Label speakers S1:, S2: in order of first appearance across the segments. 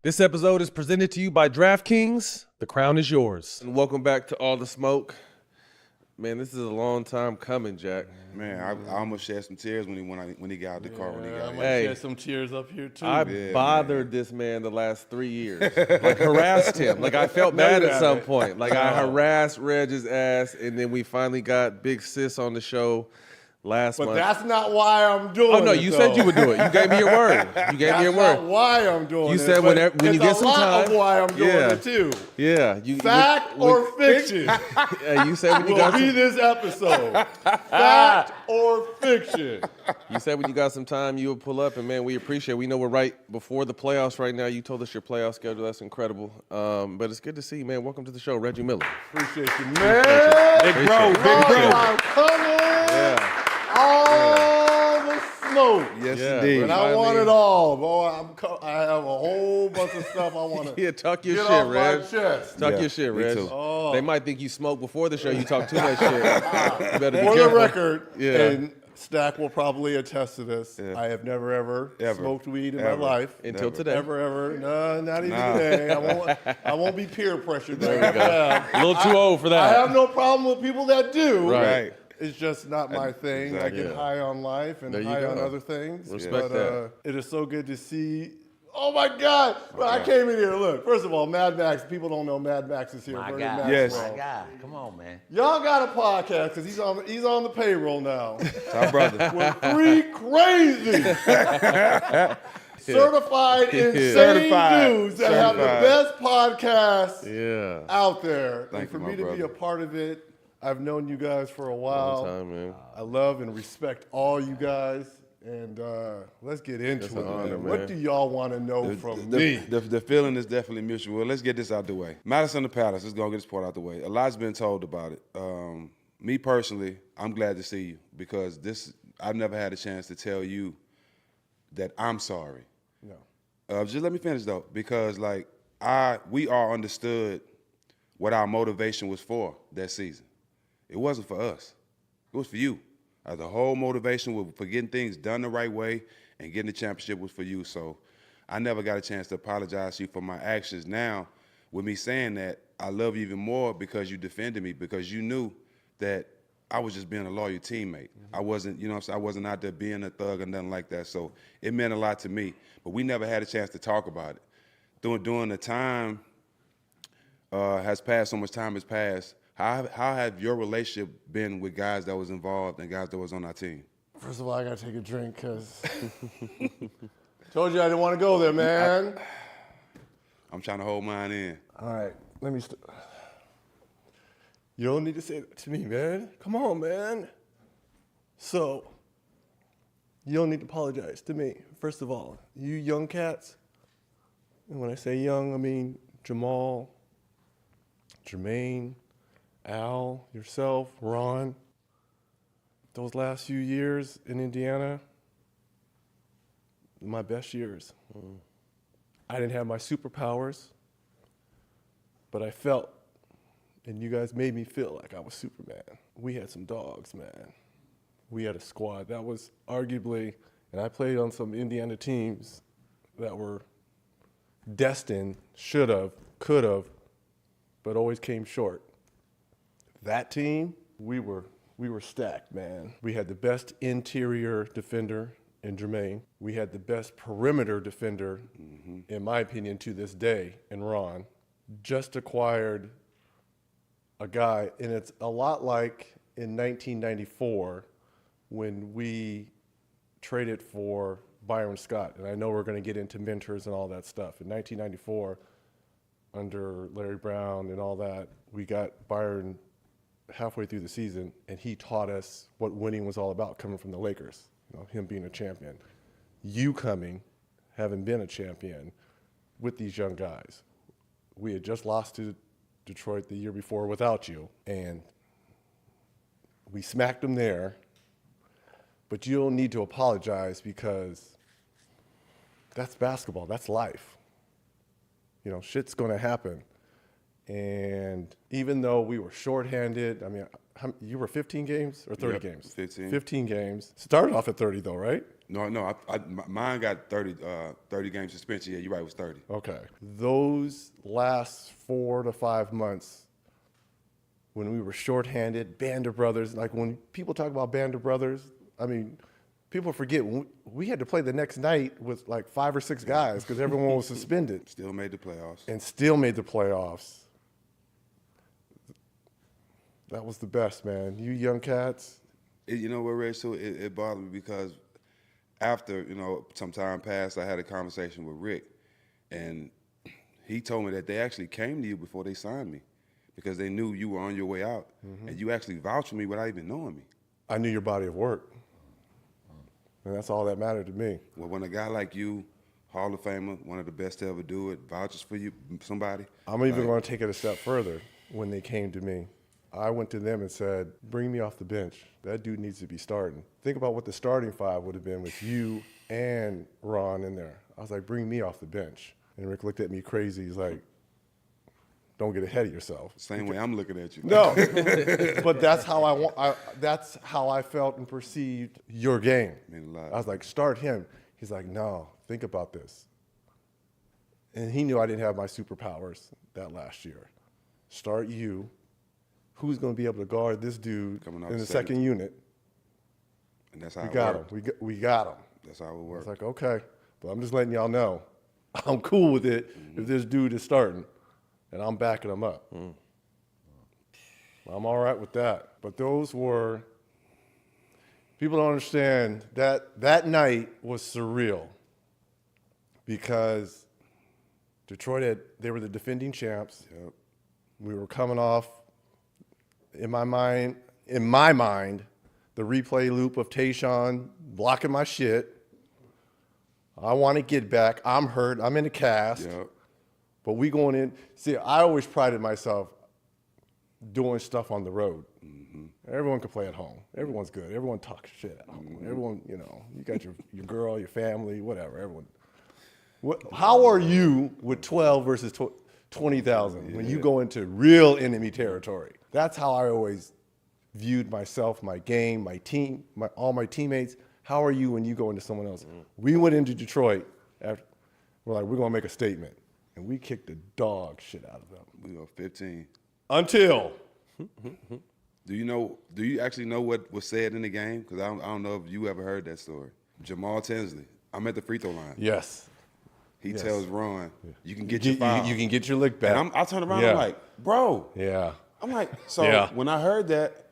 S1: This episode is presented to you by DraftKings. The crown is yours.
S2: And welcome back to All the Smoke. Man, this is a long time coming, Jack.
S3: Man, I almost shed some tears when he got out the car. When he got
S4: I
S3: here.
S4: might shed some tears up here too.
S1: I
S2: Bothered this man the last 3 years. Like, harassed him. Like, I felt bad at some point. Like, I harassed Reg's ass, and then we finally got Big Sis on the show last month.
S4: But that's not why I'm doing it.
S2: Oh, no, you said you would do it. You gave me your word. You gave me your word.
S4: That's not why I'm doing it.
S2: You said when you get some time.
S4: It's a lot of why I'm doing it, too.
S2: Yeah.
S4: Fact or fiction
S2: Yeah, you said when you
S4: will
S2: got
S4: be
S2: some,
S4: this episode. Fact or fiction.
S2: you said when you got some time, you would pull up, and, man, we appreciate it. We know we're right before the playoffs right now. You told us your playoff schedule. That's incredible. But it's good to see you, man. Welcome to the show, Reggie Miller.
S4: Appreciate you, man.
S3: Big bro, big
S4: Long
S3: bro.
S4: time coming.
S2: Yeah.
S4: All the smoke.
S3: Yes,
S2: Yeah,
S3: indeed.
S4: And I want it all, boy. I have a whole bunch of stuff I want to
S2: Yeah, talk your
S4: get
S2: shit,
S4: off my
S2: Reg.
S4: chest.
S2: Talk
S3: Yeah,
S2: your shit,
S3: me
S2: Reg.
S3: too.
S4: Oh.
S2: They might think you smoke before the show. You talk too much shit. You better be
S4: For the
S2: careful.
S4: record,
S2: Yeah.
S4: and Stack will probably attest to this, I have never ever smoked weed in my life.
S2: Until
S3: Never.
S2: today.
S4: Ever. No, not even today. I won't be peer pressured.
S2: There we go. A little too old for
S4: I
S2: that.
S4: have no problem with people that do.
S2: Right.
S4: It's just not my thing.
S3: Exactly.
S4: I get high on life and
S2: There you
S4: high on
S2: go.
S4: other things.
S2: Respect
S4: but,
S2: that.
S4: It is so good to see. Oh my God! But I came in here. Look, first of all, Mad Max. People don't know Mad Max is here.
S5: My
S4: Bernie
S5: guy.
S3: Yes.
S4: Maxwell.
S5: My guy. Come on, man.
S4: Y'all got a podcast because he's on the payroll now.
S3: It's our brother.
S4: With three crazy certified insane
S3: Certified.
S4: dudes that have the best podcast
S2: Yeah.
S4: out there.
S3: Thank
S4: and for
S3: you,
S4: me
S3: my
S4: to be
S3: brother.
S4: a part of it, I've known you guys for a while.
S2: Long time, man.
S4: I love and respect all you guys. And let's get into it.
S2: an honor,
S4: man. What
S2: man.
S4: do y'all want to know from me?
S3: The feeling is definitely mutual. Well, let's get this out the way. Madison the Palace, let's go and get this part out the way. A lot's been told about it. Me personally, I'm glad to see you because I've never had a chance to tell you that I'm sorry.
S4: No.
S3: Just let me finish though, because we all understood what our motivation was for that season. It wasn't for us. It was for you. The whole motivation for getting things done the right way and getting the championship was for you. So I never got a chance to apologize to you for my actions. Now, with me saying that, I love you even more because you defended me, because you knew that I was just being a loyal teammate. I wasn't, I wasn't out there being a thug or nothing like that. So it meant a lot to me. But we never had a chance to talk about it. During the time has passed, so much time has passed, how have your relationship been with guys that was involved and guys that was on our team?
S4: First of all, I got to take a drink because told you I didn't want to go there, man.
S3: I'm trying to hold mine in.
S4: All right, let me. You don't need to say that to me, man. Come on, man. So, you don't need to apologize to me. First of all, you young cats, and when I say young, I mean Jamal, Jermaine, Al, yourself, Ron. Those last few years in Indiana, my best years. I didn't have my superpowers, but I felt, and you guys made me feel like I was Superman. We had some dogs, man. We had a squad. That was arguably, and I played on some Indiana teams that were destined, should have, could have, but always came short. That team, we were stacked, man. We had the best interior defender in Jermaine. We had the best perimeter defender, in my opinion, to this day, in Ron. Just acquired a guy, and it's a lot like in 1994 when we traded for Byron Scott. And I know we're going to get into mentors and all that stuff. In 1994, under Larry Brown and all that, we got Byron halfway through the season, and he taught us what winning was all about, coming from the Lakers, him being a champion. You coming, having been a champion with these young guys. We had just lost to Detroit the year before without you, and we smacked them there, but you don't need to apologize because that's basketball, that's life. Shit's gonna happen. And even though we were shorthanded, I mean, you were 15 games or 30
S3: Yep,
S4: games?
S3: 15.
S4: 15 games. Started off at 30 though, right?
S3: No. Mine got 30 game suspension. Yeah, you're right. It was 30.
S4: Okay. Those last 4 to 5 months, when we were shorthanded, Band of Brothers, like when people talk about Band of Brothers, I mean, people forget we had to play the next night with like 5 or 6 guys because everyone was suspended.
S3: Still made the playoffs.
S4: And still made the playoffs. That was the best, man. You young cats.
S3: You know what, Reg? So it bothered me because after, some time passed, I had a conversation with Rick, and he told me that they actually came to you before they signed me because they knew you were on your way out, and you actually vouched for me without even knowing me.
S4: I knew your body of work, and that's all that mattered to me.
S3: Well, when a guy like you, Hall of Famer, one of the best to ever do it, vouches for you, somebody.
S4: I'm even going to take it a step further. When they came to me, I went to them and said, bring me off the bench. That dude needs to be starting. Think about what the starting 5 would have been with you and Ron in there. I was like, bring me off the bench. And Rick looked at me crazy. He's like, don't get ahead of yourself.
S3: Same way I'm looking at you.
S4: No, but that's how that's how I felt and perceived your game. I was like, start him. He's like, no, think about this. And he knew I didn't have my superpowers that last year. Start you. Who's going to be able to guard this dude in the second unit?
S3: And that's how
S4: we
S3: it
S4: got
S3: worked.
S4: him. We got him.
S3: That's how it
S4: I
S3: worked.
S4: was like, okay, but I'm just letting y'all know, I'm cool with it if this dude is starting, and I'm backing him up. I'm all right with that. But those were, people don't understand that night was surreal because Detroit they were the defending champs.
S3: Yep.
S4: We were coming off. In my mind, the replay loop of Tayshaun blocking my shit. I want to get back. I'm hurt. I'm in a cast.
S3: Yep.
S4: But we going in. See, I always prided myself doing stuff on the road. Everyone can play at home. Everyone's good. Everyone talks shit at home. Everyone, you got your girl, your family, whatever. Everyone. How are you with 12 versus 20,000 when you go into real enemy territory? That's how I always viewed myself, my game, my team, all my teammates. How are you when you go into someone else? We went into Detroit. We're like, we're going to make a statement. And we kicked the dog shit out of them.
S3: We go 15.
S4: Until.
S3: Do you actually know what was said in the game? Because I don't know if you ever heard that story. Jamal Tinsley, I'm at the free throw line.
S4: Yes.
S3: He tells Ron, you can get your foul.
S4: You can get your lick back.
S3: And I turn around, I'm like, bro.
S4: Yeah.
S3: I'm like, so when I heard that,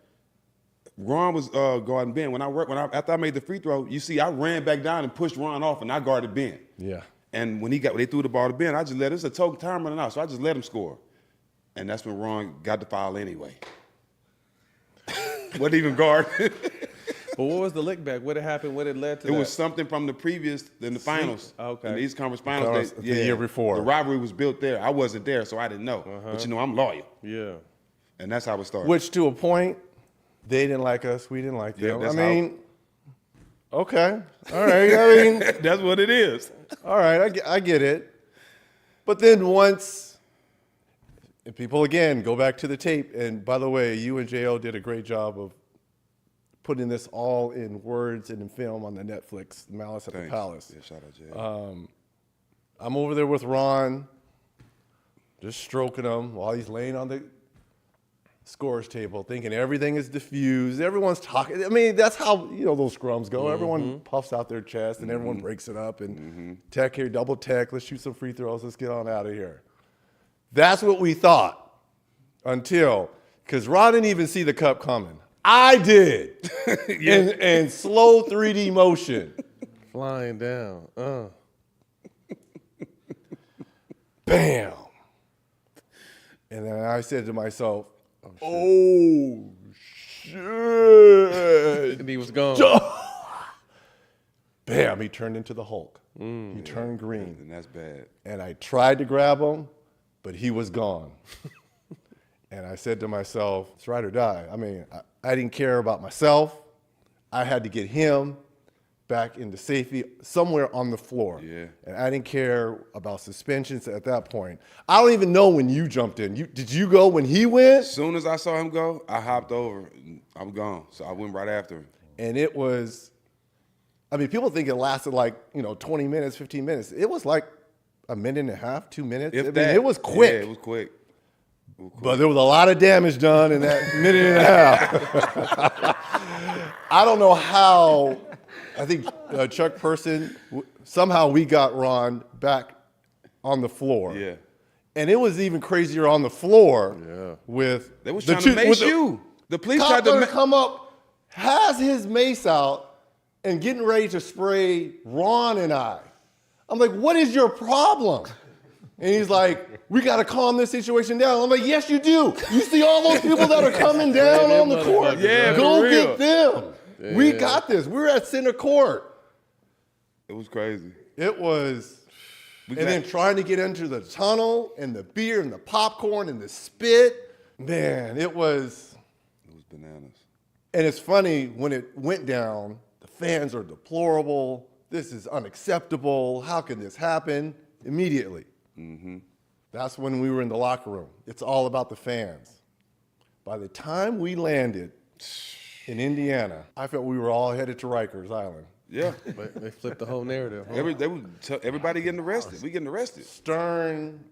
S3: Ron was guarding Ben. After I made the free throw, you see, I ran back down and pushed Ron off, and I guarded Ben.
S4: Yeah.
S3: And when they threw the ball to Ben, I just let it was a total time running out, so I just let him score. And that's when Ron got the foul anyway. Wasn't even guard.
S2: But what was the lick back? What had happened? What had led to
S3: It
S2: that?
S3: was something from the previous, in the finals.
S2: Okay.
S3: In the East Conference Finals.
S4: The year before.
S3: The rivalry was built there. I wasn't there, so I didn't know. But I'm loyal.
S2: Yeah.
S3: And that's how it started.
S4: Which, to a point, they didn't like us. We didn't like them. Okay. All right.
S3: That's what it is.
S4: All right. I get it. But then once, and people, again, go back to the tape. And by the way, you and J.O. did a great job of putting this all in words and in film on the Netflix, Malice at the Palace.
S3: Yeah, shout out J.O.
S4: I'm over there with Ron, just stroking him while he's laying on the scores table, thinking everything is diffused. Everyone's talking. I mean, that's how those scrums go. Everyone puffs out their chest and everyone breaks it up and tech here, double tech. Let's shoot some free throws. Let's get on out of here. That's what we thought because Ron didn't even see the cup coming. I did in slow 3D motion.
S2: Flying down.
S4: Bam. And then I said to myself, oh shit.
S2: And he was gone.
S4: Bam, he turned into the Hulk. He turned green.
S3: And that's bad.
S4: And I tried to grab him, but he was gone. And I said to myself, it's ride or die. I mean, I didn't care about myself. I had to get him back into safety somewhere on the floor.
S3: Yeah.
S4: And I didn't care about suspensions at that point. I don't even know when you jumped in. Did you go when he went?
S3: As soon as I saw him go, I hopped over. I'm gone. So I went right after him.
S4: And it was I mean, people think it lasted like, 20 minutes, 15 minutes. It was like a minute and a half, 2 minutes. It was quick.
S3: Yeah, it was quick.
S4: But there was a lot of damage done in that minute and a half. I don't know how. I think Chuck Person, somehow we got Ron back on the floor.
S3: Yeah.
S4: And it was even crazier on the floor with
S3: They was trying to mace you. The police tried to
S4: come up, has his mace out, and getting ready to spray Ron and I. I'm like, what is your problem? And he's like, we got to calm this situation down. I'm like, yes, you do. You see all those people that are coming down on the court?
S3: Yeah,
S4: go get them. Yeah. We got this. We're at center court.
S3: It was crazy.
S4: It was. Then trying to get into the tunnel and the beer and the popcorn and the spit. Man, it was
S3: bananas.
S4: And it's funny, when it went down, the fans are deplorable. This is unacceptable. How can this happen? Immediately. Mm-hmm. That's when we were in the locker room. It's all about the fans. By the time we landed in Indiana, I felt we were all headed to Rikers Island.
S3: Yeah.
S2: They flipped the whole narrative. Huh?
S3: Everybody getting arrested. We getting arrested.
S4: Stern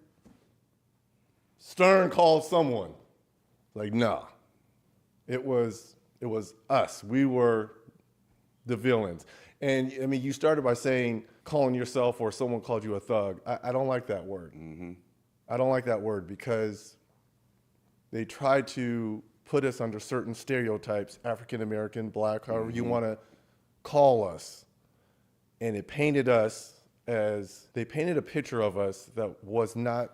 S4: called someone. Like, nah. It was us. We were the villains. And I mean, you started by saying calling yourself or someone called you a thug. I don't like that word. Mm-hmm. I don't like that word because they tried to put us under certain stereotypes, African American, black, however you want to call us. And it painted us they painted a picture of us that was not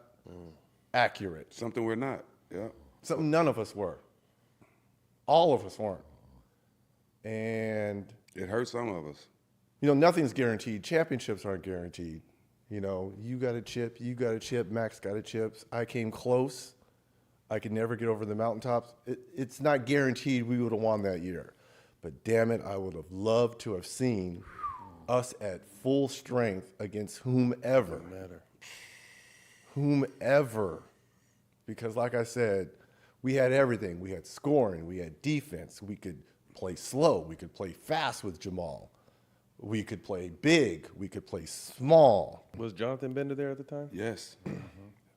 S4: accurate.
S3: Something we're not. Yeah.
S4: Something none of us were. All of us weren't. And
S3: it hurt some of us.
S4: Nothing's guaranteed. Championships aren't guaranteed. You got a chip, you got a chip, Max got a chip. I came close. I could never get over the mountaintops. It's not guaranteed we would have won that year. But damn it, I would have loved to have seen us at full strength against whomever.
S2: Doesn't matter.
S4: Whomever. Because like I said, we had everything. We had scoring, we had defense, we could play slow, we could play fast with Jamal. We could play big, we could play small.
S2: Was Jonathan Bender there at the time?
S3: Yes. Mm-hmm.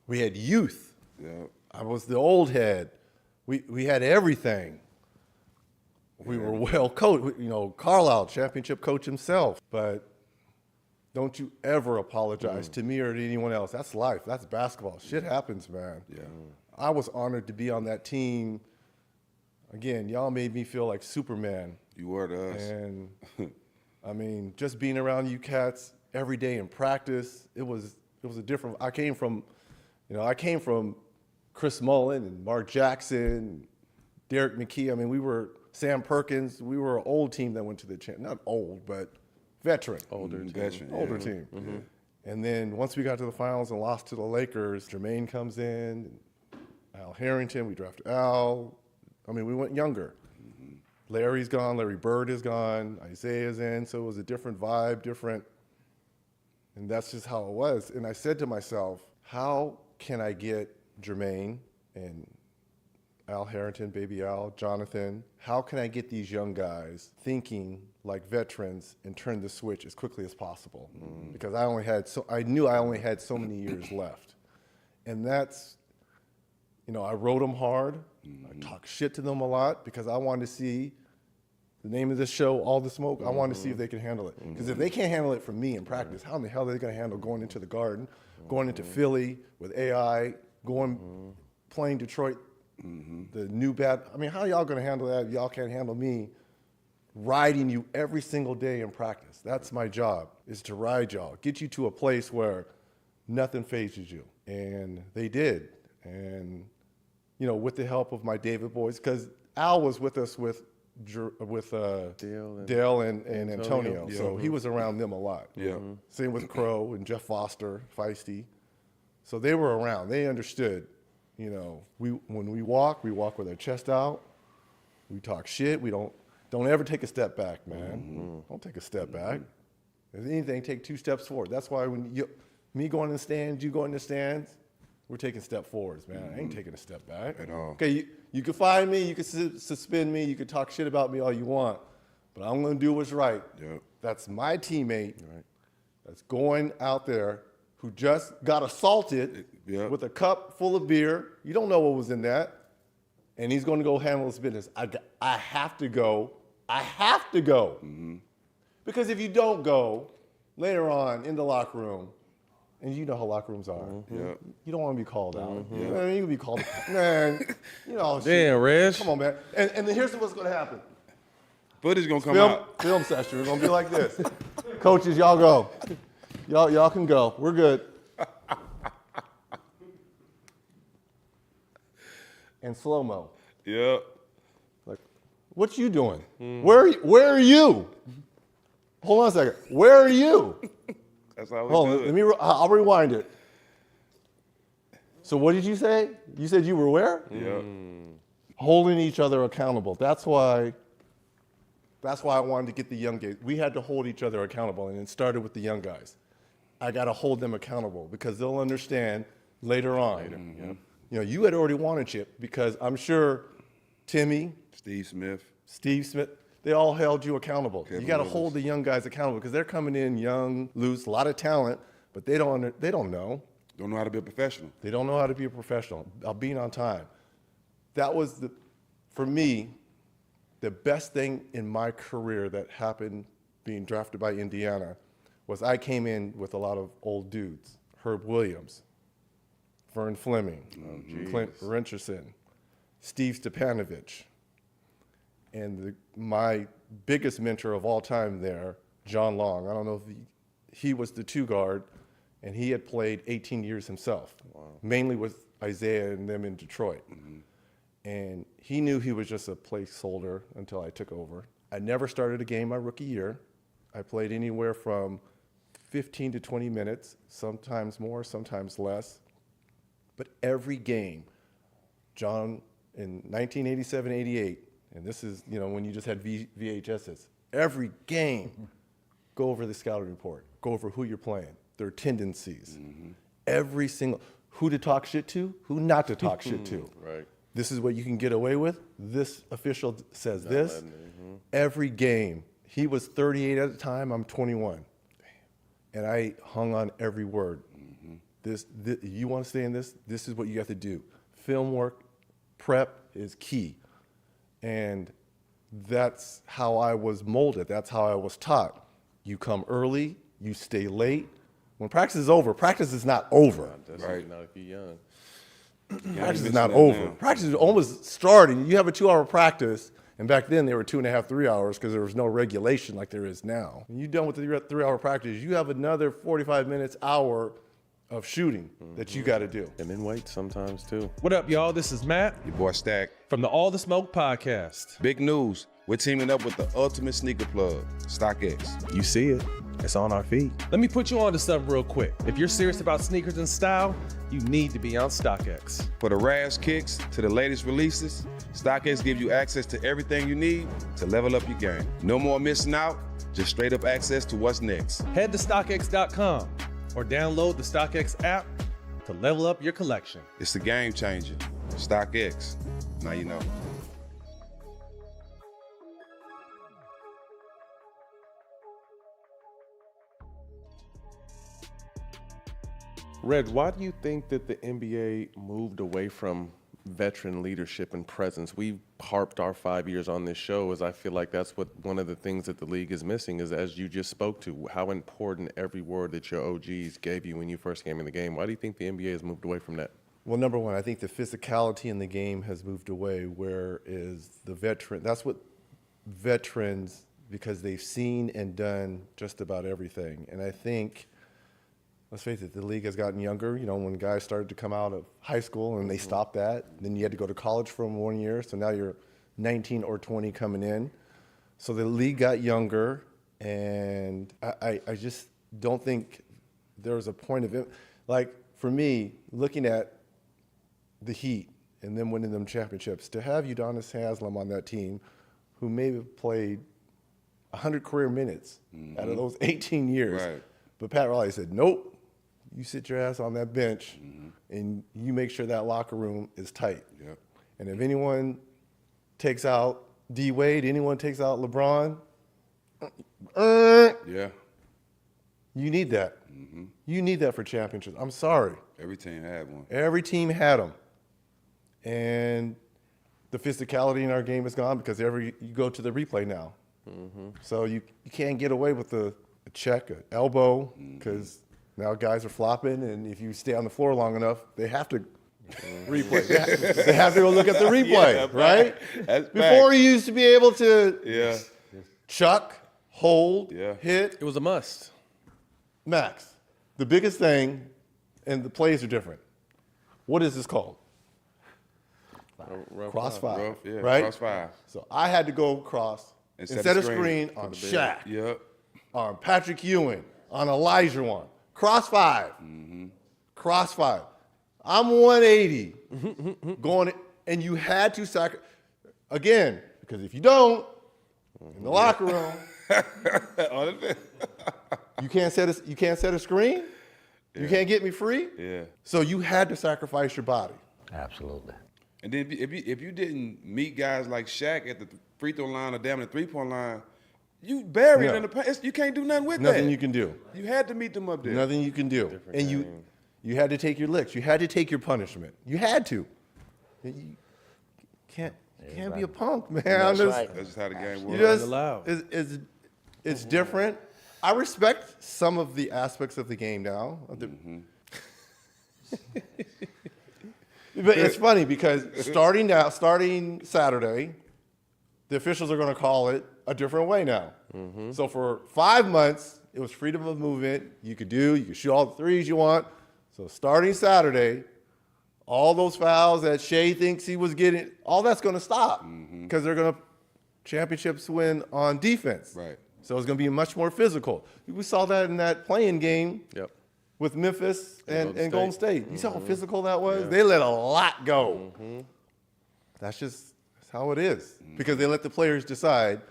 S4: We had youth.
S3: Yeah.
S4: I was the old head. We had everything. We were well coached. Carlisle, championship coach himself. But don't you ever apologize to me or to anyone else. That's life. That's basketball. Shit happens, man.
S3: Yeah.
S4: I was honored to be on that team. Again, y'all made me feel like Superman.
S3: You were to us.
S4: And I mean, just being around you cats every day in practice, it was a different. I came from Chris Mullen and Mark Jackson, Derek McKee. I mean, we were Sam Perkins. We were an old team that went to the not old, but veteran.
S2: Older team.
S3: Veteran.
S4: Older team. Mm-hmm. And then once we got to the finals and lost to the Lakers, Jermaine comes in, Al Harrington, we drafted Al. I mean, we went younger. Mm-hmm. Larry's gone, Larry Bird is gone, Isaiah's in, so it was a different vibe, and that's just how it was. And I said to myself, how can I get Jermaine and Al Harrington, Baby Al, Jonathan, how can I get these young guys thinking like veterans and turn the switch as quickly as possible? Mm. Because I knew I only had so many years left. And that's, I rode them hard. Mm-hmm. I talked shit to them a lot because I wanted to see the name of this show, All the Smoke. I wanted to see if they can handle it. Because if they can't handle it from me in practice, how in the hell are they going to handle going into the Garden, going into Philly with AI, playing Detroit, the new bat? I mean, how are y'all going to handle that if y'all can't handle me riding you every single day in practice? That's my job, is to ride y'all, get you to a place where nothing phases you. And they did. And, with the help of my David boys, because Al was with us with Dale and Antonio. Yeah. So he was around them a lot.
S3: Yeah. Mm-hmm.
S4: Same with Crow and Jeff Foster, Feisty. So they were around. They understood. When we walk with our chest out. We talk shit. We don't ever take a step back, man. Mm-hmm. Don't take a step back. If anything, take 2 steps forward. That's why when me going in the stands, you go in the stands, we're taking step forwards, man. I ain't taking a step back.
S3: At all.
S4: Okay, you can fire me, you can suspend me, you can talk shit about me all you want, but I'm gonna do what's right.
S3: Yep.
S4: That's my teammate that's going out there who just got assaulted with a cup full of beer. You don't know what was in that. And he's going to go handle his business. I have to go. I have to go. Because if you don't go, later on in the locker room, and you know how locker rooms are, you don't want to be called out. Man, you can be called out. Man, you know.
S2: Damn, Reg.
S4: Come on, man. And then here's what's going to happen.
S3: Footage going to come out.
S4: Film session. We're going to be like this. Coaches, y'all go. Y'all can go. We're good. And slow-mo.
S3: Yep.
S4: Like, what you doing? Where are you? Hold on a second. Where are you?
S3: That's how we
S4: Hold
S3: do
S4: on,
S3: it.
S4: I'll rewind it. So what did you say? You said you were where?
S3: Yep.
S4: Holding each other accountable. That's why I wanted to get the young guys. We had to hold each other accountable, and it started with the young guys. I got to hold them accountable because they'll understand later on. You know, you had already won a chip because I'm sure Timmy,
S3: Steve Smith,
S4: they all held you accountable.
S3: Kevin
S4: You got to
S3: Willis.
S4: hold the young guys accountable because they're coming in young, loose, a lot of talent, but they don't know.
S3: don't know how to be a professional.
S4: They don't know how to be a professional, being on time. That was, for me, the best thing in my career that happened being drafted by Indiana was I came in with a lot of old dudes. Herb Williams, Vern Fleming, Clint Richardson, Steve Stepanovich, and my biggest mentor of all time there, John Long. I don't know if he was the two guard, and he had played 18 years himself, mainly with Isaiah and them in Detroit. And he knew he was just a placeholder until I took over. I never started a game my rookie year. I played anywhere from 15 to 20 minutes, sometimes more, sometimes less. But every game, John, in 1987-88, and this is, you know, when you just had VHSs, every game, go over the scouting report, go over who you're playing, their tendencies, every single, who to talk shit to, who not to talk shit to.
S2: Right.
S4: This is what you can get away with. This official says this. Every game, he was 38 at the time, I'm 21. And I hung on every word. This, you want to stay in this? This is what you have to do. Film work, prep is key. And that's how I was molded. That's how I was taught. You come early, you stay late. When practice is over, practice is not over.
S2: Right. Not if you're young.
S4: Practice is not over. Practice is almost starting. You have a 2-hour practice, and back then they were 2.5, 3 hours because there was no regulation like there is now. When you're done with the 3-hour practice, you have another 45 minutes, hour of shooting that you got to do.
S2: And then wait sometimes too.
S1: What up, y'all? This is Matt
S3: Your boy Stack.
S1: from the All the Smoke podcast.
S3: Big news. We're teaming up with the ultimate sneaker plug, StockX.
S1: You see it. It's on our feed. Let me put you on to something real quick. If you're serious about sneakers and style, you need to be on StockX.
S3: For the rash kicks to the latest releases, StockX gives you access to everything you need to level up your game. No more missing out, just straight up access to what's next.
S1: Head to StockX.com or download the StockX app to level up your collection.
S3: It's the game changer. StockX. Now you know.
S2: Reg, why do you think that the NBA moved away from veteran leadership and presence? We've harped our 5 years on this show, as I feel like that's what one of the things that the league is missing is, as you just spoke to, how important every word that your OGs gave you when you first came in the game. Why do you think the NBA has moved away from that?
S4: Well, number one, I think the physicality in the game has moved away, whereas the veteran, that's what veterans, because they've seen and done just about everything. And I think, let's face it, the league has gotten younger. You know, when guys started to come out of high school and they stopped that, then you had to go to college for 1 year. So now you're 19 or 20 coming in. So the league got younger, and I just don't think there was a point of it. Like, for me, looking at the Heat and them winning them championships, to have Udonis Haslem on that team, who may have played 100 career minutes out of those 18 years.
S3: Right.
S4: But Pat Riley said, nope, you sit your ass on that bench and you make sure that locker room is tight.
S3: Yep.
S4: And if anyone takes out D-Wade, anyone takes out LeBron,
S3: Yeah.
S4: You need that. You need that for championships. I'm sorry.
S3: Every team had one.
S4: Every team had them. And the physicality in our game is gone because you go to the replay now. So you can't get away with a check, an elbow, because now guys are flopping, and if you stay on the floor long enough, they have to replay. They have to go look at the replay, right?
S3: That's
S4: Before
S3: fact.
S4: you used to be able to chuck, hold, hit.
S2: It was a must.
S4: Max, the biggest thing, and the plays are different. What is this called? Cross five,
S3: Yeah,
S4: right?
S3: cross five.
S4: So I had to go cross instead of screen on Shaq,
S3: Yep.
S4: on Patrick Ewing, on Elijah one. Cross five. Cross five. I'm 180 going, and you had to sacrifice, again, because if you don't, in the locker room, you can't set a screen, you can't get me free.
S3: Yeah.
S4: So you had to sacrifice your body.
S5: Absolutely.
S3: And then if you didn't meet guys like Shaq at the free throw line or down the 3-point line, you buried in the paint. You can't do nothing with that.
S4: Nothing you can do.
S3: You had to meet them up there.
S4: Nothing you can do. And you had to take your licks. You had to take your punishment. You had to. You can't be a punk, man.
S5: That's right.
S3: That's just how the game
S4: You
S3: works.
S4: just, it's different. I respect some of the aspects of the game now. But it's funny because starting Saturday, the officials are going to call it a different way now. So for 5 months, it was freedom of movement. You could shoot all the threes you want. So starting Saturday, all those fouls that Shea thinks he was getting, all that's going to stop because they're going to championships win on defense.
S3: Right.
S4: So it's going to be much more physical. We saw that in that playing game with Memphis and Golden State. You saw how physical that was? Yeah. They let a lot go. That's how it is because they let the players decide.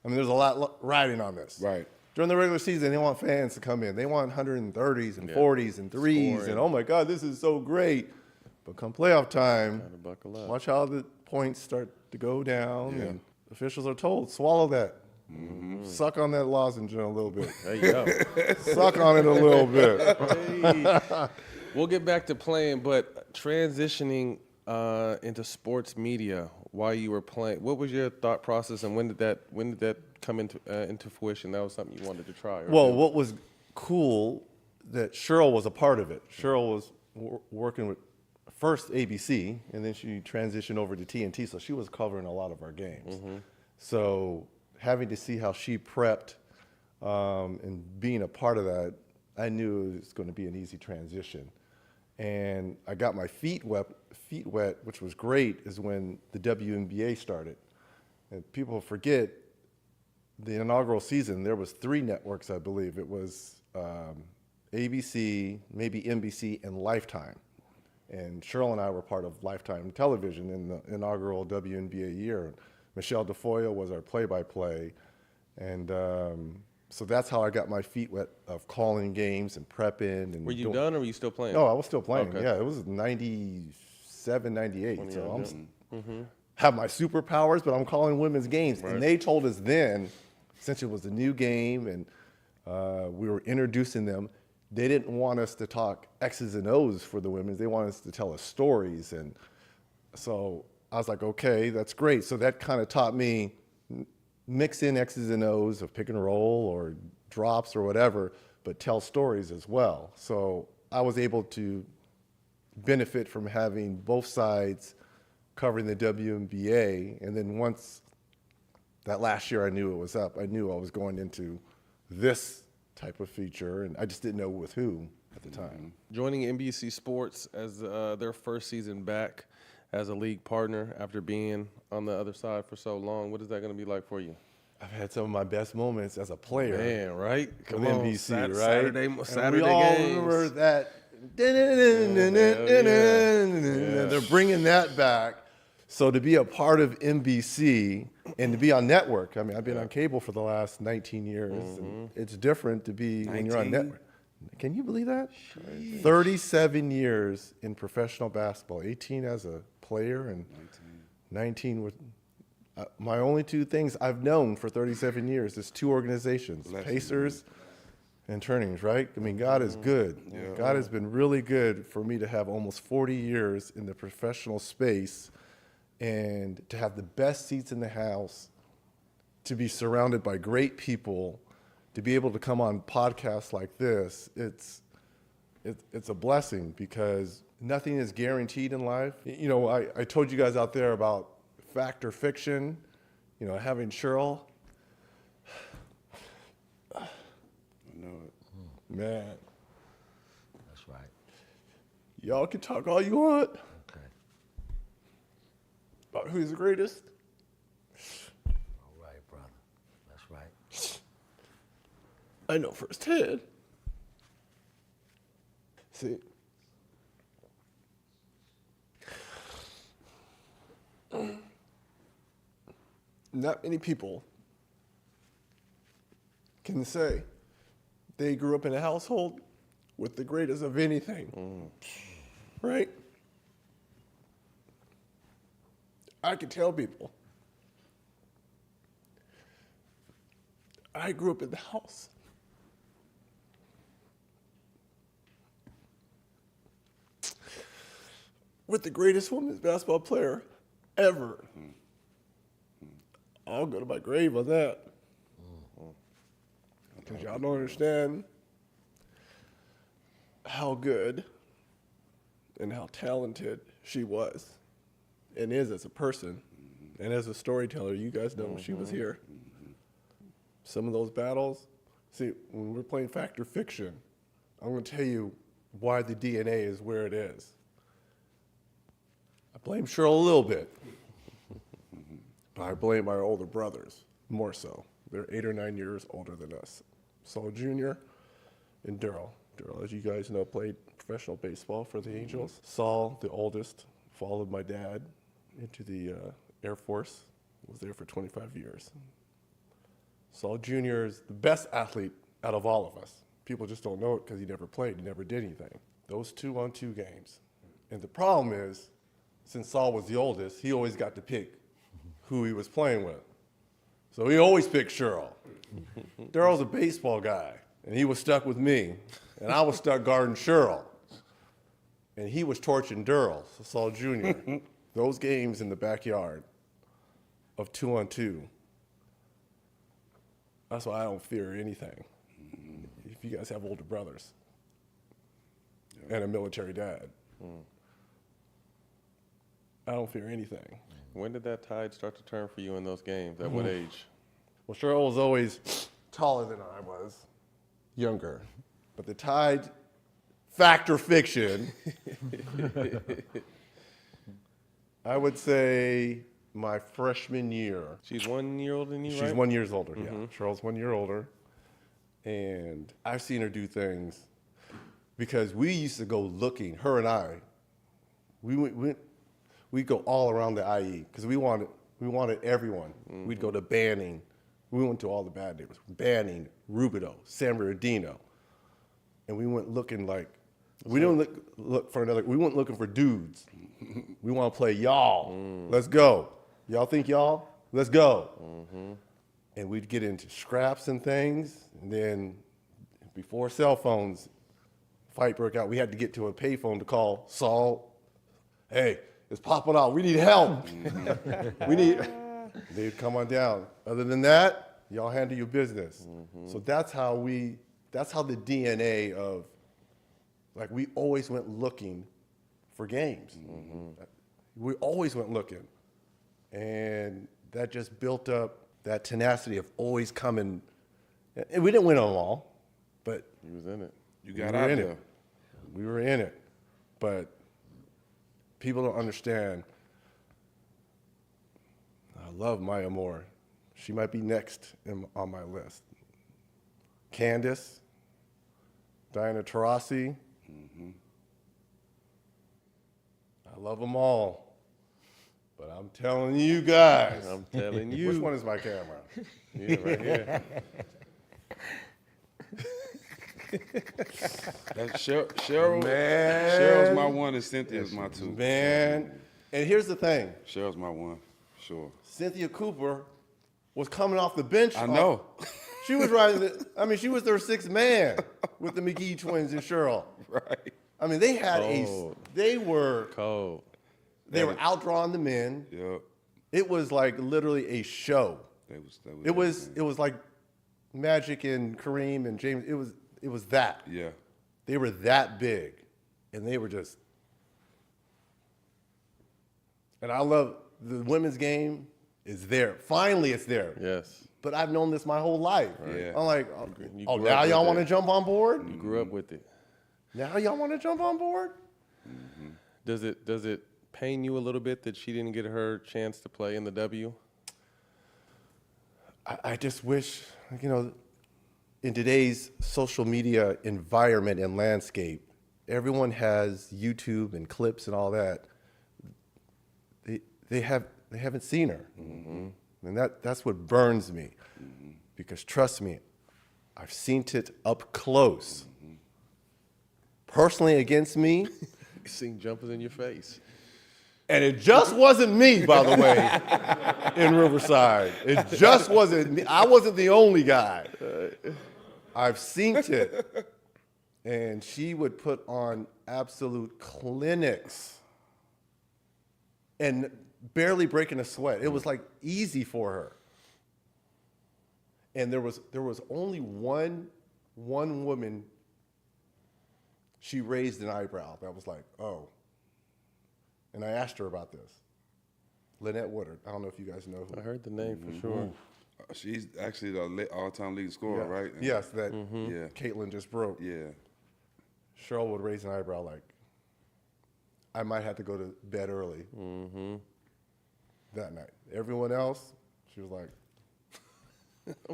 S4: I mean, there's a lot riding on this.
S3: Right.
S4: During the regular season, they want fans to come in. They want 130s and 40s and threes. Scoring. And, oh, my God, this is so great. But come playoff time, watch how the points start to go down. Yeah. And officials are told, swallow that. Suck on that lozenge a little bit.
S2: There you go.
S4: Suck on it a little bit.
S2: Hey. We'll get back to playing, but transitioning into sports media while you were playing, what was your thought process, and when did that come into fruition? That was something you wanted to try?
S4: Well, what was cool that Cheryl was a part of it. Cheryl was working with first ABC, and then she transitioned over to TNT, so she was covering a lot of our games. So having to see how she prepped and being a part of that, I knew it was going to be an easy transition. And I got my feet wet, which was great, is when the WNBA started. And people forget the inaugural season, there was 3 networks, I believe. It was ABC, maybe NBC, and Lifetime. And Cheryl and I were part of Lifetime Television in the inaugural WNBA year. Michelle DeFoyo was our play-by-play. And so that's how I got my feet wet of calling games and prepping. And
S2: were you done or were you still playing?
S4: No, I was still playing.
S2: Okay.
S4: Yeah, it was 97, 98. So I'm have my superpowers, but I'm calling women's games. Right. And they told us then, since it was a new game and we were introducing them, they didn't want us to talk X's and O's for the women. They wanted us to tell us stories. And so I was like, okay, that's great. So that kind of taught me mix in X's and O's of pick and roll or drops or whatever, but tell stories as well. So I was able to benefit from having both sides covering the WNBA. And then once that last year I knew it was up, I knew I was going into this type of feature, and I just didn't know with who at the time.
S2: Joining NBC Sports as their first season back as a league partner after being on the other side for so long, what is that going to be like for you?
S4: I've had some of my best moments as a player.
S2: Man, right?
S4: Come on, NBC, right?
S2: Saturday
S4: we all
S2: games.
S4: remember that. They're bringing that back. So to be a part of NBC and to be on network, I mean, I've been on cable for the last 19 years. And it's different to be when you're on network. Can you believe that? Jeez. 37 years in professional basketball, 18 as a player and 19 with, My only two things I've known for 37 years is two organizations, Pacers and Turnings, right? I mean, God is good. Yeah. God has been really good for me to have almost 40 years in the professional space and to have the best seats in the house, to be surrounded by great people, to be able to come on podcasts like this. It's a blessing because nothing is guaranteed in life. You know, I told you guys out there about fact or fiction, you know, having Cheryl.
S3: I know it.
S4: Man.
S5: That's right.
S4: Y'all can talk all you want
S5: Okay.
S4: about who's the greatest.
S5: All right, brother. That's right.
S4: I know firsthand. See, not many people can say they grew up in a household with the greatest of anything, right? I can tell people, I grew up in the house with the greatest women's basketball player ever. I'll go to my grave on that. Because y'all don't understand how good and how talented she was and is as a person and as a storyteller. You guys know when she was here. Some of those battles, see, when we're playing fact or fiction, I'm going to tell you why the DNA is where it is. I blame Cheryl a little bit, but I blame my older brothers more so. They're 8 or 9 years older than us. Saul Jr. and Daryl. Daryl, as you guys know, played professional baseball for the Angels. Saul, the oldest, followed my dad into the Air Force, was there for 25 years. Saul Jr. is the best athlete out of all of us. People just don't know it because he never played, he never did anything. Those 2-on-2 games. And the problem is, since Saul was the oldest, he always got to pick who he was playing with. So he always picked Cheryl. Daryl's a baseball guy, and he was stuck with me, and I was stuck guarding Cheryl. And he was torching Daryl, so Saul Jr. Those games in the backyard of 2-on-2, that's why I don't fear anything. If you guys have older brothers and a military dad, I don't fear anything.
S2: When did that tide start to turn for you in those games? At what age?
S4: Well, Cheryl was always taller than I was, younger. But the tide, fact or fiction, I would say my freshman year.
S2: She's 1 year older than you, right?
S4: She's 1 year older, yeah. Cheryl's 1 year older. And I've seen her do things because we used to go looking, her and I, we'd go all around the IE because we wanted everyone. We'd go to Banning. We went to all the bad neighbors. Banning, Rubidoux, San Bernardino. And we went looking like, we didn't look for another, we weren't looking for dudes. We want to play y'all. Let's go. Y'all think y'all? Let's go. And we'd get into scraps and things. And then before cell phones, fight broke out. We had to get to a payphone to call Saul. Hey, it's popping out. We need help. They'd come on down. Other than that, y'all handle your business. So that's how the DNA of, like, we always went looking for games. We always went looking. And that just built up that tenacity of always coming. And we didn't win them all, but
S2: You was in it.
S3: You got out there.
S4: we were in it. But people don't understand. I love Maya Moore. She might be next on my list. Candace, Diana Taurasi. I love them all. But I'm telling you guys.
S2: I'm telling you.
S4: Which one is my camera?
S2: Yeah, right here.
S3: That's Cheryl.
S4: Man.
S3: Cheryl's my one and Cynthia's my two.
S4: Man. And here's the thing.
S3: Cheryl's my one. Sure.
S4: Cynthia Cooper was coming off the bench.
S3: I know.
S4: She was riding. She was their sixth man with the McGee twins and Cheryl.
S3: Right.
S4: I mean, they had They were
S2: Cold.
S4: They were outdrawing the men.
S3: Yep.
S4: It was like literally a show. It was like Magic and Kareem and James. It was that.
S3: Yeah.
S4: They were that big, and they were just. And I love the women's game is there. Finally, it's there.
S2: Yes.
S4: But I've known this my whole life.
S3: Yeah.
S4: I'm like,
S2: You
S4: oh,
S2: grew
S4: now
S2: up
S4: y'all
S2: with
S4: want to
S2: it.
S4: jump on board?
S2: You grew up with it.
S4: Now y'all want to jump on board?
S2: Does it pain you a little bit that she didn't get her chance to play in the W?
S4: I just wish, in today's social media environment and landscape, everyone has YouTube and clips and all that. They haven't seen her, and that's what burns me, because trust me, I've seen it up close. Personally, against me,
S2: You seen jumpers in your face.
S4: and it just wasn't me, by the way, in Riverside. It just wasn't me. I wasn't the only guy. I've seen it, and she would put on absolute clinics, and barely breaking a sweat. It was like easy for her. And there was only one woman. She raised an eyebrow. That was like, oh. And I asked her about this. Lynette Woodard. I don't know if you guys know who.
S2: I heard the name for sure.
S3: She's actually the all-time leading scorer, right?
S4: Yes, that
S3: Yeah.
S4: Caitlin just broke.
S3: Yeah.
S4: Cheryl would raise an eyebrow like, I might have to go to bed early that night. Everyone else, she was like,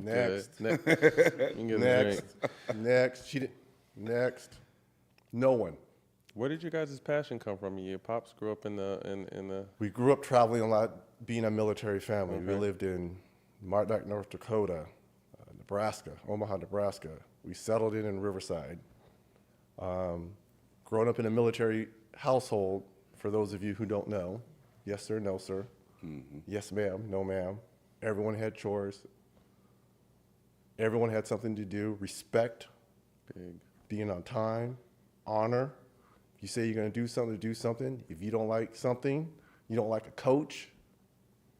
S4: next,
S2: You can get a
S4: next,
S2: drink.
S4: next. She didn't. Next, no one.
S2: Where did your guys' passion come from? Your pops grew up in the.
S4: We grew up traveling a lot, being a military family. We lived in Martinac, North Dakota, Nebraska, Omaha, Nebraska. We settled in Riverside. Growing up in a military household, for those of you who don't know, yes sir, no sir, yes ma'am, no ma'am. Everyone had chores. Everyone had something to do. Respect, being on time, honor. If you say you're going to do something. If you don't like something, you don't like a coach,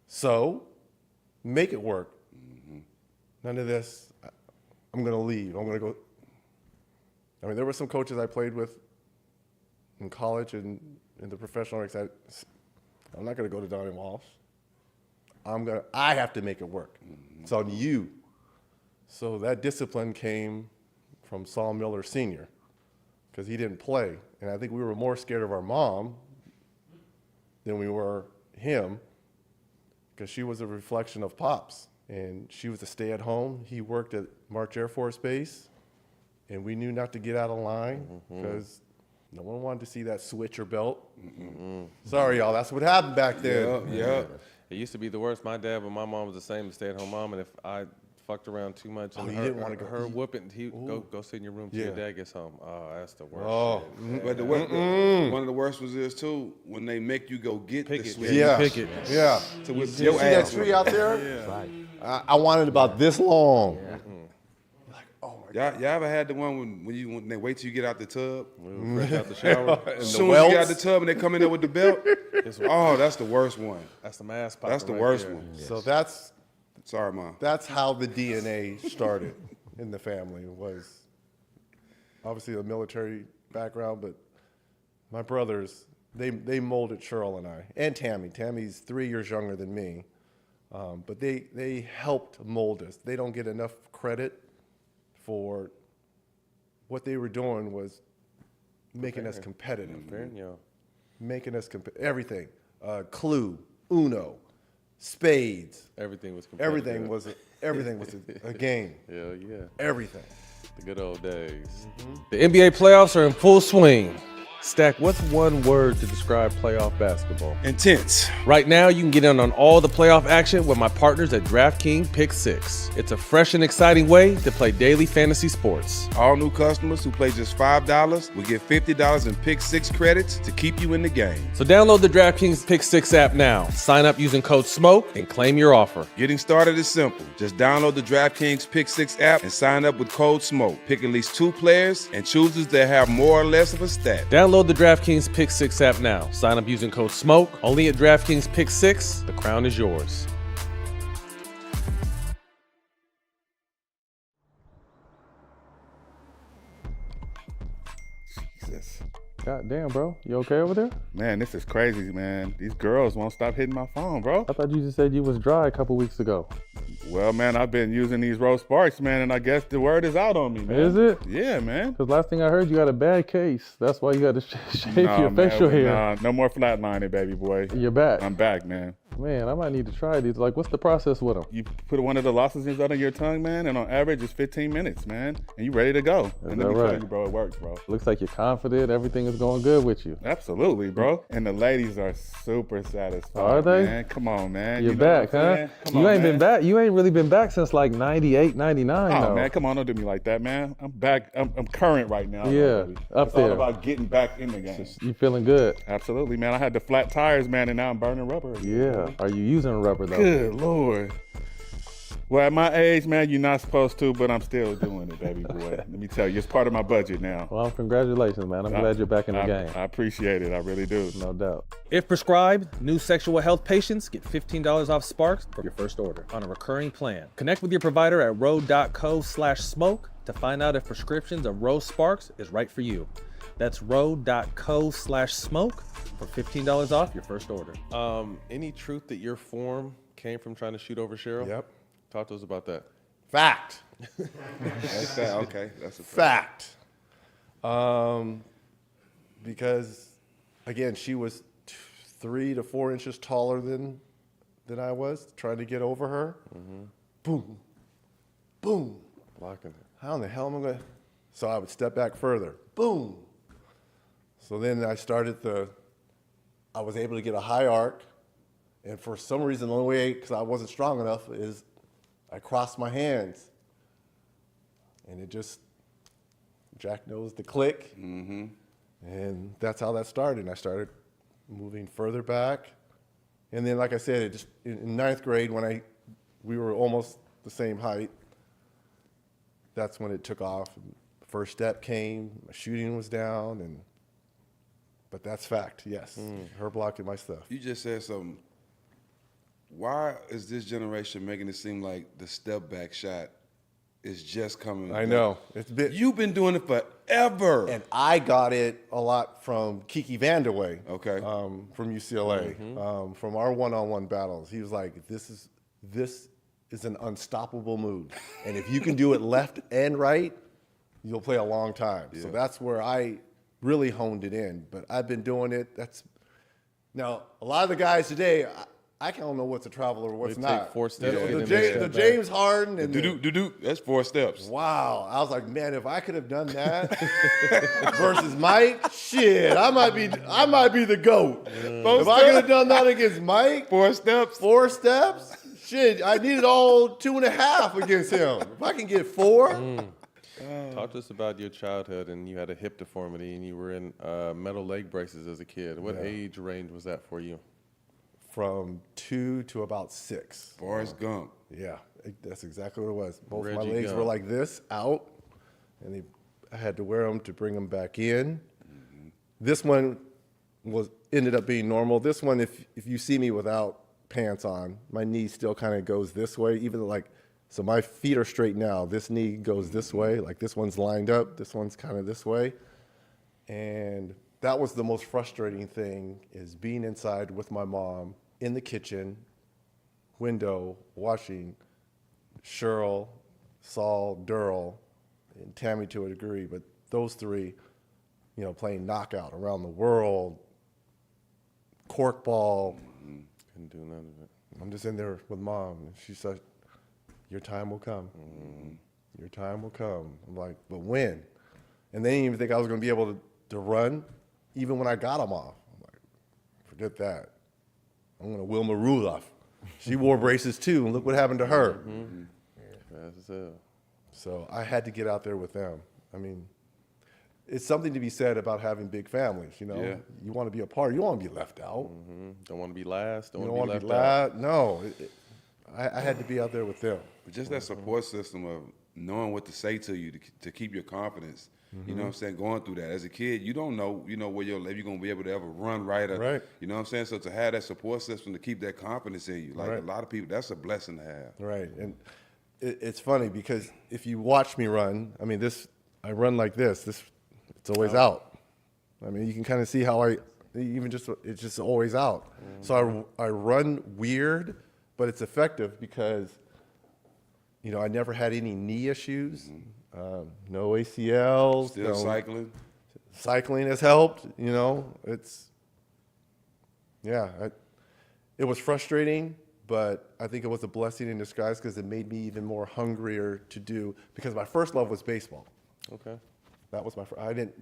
S4: so make it work. None of this, I'm going to leave. I'm going to go. I mean, there were some coaches I played with in college and in the professional ranks. I'm not going to go to Donnie Walsh. I have to make it work. It's on you. So that discipline came from Saul Miller Sr., because he didn't play. And I think we were more scared of our mom than we were him, because she was a reflection of Pops. And she was a stay-at-home. He worked at March Air Force Base, and we knew not to get out of line because no one wanted to see that switch or belt. Sorry, y'all, that's what happened back then.
S3: Yeah.
S2: It used to be the worst. My dad, but my mom was the same, stay-at-home mom, and if I fucked around too much and
S4: you didn't want to go.
S2: her whooping, he go sit in your room till your dad gets home. Oh, that's the worst.
S4: Oh,
S3: But one of the worst ones is too when they make you go get the switch.
S4: yeah,
S2: Pick it.
S4: yeah.
S3: To whip
S4: You
S3: your
S4: see that
S3: ass.
S4: tree out there?
S5: That's right.
S4: I wanted about this long.
S3: Y'all ever had the one when they wait till you get out the tub?
S2: Fresh out the shower.
S3: As soon as you get out the tub and they come in there with the belt, oh, that's the worst one.
S2: That's the mass.
S3: That's the worst one.
S4: So that's
S3: Sorry, Mom.
S4: That's how the DNA started in the family. Was obviously a military background, but my brothers, they molded Cheryl and I, and Tammy. Tammy's 3 years younger than me, but they helped mold us. They don't get enough credit for what they were doing was making us competitive. Making us everything. Clue, Uno, spades.
S2: Everything was competitive.
S4: Everything was a game.
S2: Hell yeah.
S4: Everything.
S2: The good old days. The NBA playoffs are in full swing.
S1: Stack, what's one word to describe playoff basketball?
S3: Intense.
S1: Right now, you can get in on all the playoff action with my partners at DraftKings Pick 6. It's a fresh and exciting way to play daily fantasy sports.
S3: All new customers who play just $5 will get $50 in Pick 6 credits to keep you in the game.
S1: So download the DraftKings Pick 6 app now. Sign up using code SMOKE and claim your offer.
S3: Getting started is simple. Just download the DraftKings Pick 6 app and sign up with code SMOKE. Pick at least 2 players and choosers that have more or less of a stat.
S1: Download the DraftKings Pick 6 app now. Sign up using code SMOKE. Only at DraftKings Pick 6. The crown is yours.
S6: Jesus.
S4: God damn, bro. You okay over there?
S6: Man, this is crazy, man. These girls won't stop hitting my phone, bro.
S4: I thought you just said you was dry a couple weeks ago.
S6: Well, man, I've been using these Rose Sparks, man, and I guess the word is out on me, man.
S4: Is it?
S6: Yeah, man.
S4: Because last thing I heard, you had a bad case. That's why you had to shave
S6: Nah,
S4: your
S6: man,
S4: facial hair.
S6: Nah, no more flatlining, baby boy.
S4: You're back.
S6: I'm back, man.
S4: Man, I might need to try these. Like, what's the process with them?
S6: You put one of the lozenges under your tongue, man, and on average, it's 15 minutes, man, and you ready to go. And let me tell you, bro, it works, bro.
S4: Looks like you're confident. Everything is going good with you.
S6: Absolutely, bro. And the ladies are super satisfied.
S4: Are they?
S6: Man. Come on, man.
S4: You're
S6: You know
S4: back,
S6: what I'm
S4: huh?
S6: saying? Come
S4: You
S6: on,
S4: ain't
S6: man.
S4: been back. You ain't really been back since like 98, 99.
S6: Oh
S4: though.
S6: man, come on, don't do me like that, man. I'm back. I'm current right now.
S4: Yeah,
S6: baby.
S4: up
S6: it's
S4: there.
S6: all about getting back in the game.
S4: You feeling good?
S6: Absolutely, man. I had the flat tires, man, and now I'm burning rubber.
S4: Yeah. Are you using rubber though?
S6: Good Lord. Well, at my age, man, you're not supposed to, but I'm still doing it, baby boy. Let me tell you, it's part of my budget now.
S4: Well, congratulations, man. I'm glad you're back in the game.
S6: I appreciate it. I really do.
S4: No doubt.
S1: If prescribed, new sexual health patients get $15 off Sparks for your first order on a recurring plan. Connect with your provider at ro.co/smoke to find out if prescriptions of Rose Sparks is right for you. That's ro.co/smoke for $15 off your first order.
S2: Any truth that your form came from trying to shoot over Cheryl?
S4: Yep.
S2: Talk to us about that.
S4: Fact.
S3: That's that. Okay, that's a
S4: Fact. Because, again, she was 3 to 4 inches taller than I was, trying to get over her. Mm-hmm. Boom. Boom.
S2: Blocking it.
S4: How in the hell am I going to? So I would step back further. Boom. So then I was able to get a high arc. And for some reason, the only way, because I wasn't strong enough, is I crossed my hands. And it just, Jack knows the click. Mm-hmm. And that's how that started. And I started moving further back. And then, like I said, it just in ninth grade, when we were almost the same height, that's when it took off. First step came, my shooting was down, but that's fact, yes. Her blocking my stuff.
S3: You just said something. Why is this generation making it seem like the step back shot is just coming?
S4: I know.
S3: You've been doing it forever.
S4: And I got it a lot from Kiki Vandeweghe,
S3: Okay.
S4: from UCLA, from our one-on-one battles. He was like, this is an unstoppable move. And if you can do it left and right, you'll play a long time. Yeah. So that's where I really honed it in. But I've been doing it. Now, a lot of the guys today, I don't know what's a traveler or what's not.
S2: Take 4 steps.
S4: The James Harden and
S3: That's 4 steps.
S4: wow. I was like, man, if I could have done that versus Mike, shit, I might be the GOAT. If I could have done that against Mike,
S3: 4 steps.
S4: 4 steps, shit, I needed all 2.5 against him. If I can get 4.
S2: Talk to us about your childhood, and you had a hip deformity, and you were in metal leg braces as a kid. What age range was that for you?
S4: From 2 to about 6.
S3: Forrest Gump.
S4: Yeah, that's exactly what it was. Both
S2: Reggie
S4: my legs
S2: Gump.
S4: were like this, out, and I had to wear them to bring them back in. Mm-hmm. This one ended up being normal. This one, if you see me without pants on, my knee still kind of goes this way, even though so my feet are straight now. This knee goes this way, like this one's lined up, this one's kind of this way. And that was the most frustrating thing, is being inside with my mom in the kitchen, window, watching Cheryl, Saul, Durrell, and Tammy to a degree, but those 3, playing knockout around the world, corkball.
S2: Couldn't do none of it.
S4: I'm just in there with mom, and she said, your time will come. Your time will come. I'm like, but when? And they didn't even think I was going to be able to run even when I got them off, I'm like, forget that. I'm going to Wilma Rudolph. She wore braces too, and look what happened to her. So I had to get out there with them. I mean, it's something to be said about having big families, you know?
S3: Yeah.
S4: You want to be a part. You don't want to be left out.
S2: Don't want to be last. Don't
S4: You
S2: want
S4: don't
S2: to
S4: want
S2: be
S4: to
S2: left
S4: be
S2: out.
S4: No. I had to be out there with them.
S3: But just that support system of knowing what to say to you to keep your confidence. You know what I'm saying? Going through that. As a kid, you don't know, where you're going to be able to ever run right. Or,
S4: Right.
S3: You know what I'm saying? So to have that support system to keep that confidence in you, like
S4: Right.
S3: a lot of people, that's a blessing to have.
S4: Right. And it's funny because if you watch me run, I mean, I run like this. It's always out. I mean, you can kind of see how it's just always out. So I run weird, but it's effective because, I never had any knee issues, no ACLs.
S3: Still cycling.
S4: Cycling has helped, it was frustrating, but I think it was a blessing in disguise because it made me even more hungrier to do, because my first love was baseball.
S2: Okay.
S4: That was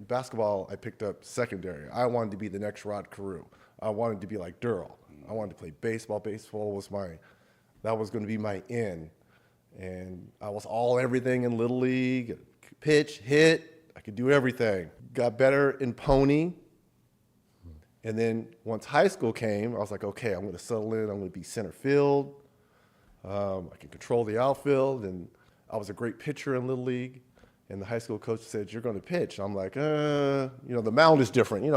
S4: basketball I picked up secondary. I wanted to be the next Rod Carew. I wanted to be like Durrell. I wanted to play baseball. Baseball was that was going to be my in. And I was everything in Little League, pitch, hit, I could do everything. Got better in pony. And then once high school came, I was like, okay, I'm going to settle in. I'm going to be center field. I can control the outfield. And I was a great pitcher in Little League. And the high school coach said, you're going to pitch. I'm like, the mound is different. In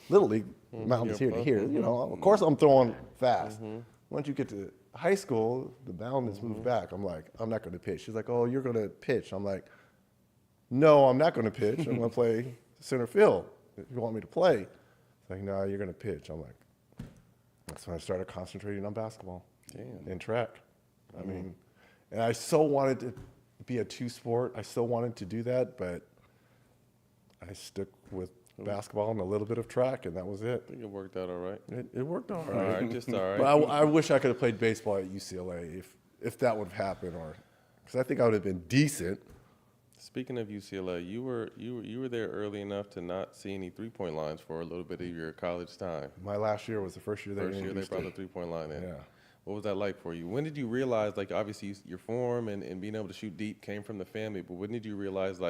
S4: Little League, the mound is here to here. Of course I'm throwing fast. Once you get to high school, the mound is moved back. I'm like, I'm not going to pitch. She's like, oh, you're going to pitch. I'm like, no, I'm not going to pitch. I'm going to play center field. If you want me to play. It's like, no, you're going to pitch. I'm like, that's when I started concentrating on basketball and track. I mean, and I so wanted to be a two-sport. I still wanted to do that, but I stuck with basketball and a little bit of track, and that was it.
S2: I think it worked out all right.
S4: It worked all
S2: All
S4: right.
S2: right, just all right.
S4: But I wish I could have played baseball at UCLA if that would have happened, because I think I would have been decent.
S2: Speaking of UCLA, you were there early enough to not see any three-point lines for a little bit of your college time.
S4: My last year was the first year they
S2: First year they
S4: introduced
S2: brought the
S4: it.
S2: three-point line in.
S4: Yeah.
S2: What was that like for you? When did you realize, obviously your form and being able to shoot deep came from the family, but when did you realize,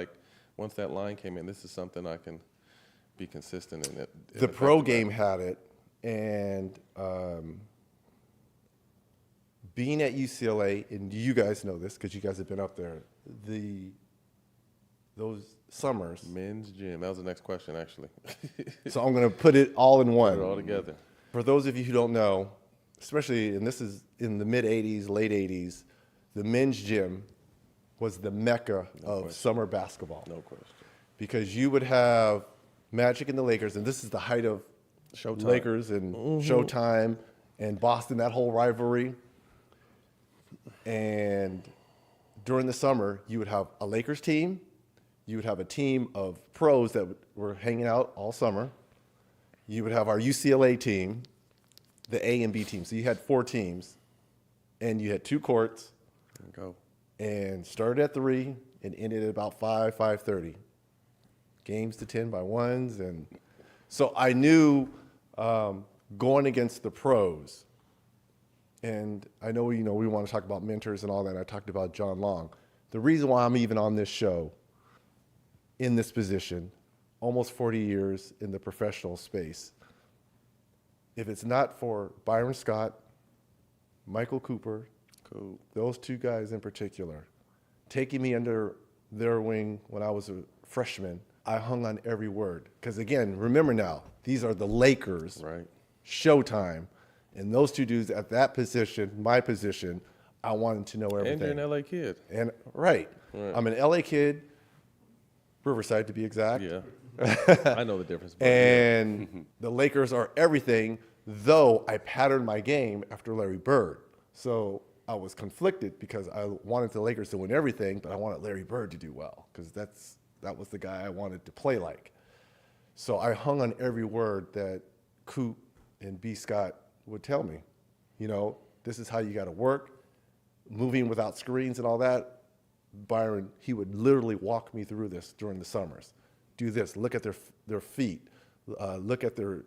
S2: once that line came in, this is something I can be consistent in it?
S4: The pro game had it, and being at UCLA, and you guys know this because you guys have been up there, those summers.
S2: Men's gym. That was the next question, actually.
S4: So I'm going to put it all in one.
S2: Put it all together.
S4: For those of you who don't know, especially, and this is in the mid-'80s, late '80s, the men's gym was the mecca of summer basketball.
S2: No question.
S4: Because you would have Magic and the Lakers, and this is the height of
S2: Showtime.
S4: Lakers and Showtime and Boston, that whole rivalry. And during the summer, you would have a Lakers team, you would have a team of pros that were hanging out all summer, you would have our UCLA team, the A and B team. So you had 4 teams, and you had 2 courts,
S2: Go.
S4: and started at 3 and ended at about 5:30. Games to 10 by ones, and so I knew going against the pros. And I know we want to talk about mentors and all that. I talked about John Long. The reason why I'm even on this show, in this position, almost 40 years in the professional space. If it's not for Byron Scott, Michael Cooper,
S2: Cool.
S4: those 2 guys in particular, taking me under their wing when I was a freshman, I hung on every word. Because again, remember now, these are the Lakers,
S2: Right.
S4: Showtime, and those 2 dudes at that position, my position, I wanted to know everything.
S2: And you're an LA kid.
S4: And right.
S2: Right.
S4: I'm an LA kid, Riverside to be exact.
S2: Yeah. I know the difference. But
S4: And the Lakers are everything, though I patterned my game after Larry Bird. So I was conflicted because I wanted the Lakers to win everything, but I wanted Larry Bird to do well because that was the guy I wanted to play like. So I hung on every word that Coop and B. Scott would tell me. This is how you got to work, moving without screens and all that. Byron, he would literally walk me through this during the summers. Do this, look at their feet, look at their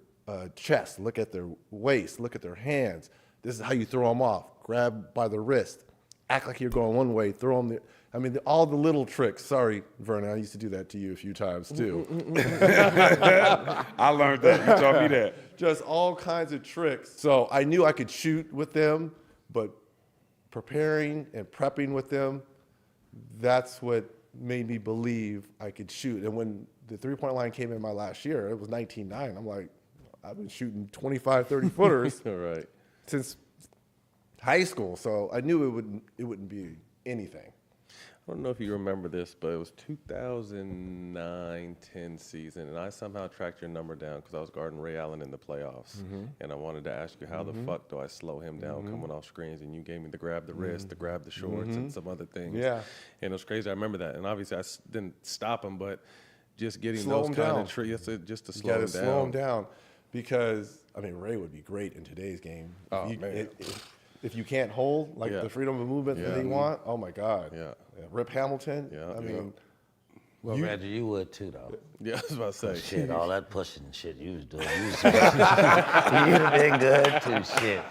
S4: chest, look at their waist, look at their hands. This is how you throw them off. Grab by the wrist, act like you're going one way, throw them. All the little tricks. Sorry, Vernon, I used to do that to you a few times too.
S3: I learned that. You taught me that.
S4: Just all kinds of tricks. So I knew I could shoot with them, but preparing and prepping with them, that's what made me believe I could shoot. And when the three-point line came in my last year, it was 19-9. I'm like, I've been shooting 25, 30-footers
S2: Right.
S4: since high school. So I knew it wouldn't be anything.
S2: I don't know if you remember this, but it was 2009-10 season, and I somehow tracked your number down because I was guarding Ray Allen in the playoffs, and I wanted to ask you how the fuck do I slow him down coming off screens, and you gave me the grab the wrist, the grab the shorts, and some other things.
S4: Yeah.
S2: And it was crazy. I remember that, and obviously didn't stop him, but just getting
S4: Slow
S2: those
S4: him
S2: kind
S4: down.
S2: of tricks just to
S4: You
S2: slow
S4: got
S2: him
S4: to
S2: down.
S4: slow him down because, Ray would be great in today's game.
S2: Oh, man.
S4: If you can't hold,
S2: Yeah.
S4: the freedom of movement that they want, oh my God.
S2: Yeah.
S4: Rip Hamilton.
S2: Yeah.
S5: Well, Reggie, you would too, though.
S2: Yeah, I was about to say.
S5: Shit, all that pushing and shit you was doing. You'd have been good too, shit.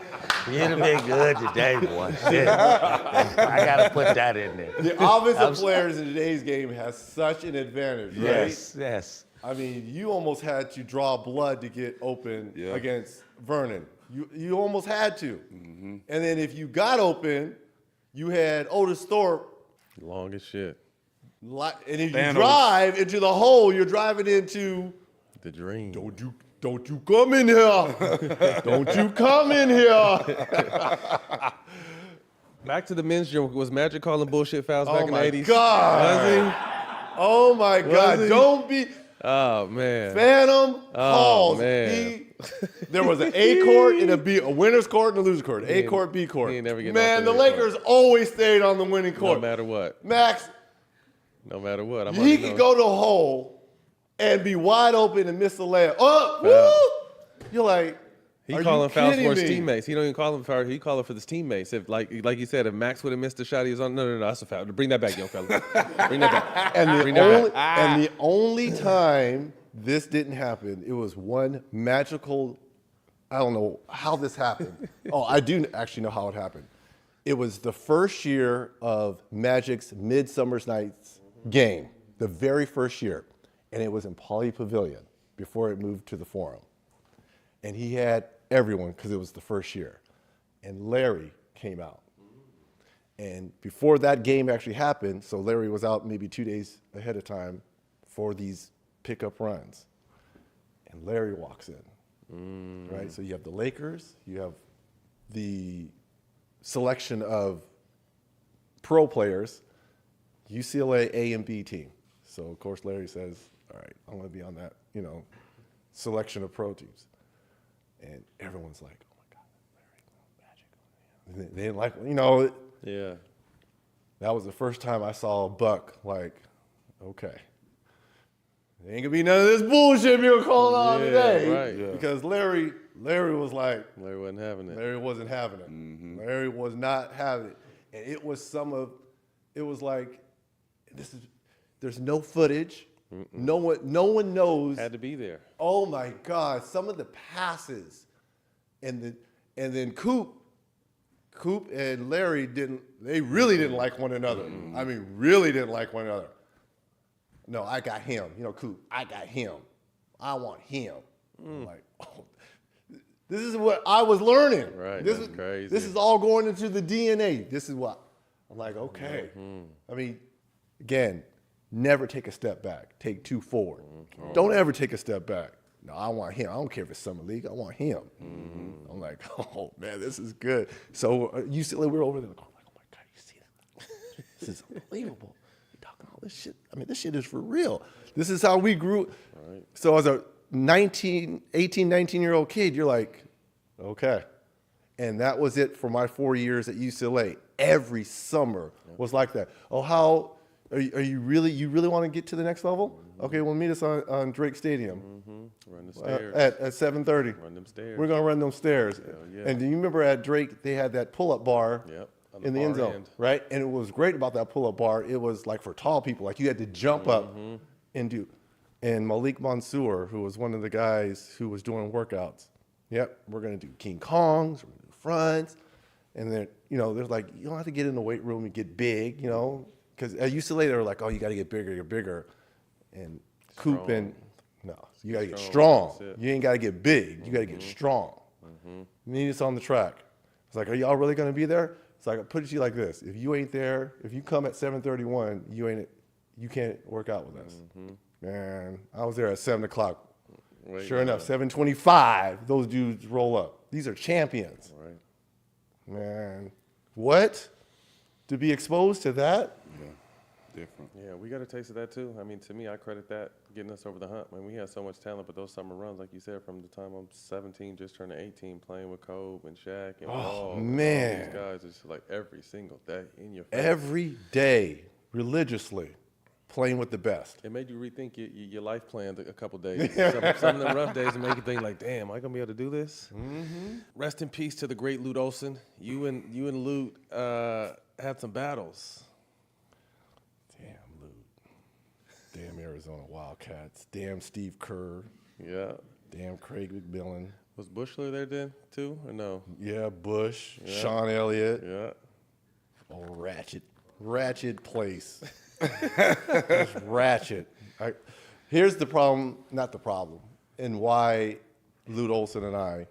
S5: You'd have been good today, boy. Shit. I gotta put that in there.
S4: The offensive players in today's game has such an advantage, right?
S5: Yes.
S4: You almost had to draw blood to get open against Vernon. You almost had to. And then if you got open, you had Otis Thorpe.
S2: Long as shit.
S4: And if you
S3: Thanos.
S4: drive into the hole, you're driving into.
S2: The dream.
S4: Don't you come in here. Don't you come in here.
S2: Back to the men's gym. Was Magic calling bullshit fouls back in the 80s?
S4: God. Oh my God.
S2: he?
S4: Don't be.
S2: Oh, man.
S4: Phantom calls.
S2: man.
S4: There was an A court and a winner's court and a loser's court. A court, B court.
S2: he ain't never getting
S4: Man,
S2: off
S4: the
S2: the A court.
S4: Lakers always stayed on the winning
S2: No
S4: court.
S2: matter what.
S4: Max,
S2: No matter what.
S4: he could go to a hole and be wide open and miss the layup. Oh, woo! You're like,
S2: He
S4: are
S2: calling
S4: you
S2: fouls
S4: kidding
S2: for his
S4: me?
S2: teammates. He don't even call him foul. He call it for his teammates. If like you said, if Max would have missed the shot, he was on. No, that's a foul. Bring that back, young fella. Bring that back. Bring that back.
S4: And the only time this didn't happen, it was one magical. I don't know how this happened. I do actually know how it happened. It was the first year of Magic's Midsummer's Night's game, the very first year, and it was in Pauley Pavilion before it moved to the Forum. And he had everyone because it was the first year. And Larry came out. And before that game actually happened, so Larry was out maybe 2 days ahead of time for these pickup runs. And Larry walks in, right? So you have the Lakers, you have the selection of pro players, UCLA A and B team. So of course Larry says, all right, I'm gonna be on that, selection of pro teams. And everyone's like, oh my God, Larry, Magic. They didn't like,
S2: Yeah.
S4: that was the first time I saw Buck like, okay. There ain't gonna be none of this bullshit you're calling on today.
S2: Right. Yeah.
S4: Because Larry was like,
S2: Larry wasn't having it.
S4: Larry wasn't having it. Larry was not having it. And it was like, there's no footage. No one knows.
S2: Had to be there.
S4: Oh my God, some of the passes, and then Coop and Larry really didn't like one another. Really didn't like one another. No, I got him. Coop, I got him. I want him. I'm like, oh, this is what I was learning.
S2: Right,
S4: This
S2: that's
S4: is
S2: crazy.
S4: This is all going into the DNA. This is what I'm like. Okay. Again, never take a step back. Take two forward. Don't ever take a step back. No, I want him. I don't care if it's summer league. I want him. I'm like, oh man, this is good. So UCLA, we're over there like, oh my God, you see that? This is unbelievable. You're talking all this shit. This shit is for real. This is how we grew. Right. So as a 18, 19-year-old kid, you're like, okay. And that was it for my 4 years at UCLA. Every summer was like that. Oh, how are you really want to get to the next level? Okay, well, meet us on Drake Stadium.
S2: Run the stairs.
S4: At 7:30.
S2: Run them stairs.
S4: We're gonna run them stairs.
S2: yeah.
S4: And do you remember at Drake they had that pull-up bar
S2: Yep, on
S4: in the end
S2: far
S4: zone,
S2: end.
S4: right? And it was great about that pull-up bar. It was like for tall people, like you had to jump up and do. and Malik Mansour, who was one of the guys who was doing workouts. Yep, we're going to do King Kongs, we're going to do fronts. And then, you know, there's like, you don't have to get in the weight room and get big, you know, because at UCLA, they were like, oh, you got to get bigger. And Coop and, no, you got to get strong. You ain't got to get big. You got to get strong. Meet us on the track. It's like, are y'all really going to be there? It's like, I'll put it to you like this. If you ain't there, if you come at 7:31, you can't work out with us. Man, I was there at 7 o'clock. Sure enough, 7:25, those dudes roll up. These are champions.
S2: Right.
S4: Man, what? To be exposed to that?
S3: Yeah, different.
S2: Yeah, we got a taste of that too. I mean, to me, I credit that getting us over the hump. I mean, we had so much talent, but those summer runs, like you said, from the time I'm 17, just turning 18, playing with Kobe and Shaq and Wall,
S4: man.
S2: all these guys, it's like every single day in your face.
S4: Every day, religiously, playing with the best.
S2: It made you rethink your life plan a couple days. Some of the rough days make you think like, damn, am I gonna be able to do this? Rest in peace to the great Lute Olson. You and Lute had some battles.
S4: Damn Lute. Damn Arizona Wildcats. Damn Steve Kerr.
S2: Yeah.
S4: Damn Craig McMillan.
S2: Was Bushler there then too, or no?
S4: Yeah, Bush. Yeah. Sean Elliott.
S2: Yeah.
S4: Oh, ratchet place. It's ratchet. Here's the problem, not the problem, and why Lute Olson and I,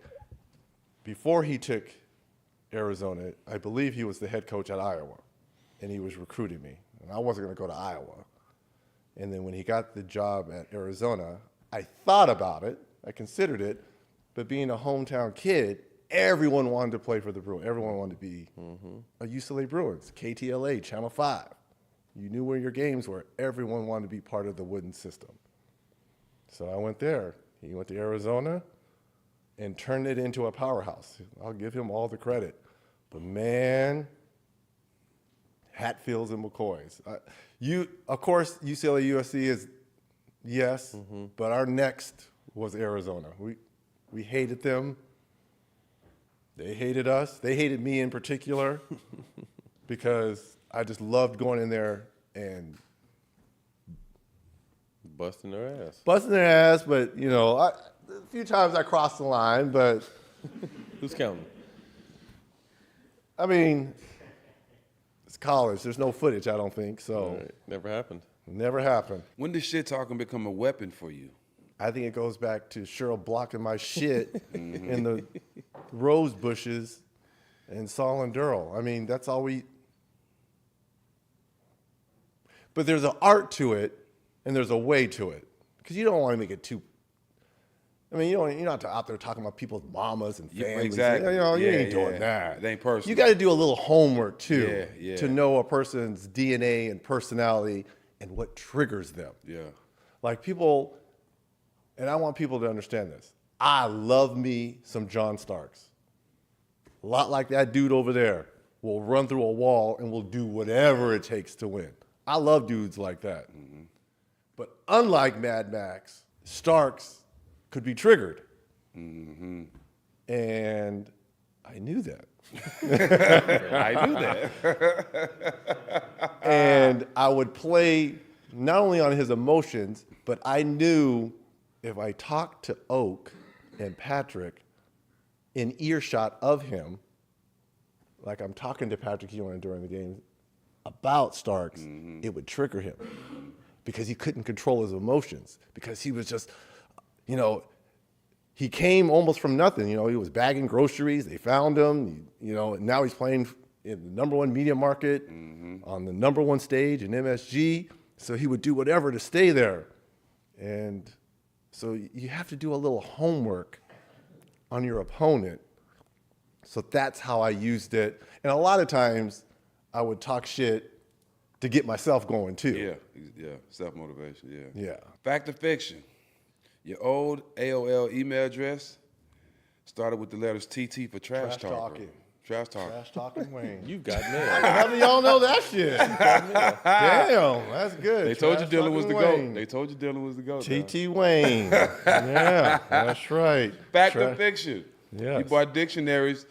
S4: before he took Arizona, I believe he was the head coach at Iowa, and he was recruiting me, and I wasn't going to go to Iowa. And then when he got the job at Arizona, I thought about it, I considered it, but being a hometown kid, everyone wanted to play for the Bruins. Everyone wanted to be a UCLA Bruins, KTLA, Channel 5. You knew where your games were. Everyone wanted to be part of the Wooden system. So I went there. He went to Arizona and turned it into a powerhouse. I'll give him all the credit. But man, Hatfields and McCoys. Of course, UCLA USC is yes, but our next was Arizona. We hated them. They hated us. They hated me in particular because I just loved going in there and
S2: Busting their ass.
S4: But, you know, a few times I crossed the line, but.
S2: Who's counting?
S4: I mean, it's college. There's no footage, I don't think, so.
S2: Right. Never happened.
S4: Never happened.
S3: When did shit talking become a weapon for you?
S4: I think it goes back to Cheryl blocking my shit in the rose bushes and Saul and Durrell. I mean, that's all we. But there's an art to it, and there's a way to it, because you don't want to make it too. I mean, you're not out there talking about people's mamas and families.
S3: Exactly.
S4: You know, you ain't doing that.
S3: It ain't personal.
S4: You got to do a little homework too,
S3: Yeah.
S4: to know a person's DNA and personality and what triggers them.
S3: Yeah.
S4: Like people, and I want people to understand this. I love me some John Starks. A lot like that dude over there will run through a wall and will do whatever it takes to win. I love dudes like that. But unlike Mad Max, Starks could be triggered. And I knew that.
S3: I knew that.
S4: And I would play not only on his emotions, but I knew if I talked to Oak and Patrick in earshot of him, like I'm talking to Patrick Ewing during the game about Starks, it would trigger him because he couldn't control his emotions, because he was just, you know, he came almost from nothing. You know, he was bagging groceries. They found him. You know, and now he's playing in the number one media market on the number one stage in MSG. So he would do whatever to stay there. And so you have to do a little homework on your opponent. So that's how I used it. And a lot of times I would talk shit to get myself going too.
S3: Yeah. Self-motivation,
S4: Yeah.
S3: Fact or fiction? Your old AOL email address started with the letters TT for trash talker.
S4: talking.
S3: Trash talker.
S4: Trash talking Wayne.
S2: You've got nailed.
S4: How do y'all know that shit? Damn, that's good.
S3: They told you
S4: Trash
S3: Dylan was the
S4: talking
S3: GOAT.
S4: Wayne.
S3: They told you Dylan was the GOAT.
S4: TT Wayne. Yeah, that's right.
S3: Fact or fiction?
S4: Yes.
S3: You bought dictionaries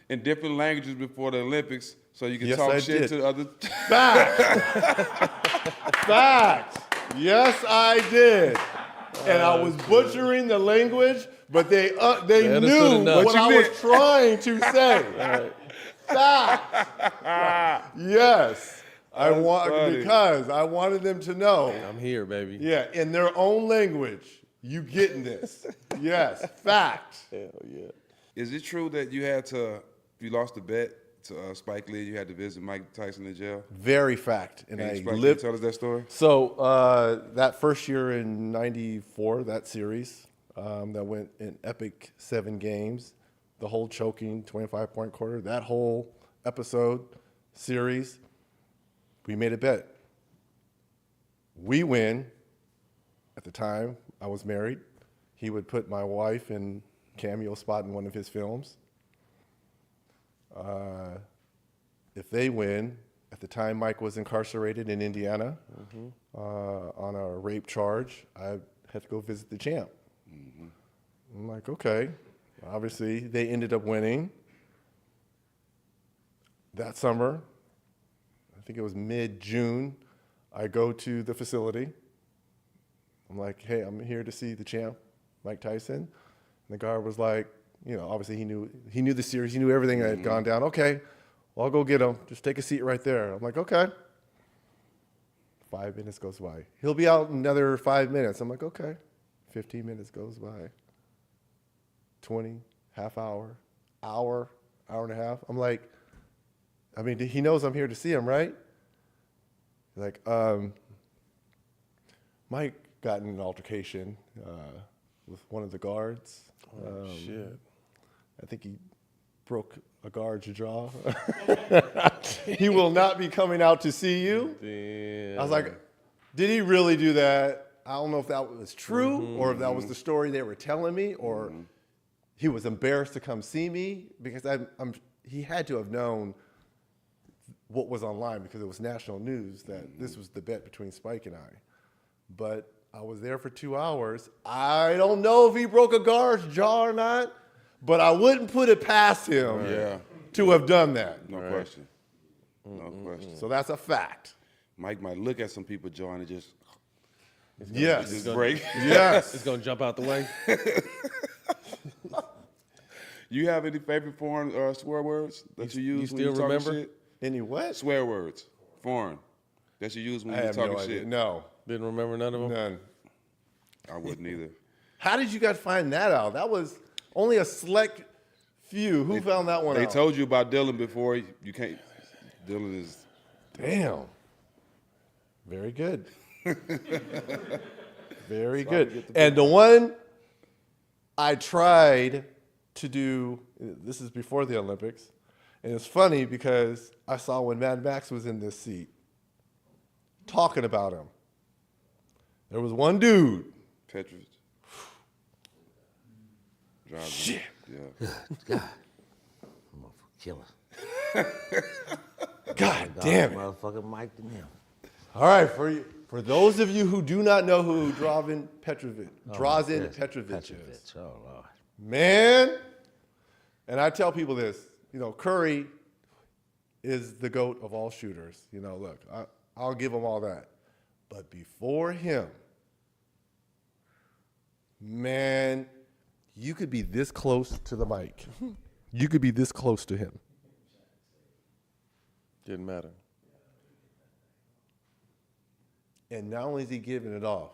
S3: in different languages before the Olympics so you can
S4: Yes,
S3: talk
S4: I
S3: shit
S4: did.
S3: to other.
S4: Facts. Facts. Yes, I did. And I was butchering the language, but they
S1: understood
S4: knew
S1: enough.
S4: what I was trying to say. Fact. Yes. Because I wanted them to know.
S1: I'm here, baby.
S4: Yeah, in their own language, you getting this. Yes, fact.
S1: Hell yeah.
S3: Is it true that you lost the bet to Spike Lee, you had to visit Mike Tyson in jail?
S4: Very fact. And
S3: Can
S4: I
S3: you
S4: lived.
S3: tell us that story?
S4: So that first year in '94, that series that went in epic 7 games, the whole choking 25-point quarter, that whole episode series, we made a bet. We win. At the time, I was married. He would put my wife in cameo spot in one of his films. If they win, at the time Mike was incarcerated in Indiana on a rape charge, I had to go visit the champ. I'm like, okay. Obviously, they ended up winning. That summer, I think it was mid-June, I go to the facility. I'm like, hey, I'm here to see the champ, Mike Tyson. And the guard was like, you know, obviously he knew the series, he knew everything that had gone down. Okay, well, I'll go get him. Just take a seat right there. I'm like, okay. 5 minutes goes by. He'll be out in another 5 minutes. I'm like, okay. 15 minutes goes by. 20, half hour, hour and a half. I'm like, I mean, he knows I'm here to see him, right? Like, Mike got in an altercation with one of the guards.
S1: Shit.
S4: I think he broke a guard's jaw. He will not be coming out to see you.
S1: Damn.
S4: I was like, did he really do that? I don't know if that was true or if that was the story they were telling me or he was embarrassed to come see me because he had to have known what was online because it was national news that this was the bet between Spike and I. But I was there for 2 hours. I don't know if he broke a guard's jaw or not, but I wouldn't put it past him to have done that.
S3: No question. No question.
S4: So that's a fact.
S3: Mike might look at some people's jaw and it just
S4: Yes.
S3: break.
S4: Yes.
S1: It's gonna jump out the way.
S3: You have any favorite foreign swear words that you use when
S1: still
S3: you talking
S1: remember?
S3: shit?
S4: Any what?
S3: Swear words, foreign, that you use when
S4: I
S3: you're
S4: have
S3: talking
S4: no idea.
S3: shit.
S4: No.
S1: Didn't remember none of them.
S4: None.
S3: I wouldn't either.
S4: How did you guys find that out? That was only a select few. Who found that one
S3: They
S4: out?
S3: told you about Dylan before. You can't. Dylan is.
S4: Damn. Very good. Very good. And the one I tried to do, this is before the Olympics, and it's funny because I saw when Mad Max was in this seat talking about him. There was one dude.
S3: Petrovich.
S4: Shit.
S3: Yeah.
S5: God. Motherfucker killer.
S4: God damn it.
S5: Motherfucker Mike than him.
S4: All right, for those of you who do not know who Drazen Petrovic is.
S5: Oh, Lord.
S4: Man, and I tell people this, you know, Curry is the GOAT of all shooters. You know, look, I'll give him all that. But before him, man, you could be this close to the mic. You could be this close to him.
S1: Didn't matter.
S4: And not only is he giving it off,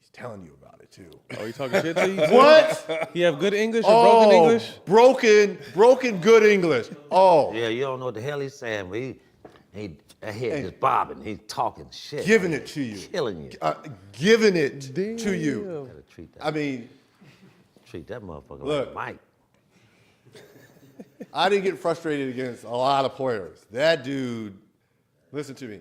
S4: he's telling you about it too.
S1: Oh, you talking shit to you?
S4: What?
S1: You have good English or broken English?
S4: Broken good English. Oh,
S5: Yeah, you don't know what the hell he's saying, but he head just bobbing. He's talking shit.
S4: giving it to you.
S5: Killing you.
S4: Giving it to you.
S5: Gotta treat that.
S4: I mean,
S5: treat that motherfucker
S4: Look.
S5: like Mike.
S4: I didn't get frustrated against a lot of players. That dude, listen to me.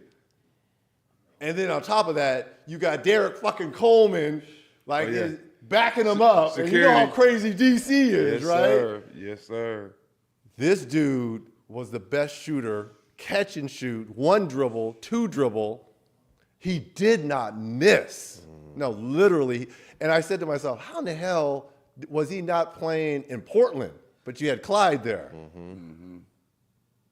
S4: And then on top of that, you got Derek fucking Coleman, like is backing him up. And you know how crazy DC is,
S3: Yes,
S4: right?
S3: sir. Yes, sir.
S4: This dude was the best shooter, catch and shoot, 1 dribble, 2 dribble. He did not miss. No, literally. And I said to myself, how in the hell was he not playing in Portland? But you had Clyde there.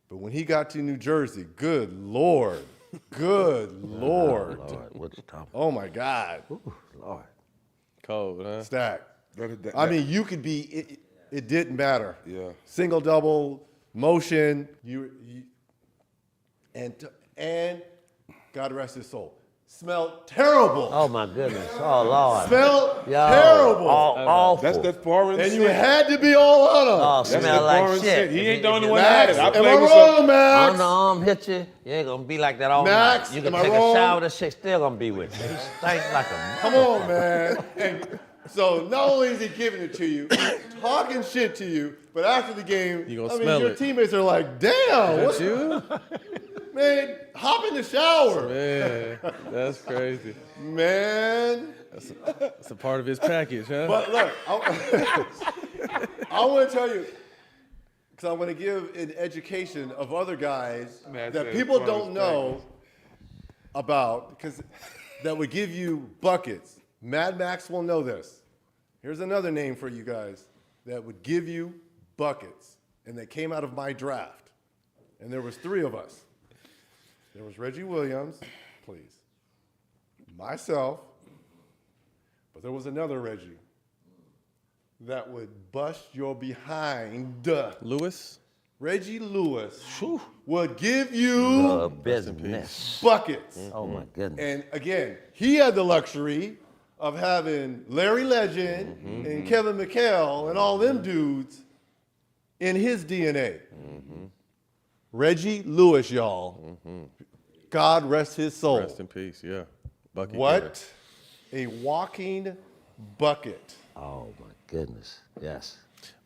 S4: But when he got to New Jersey, good Lord. Good Lord.
S5: Lord, what's the top?
S4: Oh my God.
S5: Ooh, Lord.
S2: Cold, huh?
S4: Stack.
S3: That-
S4: I mean, you could be. It didn't matter.
S3: Yeah.
S4: Single, double, motion. And God rest his soul. Smelled terrible.
S5: Oh my goodness. Oh Lord.
S4: Smelled
S5: Yo,
S4: terrible.
S5: Awful.
S3: That's foreign
S4: And
S3: shit.
S4: you had to be all on him.
S5: Oh,
S3: That's
S5: smell
S3: that
S5: like
S3: foreign
S5: shit.
S3: He
S5: If
S3: ain't
S5: you-
S3: the only
S5: if
S3: one
S5: you-
S3: that had it. I
S4: Am
S3: played
S4: I
S3: with
S4: wrong, Max?
S5: Underarm hit you, you ain't gonna be like that all
S4: Max,
S5: night. You can
S4: am I
S5: take
S4: wrong?
S5: a shower, that shit still gonna be with you. He stinks like a
S4: Come on, man. And so not only is he giving it to you, talking shit to you, but after the game,
S2: You gonna smell
S4: your
S2: it.
S4: teammates are like, damn,
S2: That's you?
S4: man, hop in the shower.
S2: Man, that's crazy.
S4: Man.
S2: That's a part of his package, huh?
S4: But look, I want to tell you, because I want to give an education of other guys
S3: Man,
S4: that
S3: that's
S4: people
S3: part of
S4: don't
S3: his
S4: know about, because that would give you buckets. Mad Max will know this. Here's another name for you guys that would give you buckets, and they came out of my draft. And there was 3 of us. There was Reggie Williams, please, myself, but there was another Reggie that would bust your behind.
S2: Lewis?
S4: Reggie Lewis would give you
S5: business.
S4: buckets.
S5: Oh my goodness.
S4: And again, he had the luxury of having Larry Legend and Kevin McHale and all them dudes in his DNA. Reggie Lewis, y'all. God rest his soul.
S2: Rest in peace, yeah. Bucket
S4: What a walking bucket.
S5: Oh my goodness. Yes.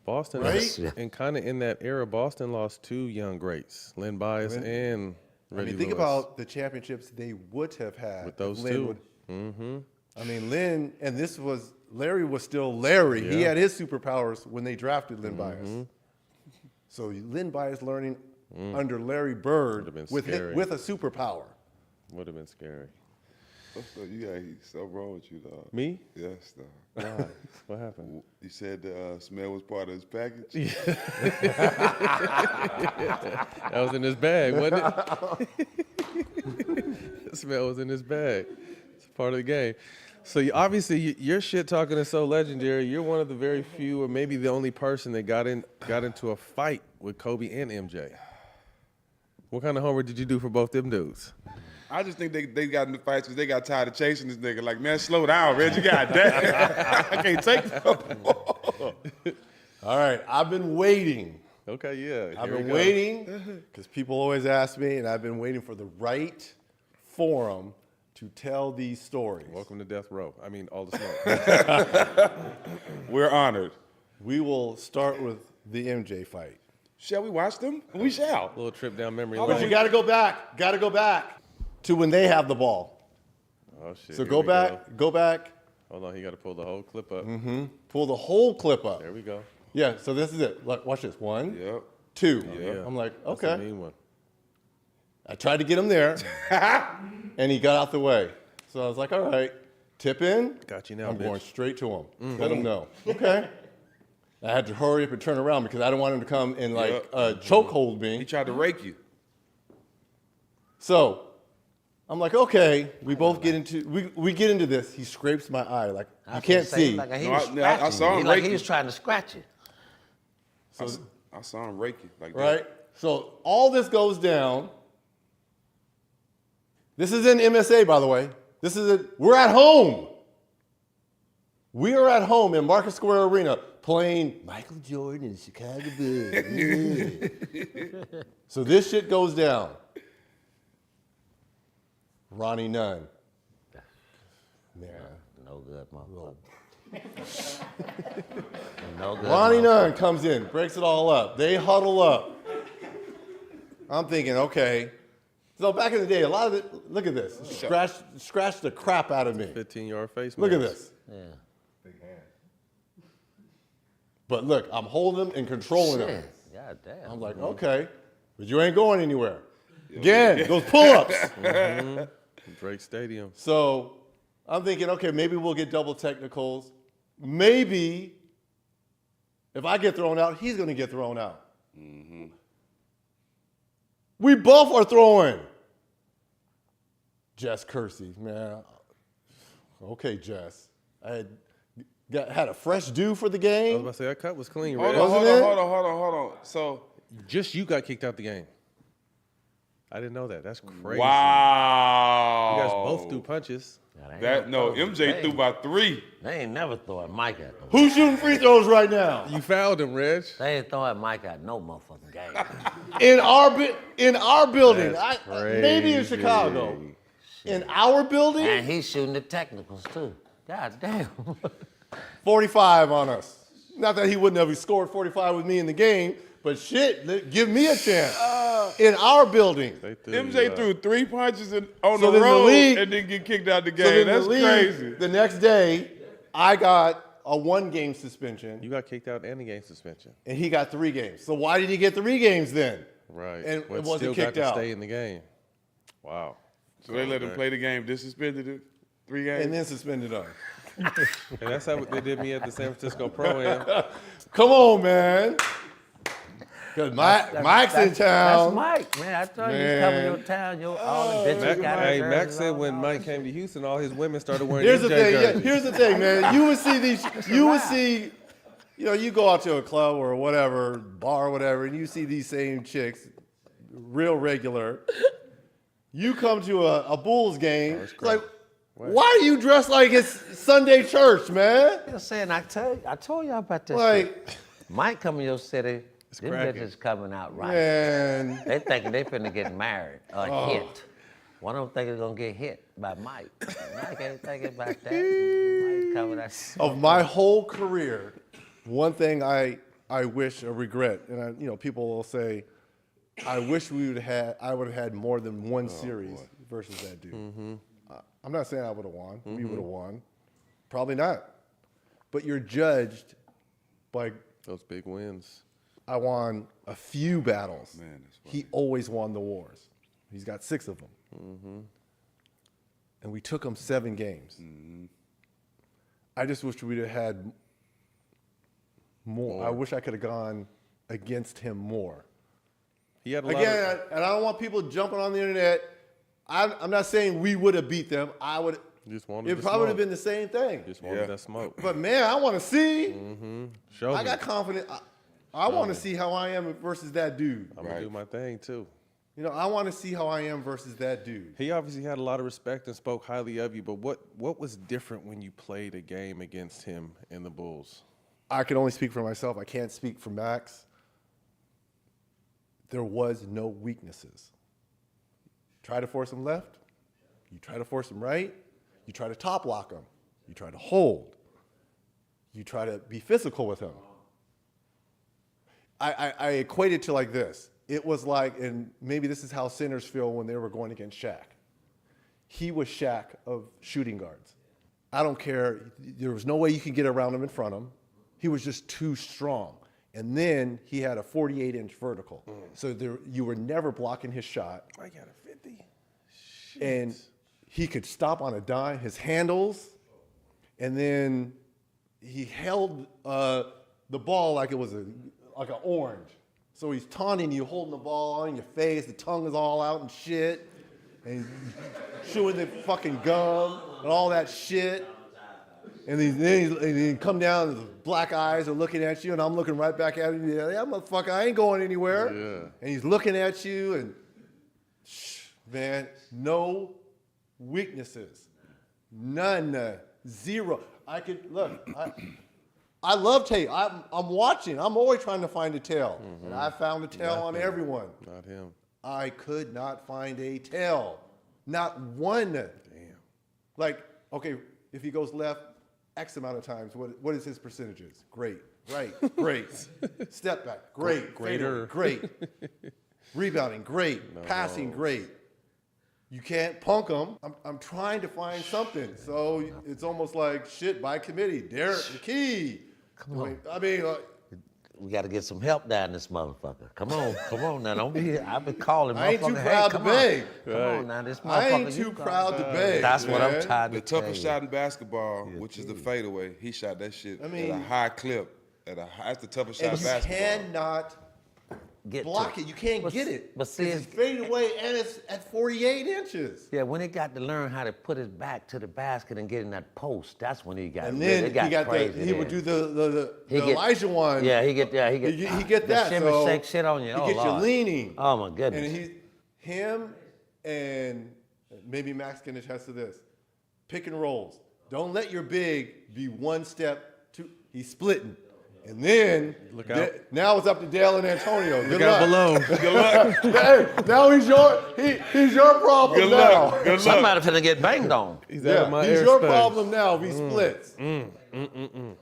S2: Boston,
S4: Right?
S2: and kind of in that era, Boston lost 2 young greats, Len Bias and Reggie
S4: I mean, think
S2: Lewis.
S4: about the championships they would have had
S2: With those
S4: if Lynn
S2: two.
S4: would- I mean, Lynn, and Larry was still Larry. He
S2: Yeah.
S4: had his superpowers when they drafted Len Bias. So Len Bias learning under Larry Bird
S2: Would've been
S4: with
S2: scary.
S4: with a superpower.
S2: Would have been scary.
S3: You got so wrong with you, dog.
S2: Me?
S3: Yes, dog.
S2: Why? What happened?
S3: You said the smell was part of his package.
S2: That was in his bag, wasn't it? The smell was in his bag. It's part of the game. So obviously your shit talking is so legendary. You're one of the very few, or maybe the only person that got into a fight with Kobe and MJ. What kind of homework did you do for both them dudes?
S3: I just think they got in the fights because they got tired of chasing this nigga. Like, man, slow down, Reggie. God damn. I can't take it no more.
S4: All right, I've been waiting.
S2: Okay, yeah.
S4: I've
S2: here we
S4: been
S2: go.
S4: waiting because people always ask me, and I've been waiting for the right forum to tell these stories.
S2: Welcome to Death Row. I mean, all the smoke.
S3: We're honored.
S4: We will start with the MJ fight.
S3: Shall we watch them? We shall.
S2: Little trip down memory
S4: But
S2: lane.
S4: you got to go back. Got to go back to when they have the ball.
S2: Oh shit.
S4: So
S2: here
S4: go
S2: we
S4: back. Go back.
S2: Hold on, he got to pull the whole clip up.
S4: Pull the whole clip up.
S2: There we go.
S4: Yeah. So this is it. Look, watch this. 1,
S3: Yep.
S4: 2.
S2: Yeah.
S4: I'm like,
S2: That's a
S4: okay.
S2: mean one.
S4: I tried to get him there, and he got out the way. So I was like, all right, tip in.
S2: Got you now,
S4: I'm
S2: bitch.
S4: going straight to him. Let him know. Okay. I had to hurry up and turn around because I didn't want him to come and like chokehold
S3: He
S4: me.
S3: tried to rake you.
S4: So I'm like, okay. We both get into we get into this. He scrapes my eye like
S5: I
S4: you
S5: was
S4: can't
S5: gonna say,
S4: see.
S5: Like he
S3: No,
S5: was
S3: I saw
S5: scratching
S3: him
S5: you. Like
S3: rake
S5: he
S3: you.
S5: was trying to scratch you.
S3: I saw him rake you like that.
S4: Right? So all this goes down. This is in MSA, by the way. We're at home. We are at home in Market Square Arena playing Michael Jordan and Chicago Bulls. So this shit goes down. Ronnie Nunn. Man.
S5: No good, motherfucker. No good.
S4: Ronnie Nunn comes in, breaks it all up. They huddle up. I'm thinking, okay. So back in the day, a lot of it, look at this. Scratch the crap out of me.
S2: 15-yard face
S4: Look at
S2: mask.
S4: this.
S5: Yeah.
S4: But look, I'm holding him and controlling him.
S5: Shit. God damn.
S4: I'm like, okay, but you ain't going anywhere. Again, those pull-ups.
S2: Drake Stadium.
S4: So I'm thinking, okay, maybe we'll get double technicals. Maybe if I get thrown out, he's going to get thrown out. We both are throwing. Jess Kersey, man. Okay, Jess. had a fresh do for the
S2: I was
S4: game.
S2: about to say that cut was clean.
S3: Hold
S2: Reg.
S3: on, hold
S4: Wasn't
S3: on,
S4: it?
S3: hold on. So,
S2: Just you got kicked out the game. I didn't know that. That's crazy.
S3: wow.
S2: You guys both threw punches.
S3: MJ threw about 3.
S5: They ain't never throwing Mike at them.
S4: Who's shooting free throws right now?
S2: You fouled him, Reg.
S5: They ain't throwing Mike at no motherfucking game.
S4: In our building.
S2: That's
S4: Maybe in Chicago. In our building?
S5: And he's shooting the technicals too. God damn.
S4: 45 on us. Not that he wouldn't have scored 45 with me in the game, but shit, give me a chance. In our building.
S3: MJ threw 3 punches on
S4: So
S3: the
S4: then
S3: road
S4: the league-
S3: and didn't get kicked out the
S4: So
S3: game.
S4: then the
S3: That's
S4: league,
S3: crazy.
S4: The next day, I got a 1-game suspension,
S2: You got kicked out and a game suspension.
S4: and he got 3 games. So why did he get 3 games then?
S2: Right.
S4: And
S2: But
S4: it wasn't
S2: still got
S4: kicked
S2: to
S4: out.
S2: stay in the game. Wow.
S3: So they let him play the game, dissuspended it 3 games.
S4: And then suspended him.
S2: And that's how they did me at the San Francisco Pro-Am.
S4: Come on, man. Because Mike's in
S5: That's
S4: town.
S5: Mike, man. I thought he was coming to your town. All the bitches got
S2: Hey,
S5: their
S2: Mac
S5: jerseys
S2: said
S5: on.
S2: when Mike came to Houston, all his women started wearing
S4: Here's the
S2: MJ
S4: thing. Yeah,
S2: jerseys.
S4: here's the thing, man. You would see these. You would see. You know, you go out to a club or whatever, bar or whatever, and you see these same chicks, real regular. You come to a Bulls game. It's like, why are you dressed like it's Sunday church, man?
S5: You know, saying I told y'all about this.
S4: Like,
S5: shit. Mike come in your city. Them
S2: cracking.
S5: bitches coming out right.
S4: man.
S5: They thinking they finna get married or hit. One of them thinking gonna get hit by Mike. Mike ain't thinking about that. Mike coming out.
S4: Of my whole career, one thing I wish or regret, and people will say, I wish I would have had more than one series versus that dude. I'm not saying I would have won. We would have won. Probably not. But you're judged by,
S2: Those big wins.
S4: I won a few battles.
S3: Man, that's
S4: He always won the wars. He's got 6 of them. And we took him 7 games. I just wish we'd have had more. I wish I could have gone against him more.
S2: He had a lot
S4: Again,
S2: of,
S4: and I don't want people jumping on the internet. I'm not saying we would have beat them.
S2: just wanted
S4: It
S2: the
S4: probably would have
S2: smoke.
S4: been the same thing.
S2: Just wanted that smoke.
S4: But man, I want to see.
S2: Show
S4: I
S2: me.
S4: got confidence. I want to see how I am versus that dude.
S2: I'm going to do my thing, too.
S4: I want to see how I am versus that dude.
S2: He obviously had a lot of respect and spoke highly of you, but what was different when you played a game against him in the Bulls?
S4: I can only speak for myself. I can't speak for Max. There was no weaknesses. Try to force him left. You try to force him right. You try to top lock him. You try to hold. You try to be physical with him. I equate it to like this. It was like, and maybe this is how centers feel when they were going against Shaq. He was Shaq of shooting guards. I don't care. There was no way you could get around him in front of him. He was just too strong. And then he had a 48-inch vertical. So you were never blocking his shot.
S2: Mike had a 50. Shit.
S4: And he could stop on a dime, his handles, and then he held the ball like it was like an orange. So he's taunting you, holding the ball on your face, the tongue is all out and shit, and chewing the fucking gum and all that shit. And then he come down, and the black eyes are looking at you, and I'm looking right back at him. Yeah, that motherfucker, I ain't going anywhere.
S2: Yeah.
S4: And he's looking at you, and man, no weaknesses, none, zero. I love tape. I'm watching. I'm always trying to find a tail, and I found a tail on everyone.
S2: Not him.
S4: I could not find a tail, not one. Damn. Like, okay, if he goes left X amount of times, what is his percentages? Great, right, great. Step back, great,
S2: Greater.
S4: great. Rebounding, great. Passing, great. You can't punk him. I'm trying to find something. So it's almost like shit by committee. Derek, the key.
S5: Come on.
S4: I mean,
S5: We got to get some help down this motherfucker. Come on now. Don't be here. I've been calling
S4: I ain't too
S5: motherfucker.
S4: proud
S5: Hey,
S4: to
S5: come on.
S4: beg.
S5: Come on now. This motherfucker.
S4: I ain't
S5: you
S4: too
S5: go.
S4: proud to beg.
S5: That's what I'm
S4: man.
S5: trying to
S3: The
S5: tell
S3: toughest
S5: you.
S3: shot in basketball, which is the fadeaway, he shot that shit
S4: I mean,
S3: at a high clip. That's the toughest shot
S4: And
S3: in
S4: you
S3: basketball.
S4: cannot
S5: get
S7: block
S5: to
S7: it. You can't
S5: But
S7: get
S5: s-
S7: it.
S5: But see,
S7: it's faded away and it's at 48 inches.
S5: yeah, when he got to learn how to put his back to the basket and get in that post, that's when he got
S7: And
S5: really,
S7: then
S5: it got crazy.
S7: he would do the
S5: He get-
S7: Elijah one.
S5: Yeah, he get
S7: He get
S5: the
S7: that.
S5: shimmy
S7: so
S5: shake shit on you.
S7: He
S5: Oh,
S7: gets you
S5: Lord.
S7: leaning.
S5: Oh my goodness.
S7: And him and maybe Max can attest to this. Pick and rolls. Don't let your big be one step too. He's splitting. And then now it's up to Dale and Antonio. Good
S1: Look out
S7: luck.
S1: below.
S2: Good luck.
S7: Hey, now he's your problem
S2: Good
S7: now.
S2: luck. Good luck.
S5: Somebody finna get banged on.
S1: He's out of my
S7: he's your
S1: airspace.
S7: problem now if he splits.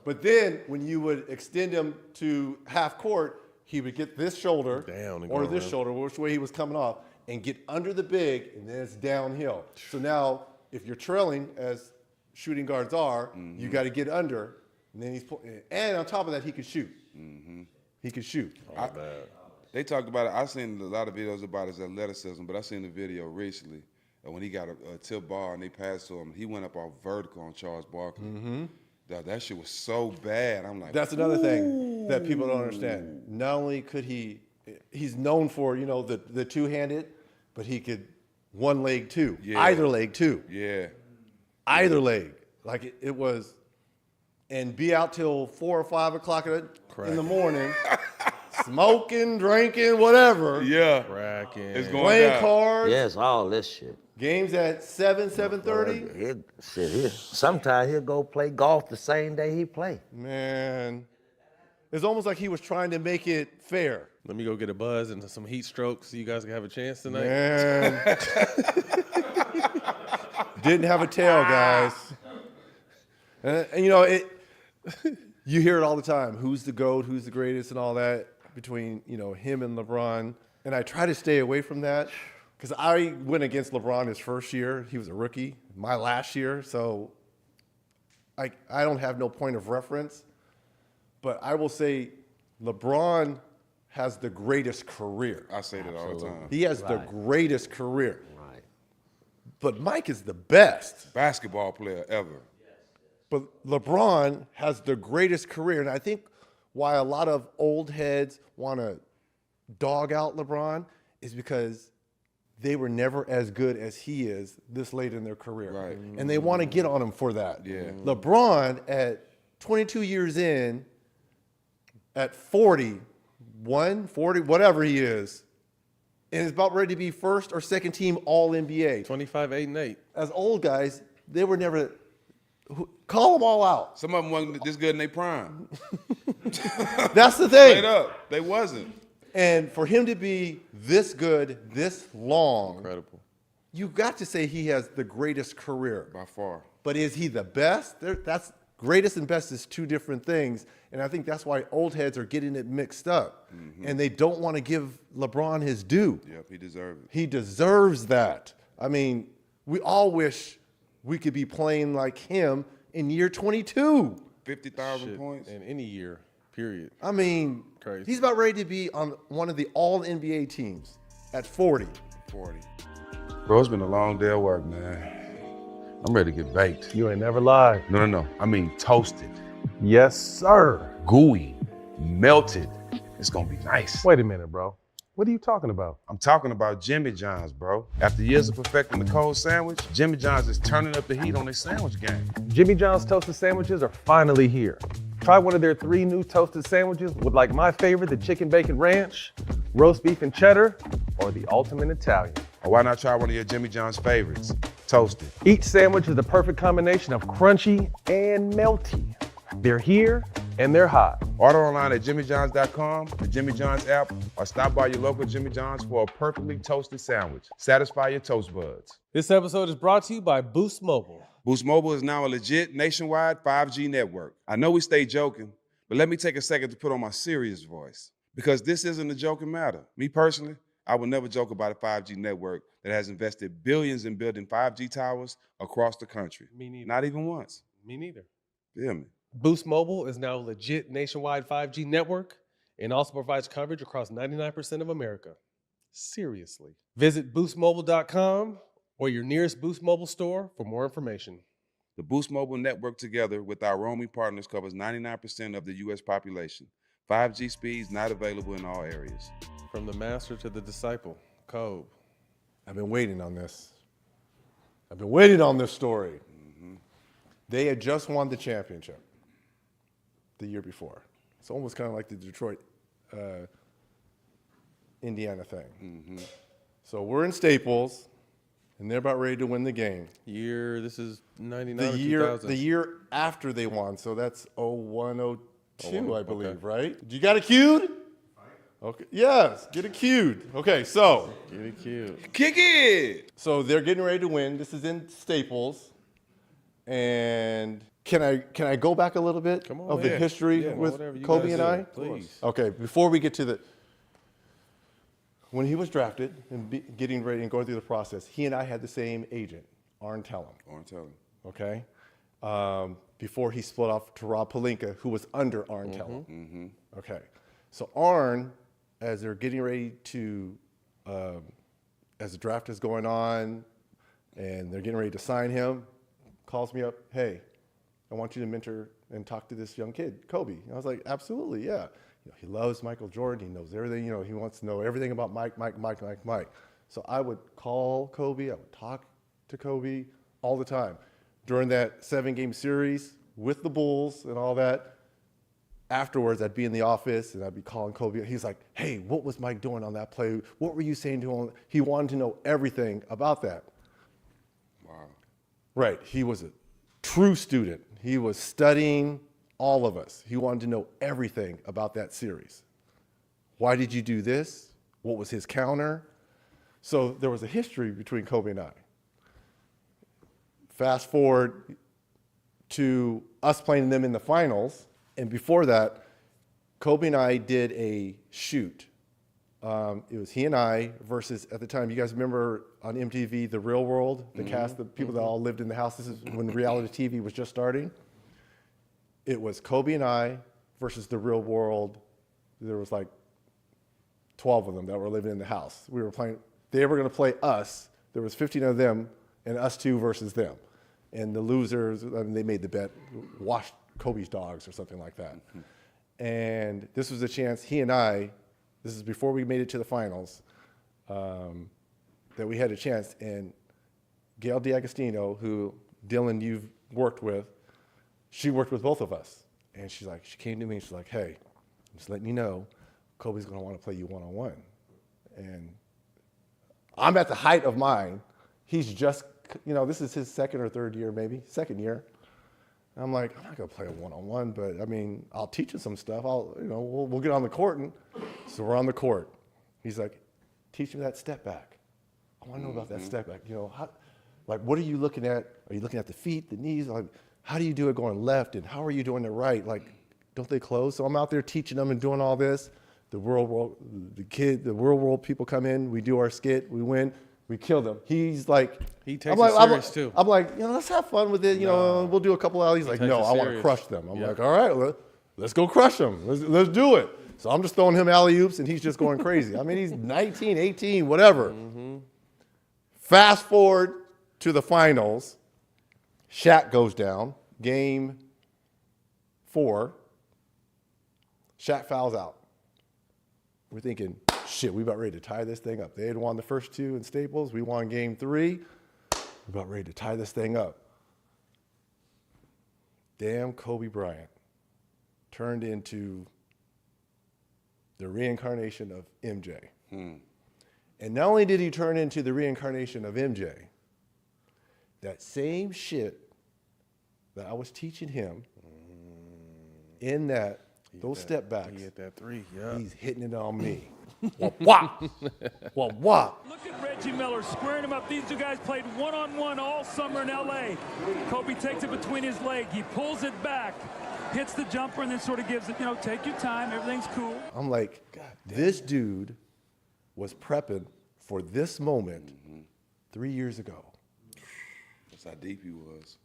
S7: But then when you would extend him to half court, he would get this shoulder
S2: Down and
S7: or
S2: go
S7: this
S2: around.
S7: shoulder, which way he was coming off, and get under the big, and then it's downhill. So now if you're trailing, as shooting guards are, you got to get under, and then and on top of that, he could shoot. He could shoot.
S3: They talked about it. I've seen a lot of videos about his athleticism, but I seen the video recently when he got a tip ball and they passed to him. He went up off vertical on Charles Barkley. That shit was so bad. I'm like,
S7: That's another thing that people don't understand. Not only could he's known for, the two-handed, but he could one leg too.
S3: Yeah.
S7: Either leg too.
S3: yeah.
S7: Either leg. Like it was, and be out till 4 or 5 o'clock in the morning, smoking, drinking, whatever.
S3: Yeah.
S1: Cracking.
S3: It's going
S7: Playing
S3: down.
S7: cards.
S5: Yes, all this shit.
S7: Games at 7:30.
S5: Sometimes he'll go play golf the same day he play.
S7: Man, it's almost like he was trying to make it fair.
S1: Let me go get a buzz and some heat strokes so you guys can have a chance tonight.
S7: Man. Didn't have a tail, guys. And you hear it all the time. Who's the GOAT? Who's the greatest? And all that between, him and LeBron. And I try to stay away from that because I went against LeBron his first year. He was a rookie. My last year. So I don't have no point of reference. But I will say LeBron has the greatest career.
S3: I say that all the time.
S7: He has the greatest career.
S5: Right.
S7: But Mike is the best.
S3: Basketball player ever.
S7: But LeBron has the greatest career. And I think why a lot of old heads want to dog out LeBron is because they were never as good as he is this late in their career.
S3: Right.
S7: And they want to get on him for that.
S3: Yeah.
S7: LeBron, at 22 years in, at 40, whatever he is, and is about ready to be first or second team All-NBA.
S1: 25, 8, and 8.
S7: As old guys, they were never call them all out.
S3: Some of them wasn't this good in their prime.
S7: That's the thing.
S3: Straight up, they wasn't.
S7: And for him to be this good, this long,
S1: Incredible.
S7: you got to say he has the greatest career.
S3: By far.
S7: But is he the best? That's greatest and best is two different things. And I think that's why old heads are getting it mixed up. And they don't want to give LeBron his due.
S3: Yep, he deserved it.
S7: He deserves that. I mean, we all wish we could be playing like him in year 22.
S3: 50,000 points.
S1: In any year, period.
S7: I mean,
S1: Crazy.
S7: he's about ready to be on one of the all-NBA teams at 40.
S3: 40. Bro, it's been a long day of work, man. I'm ready to get baked.
S8: You ain't never lied.
S3: No. I mean toasted,
S8: Yes, sir.
S3: gooey, melted. It's gonna be nice.
S8: Wait a minute, bro. What are you talking about?
S3: I'm talking about Jimmy John's, bro. After years of perfecting the cold sandwich, Jimmy John's is turning up the heat on their sandwich game.
S8: Jimmy John's toasted sandwiches are finally here. Try one of their 3 new toasted sandwiches with like my favorite, the chicken bacon ranch, roast beef and cheddar, or the ultimate Italian.
S3: Or why not try one of your Jimmy John's favorites, toasted?
S8: Each sandwich is the perfect combination of crunchy and melty. They're here and they're hot.
S3: Order online at jimmyjohns.com, the Jimmy John's app, or stop by your local Jimmy John's for a perfectly toasted sandwich. Satisfy your toast buds.
S1: This episode is brought to you by Boost Mobile.
S3: Boost Mobile is now a legit nationwide 5G network. I know we stay joking, but let me take a second to put on my serious voice. Because this isn't a joking matter. Me personally, I would never joke about a 5G network that has invested billions in building 5G towers across the country.
S1: Me neither.
S3: Not even once.
S1: Me neither.
S3: Feel me?
S1: Boost Mobile is now a legit nationwide 5G network and also provides coverage across 99% of America. Seriously. Visit boostmobile.com or your nearest Boost Mobile store for more information.
S3: The Boost Mobile network together with our roaming partners covers 99% of the U.S. population. 5G speeds not available in all areas.
S2: From the master to the disciple, Kobe.
S7: I've been waiting on this. I've been waiting on this story. They had just won the championship the year before. It's almost kind of like the Detroit, Indiana thing. So we're in Staples, and they're about ready to win the game.
S2: This is 99
S7: The
S2: or
S7: year,
S2: 2000?
S7: the year after they won, so that's 01, 02, I believe,
S2: okay.
S7: right? You got it queued? Okay. Yes, get it queued. Okay, so.
S2: Get it cute.
S3: Kick it!
S7: So they're getting ready to win. This is in Staples. And can I go back a little bit
S2: Come on,
S7: of the
S2: yeah.
S7: history
S2: Yeah,
S7: with
S2: whatever you
S7: Kobe
S2: guys
S7: and
S2: do,
S7: I?
S2: please.
S7: Okay, before we get to when he was drafted and getting ready and going through the process, he and I had the same agent, Arn Tellem.
S3: Arn Tellem.
S7: Okay? Before he split off to Rob Pelinka, who was under Arn Tellem. Okay. So Arn, as they're getting ready to, as the draft is going on and they're getting ready to sign him, calls me up, hey, I want you to mentor and talk to this young kid, Kobe. And I was like, absolutely, yeah. You know, he loves Michael Jordan. He knows everything. You know, he wants to know everything about Mike. So I would call Kobe. I would talk to Kobe all the time. During that 7-game series with the Bulls and all that, afterwards, I'd be in the office and I'd be calling Kobe. He's like, hey, what was Mike doing on that play? What were you saying to him? He wanted to know everything about that.
S3: Wow.
S7: Right. He was a true student. He was studying all of us. He wanted to know everything about that series. Why did you do this? What was his counter? So there was a history between Kobe and I. Fast forward to us playing them in the finals. And before that, Kobe and I did a shoot. It was he and I versus, at the time, you guys remember on MTV, The Real World, the cast, the people that all lived in the house. This is when reality TV was just starting. It was Kobe and I versus The Real World. There was like 12 of them that were living in the house. We were playing, they were gonna play us. There was 15 of them and us two versus them. And the losers, I mean, they made the bet, washed Kobe's dogs or something like that. And this was a chance, he and I, this is before we made it to the finals, that we had a chance. And Gail D'Agostino, who Dylan, you've worked with, she worked with both of us. And she's like, she came to me and she's like, hey, I'm just letting you know, Kobe's gonna wanna play you one-on-one. And I'm at the height of mine. He's just, you know, this is his second or third year, maybe, second year. I'm like, I'm not gonna play a one-on-one, but I mean, I'll teach him some stuff. We'll get on the court. And so we're on the court. He's like, teach me that step back. I wanna know about that step back. You know, like, what are you looking at? Are you looking at the feet, the knees? Like, how do you do it going left? And how are you doing it right? Like, don't they close? So I'm out there teaching them and doing all this. The real world people come in, we do our skit, we win. We killed him. He's like,
S2: he takes it serious too.
S7: I'm like, you know, let's have fun with it. You know, we'll do a couple of. He's like, no, I want to crush them. I'm like, all right, let's go crush them. Let's do it. So I'm just throwing him alley-oops and he's just going crazy. I mean, he's 19, 18, whatever. Fast forward to the finals. Shaq goes down. Game 4. Shaq fouls out. We're thinking, shit, we about ready to tie this thing up. They had won the first 2 in Staples. We won game 3. We're about ready to tie this thing up. Damn, Kobe Bryant turned into the reincarnation of MJ. And not only did he turn into the reincarnation of MJ, that same shit that I was teaching him in that, those step backs,
S2: He hit that 3, yeah.
S7: he's hitting it on me. Wop, wop. Wop, wop.
S9: Look at Reggie Miller squaring him up. These two guys played one-on-one all summer in L.A. Kobe takes it between his legs. He pulls it back, hits the jumper, and then sort of gives it, you know, take your time. Everything's cool.
S7: I'm like, this dude was prepping for this moment 3 years ago.
S3: That's how deep he was.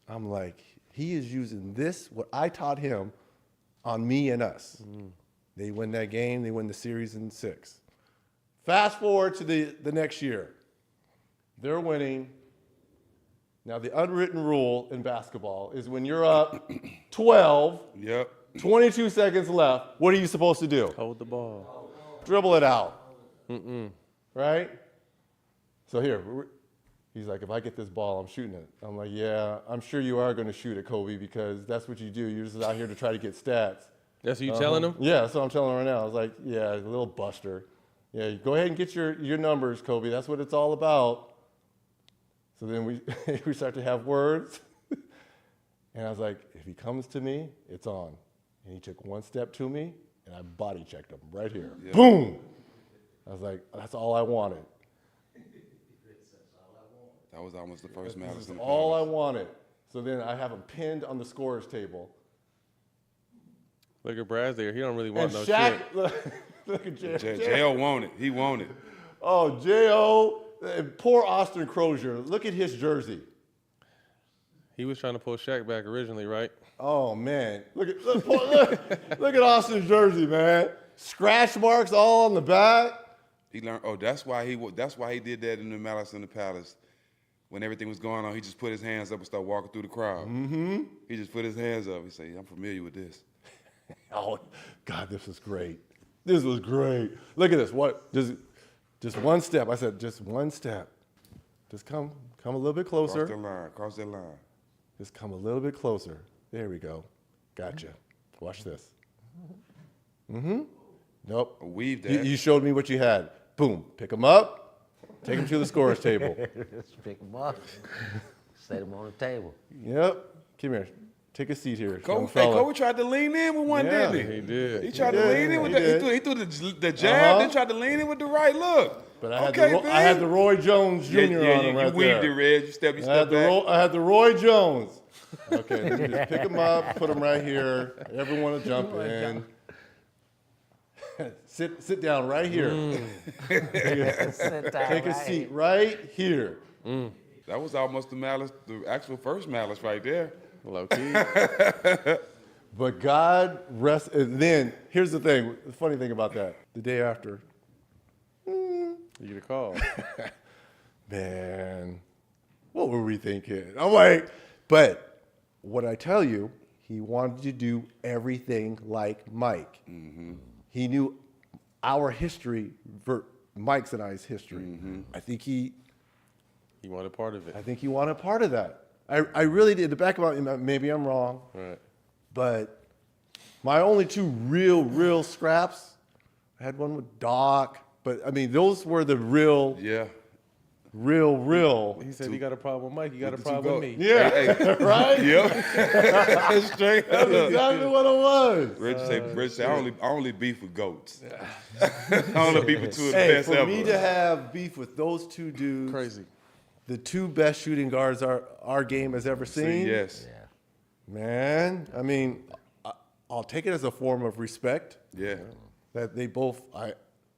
S7: I'm like, he is using this, what I taught him, on me and us. They win that game, they win the series in 6. Fast forward to the next year. They're winning. Now, the unwritten rule in basketball is when you're up 12,
S3: Yep.
S7: 22 seconds left, what are you supposed to do?
S2: Hold the ball.
S7: dribble it out. Right? So here, he's like, if I get this ball, I'm shooting it. I'm like, yeah, I'm sure you are going to shoot it, Kobe, because that's what you do. You're just out here to try to get stats.
S8: That's what you telling him?
S7: Yeah, that's what I'm telling him right now. I was like, yeah, a little buster. Yeah, go ahead and get your numbers, Kobe. That's what it's all about. So then we start to have words. And I was like, if he comes to me, it's on. And he took one step to me, and I body checked him right here. Yeah. Boom! I was like, that's all I wanted.
S3: That was almost the first malice.
S7: This is all I wanted. So then I have him pinned on the scorer's table.
S8: Look at Brad's there. He don't really want no
S7: Shaq,
S8: shit.
S7: look at J.O.
S3: J.O. wanted. He wanted.
S7: Oh, J.O. Poor Austin Crozier. Look at his jersey.
S8: He was trying to pull Shaq back originally, right?
S7: Oh, man. Look at Austin's jersey, man. Scratch marks all on the back.
S3: He learned. Oh, that's why he did that in the Malice in the Palace. When everything was going on, he just put his hands up and started walking through the crowd. Mm-hmm. He just put his hands up. He said, I'm familiar with this.
S7: Oh, God, this was great. This was great. Look at this. What? Just one step. I said, just one step. Just come a little bit closer.
S3: Cross that line.
S7: Just come a little bit closer. There we go. Gotcha. Watch this. Mm-hmm. Nope.
S3: Weave that.
S7: You showed me what you had. Boom. Pick them up. Take them to the scorer's table.
S5: Just pick them up. Set them on the table.
S7: Yep. Come here. Take a seat here.
S3: Kobe tried to lean in with one, didn't he?
S8: He did.
S3: He tried to lean in with that. He threw the jab, then tried to lean in with the right look.
S7: But I had the Roy Jones Jr. on him right
S3: you weaved
S7: there.
S3: it, Reg. You step back.
S7: I had the Roy Jones. Okay, then you just pick them up, put them right here. Everyone will jump in. Sit down right here. Take a seat right here.
S3: That was almost the actual first malice right there.
S8: Low key.
S7: But God rest. And then here's the thing. The funny thing about that. The day after,
S8: You get a call.
S7: man, what were we thinking? I'm like, but what I tell you, he wanted to do everything like Mike. Mm-hmm. He knew our history, Mike's and I's history. Mm-hmm. I think he
S8: wanted part of it.
S7: I think he wanted part of that. I really did. In the back of my, maybe I'm wrong,
S8: Right.
S7: but my only two real scraps, I had one with Doc, but I mean, those were the real.
S8: He said he got a problem with Mike. He got a problem with me.
S7: Yeah,
S3: Hey.
S7: right?
S3: Yep. Straight up.
S7: That's exactly what it was.
S3: Reggie said, I only beef with goats. I only beef with two of the
S7: Hey,
S3: best
S7: for
S3: ever.
S7: me to have beef with those two dudes,
S8: Crazy.
S7: the two best shooting guards our game has ever seen.
S3: Yes.
S7: Man, I mean, I'll take it as a form of respect.
S3: Yeah.
S7: That they both, I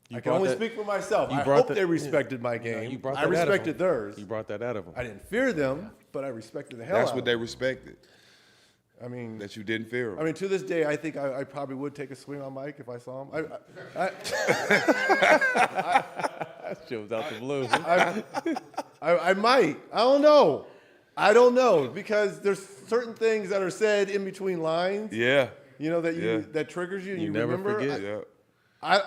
S7: can
S8: brought
S7: only
S8: that-
S7: speak for myself.
S8: you
S7: I
S8: brought
S7: hope
S8: that-
S7: they respected my game.
S8: You brought
S7: I
S8: that out of
S7: respected
S8: him.
S7: theirs.
S8: You brought that out of him.
S7: I didn't fear them, but I respected the hell
S3: That's
S7: out
S3: what
S7: of
S3: they
S7: them.
S3: respected,
S7: I mean,
S3: that you didn't fear them.
S7: I mean, to this day, I think I probably would take a swing on Mike if I saw him.
S8: That shit was out the blue.
S7: I might. I don't know because there's certain things that are said in between lines.
S3: Yeah.
S7: You know that
S3: Yeah.
S7: that triggers you and you
S8: never
S7: remember.
S8: forget.
S3: Yeah.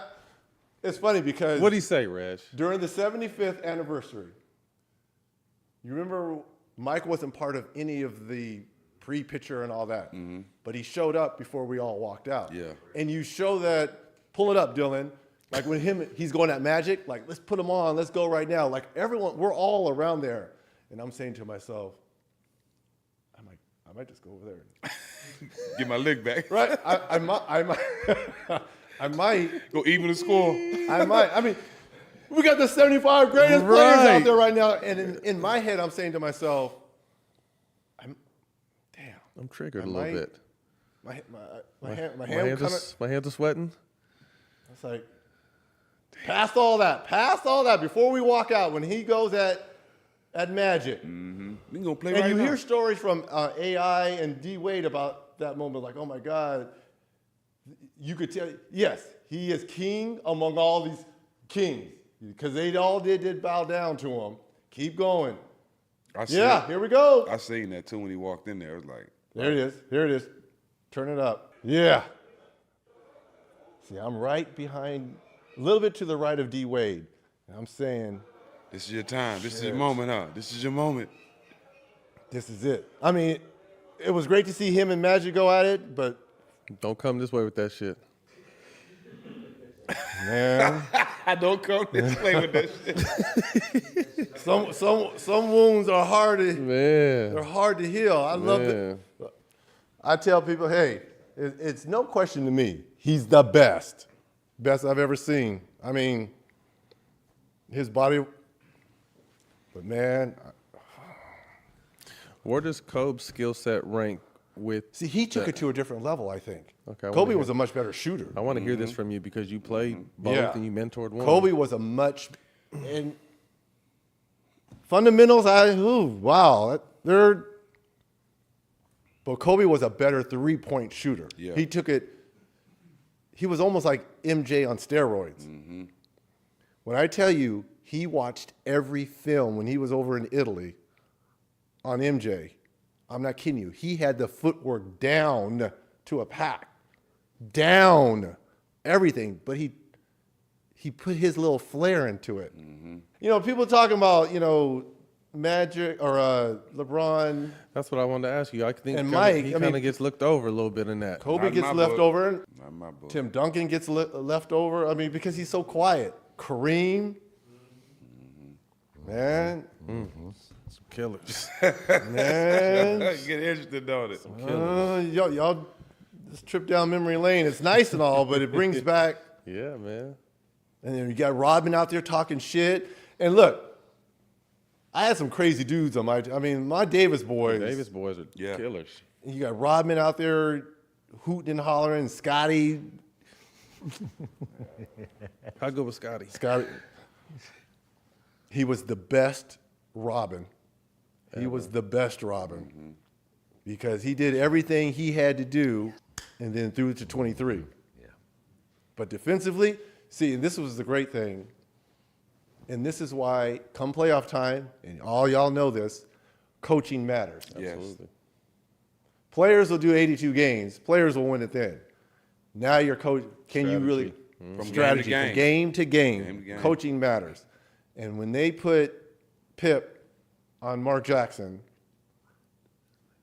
S7: It's funny because
S8: What'd he say, Reg?
S7: during the 75th anniversary, you remember Mike wasn't part of any of the pre-picture and all that, but he showed up before we all walked out.
S3: Yeah.
S7: And you show that. Pull it up, Dylan. Like when he's going at Magic. Like let's put him on. Let's go right now. Like everyone, we're all around there, and I'm saying to myself, I might just go over there.
S3: Get my lick back.
S7: Right? I might. I might.
S3: Go even the score.
S7: I might. I mean, we got the 75 greatest players out there right now, and in my head, I'm saying to myself,
S8: I'm triggered a little bit.
S7: My
S8: hands are sweating.
S7: It's like, past all that before we walk out. When he goes at Magic,
S3: We gonna play
S7: and
S3: right
S7: you
S3: now.
S7: hear stories from AI and D Wade about that moment, like, oh my God, you could tell. Yes, he is king among all these kings because they all did bow down to him. Keep going. Here we go.
S3: I seen that too when he walked in there. It was like,
S7: There it is. Turn it up. Yeah. See, I'm right behind a little bit to the right of D Wade. And I'm saying,
S3: This is your time. This is your moment, huh? This is your moment.
S7: this is it. I mean, it was great to see him and Magic go at it, but
S2: Don't come this way with that shit.
S7: man,
S3: I don't come this way with that shit.
S7: some wounds are hard to
S2: Man.
S7: they're hard to heal. I love it. I tell people, hey, it's no question to me. He's the best I've ever seen. I mean, his body, but man,
S2: Where does Kobe's skill set rank with?
S7: see, he took it to a different level, I think.
S2: Okay, I wanna
S7: Kobe
S2: hear-
S7: was a much better shooter.
S2: I want to hear this from you because you played both and you mentored one.
S7: Kobe was a much, and fundamentals, but Kobe was a better three-point shooter.
S3: Yeah.
S7: He took it, he was almost like MJ on steroids. When I tell you, he watched every film when he was over in Italy on MJ. I'm not kidding you. He had the footwork down to a pack. Down. Everything. But he put his little flair into it. You know, people talking about, Magic or LeBron.
S2: That's what I wanted to ask you. I think
S7: And
S2: kinda-
S7: Mike,
S2: he
S7: I
S2: kind
S7: mean-
S2: of gets looked over a little bit in that.
S7: Kobe
S3: Not in
S7: gets
S3: my
S7: left
S3: book.
S7: over.
S3: Not in my book.
S7: Tim Duncan gets left over. I mean, because he's so quiet. Kareem. Man.
S2: Some killers.
S7: Man.
S3: Get interested, don't it?
S7: Y'all, this trip down memory lane, it's nice and all, but it brings back,
S2: Yeah, man.
S7: and then you got Rodman out there talking shit. And look, I had some crazy dudes on my Davis boys.
S2: Davis boys are
S3: Yeah.
S2: killers.
S7: You got Rodman out there hooting and hollering, Scotty.
S2: How good was Scotty?
S7: Scotty. He was the best Robin. He was the best Robin because he did everything he had to do and then threw it to 23.
S5: Yeah.
S7: But defensively, see, and this was the great thing, and this is why come playoff time, and all y'all know this, coaching matters.
S3: Yes.
S2: Absolutely.
S7: Players will do 82 games. Players will win it then. Now your coach, can you really,
S3: From
S7: strategy,
S3: game to
S7: from game to game,
S3: Game to game.
S7: coaching matters. And when they put Pip on Mark Jackson,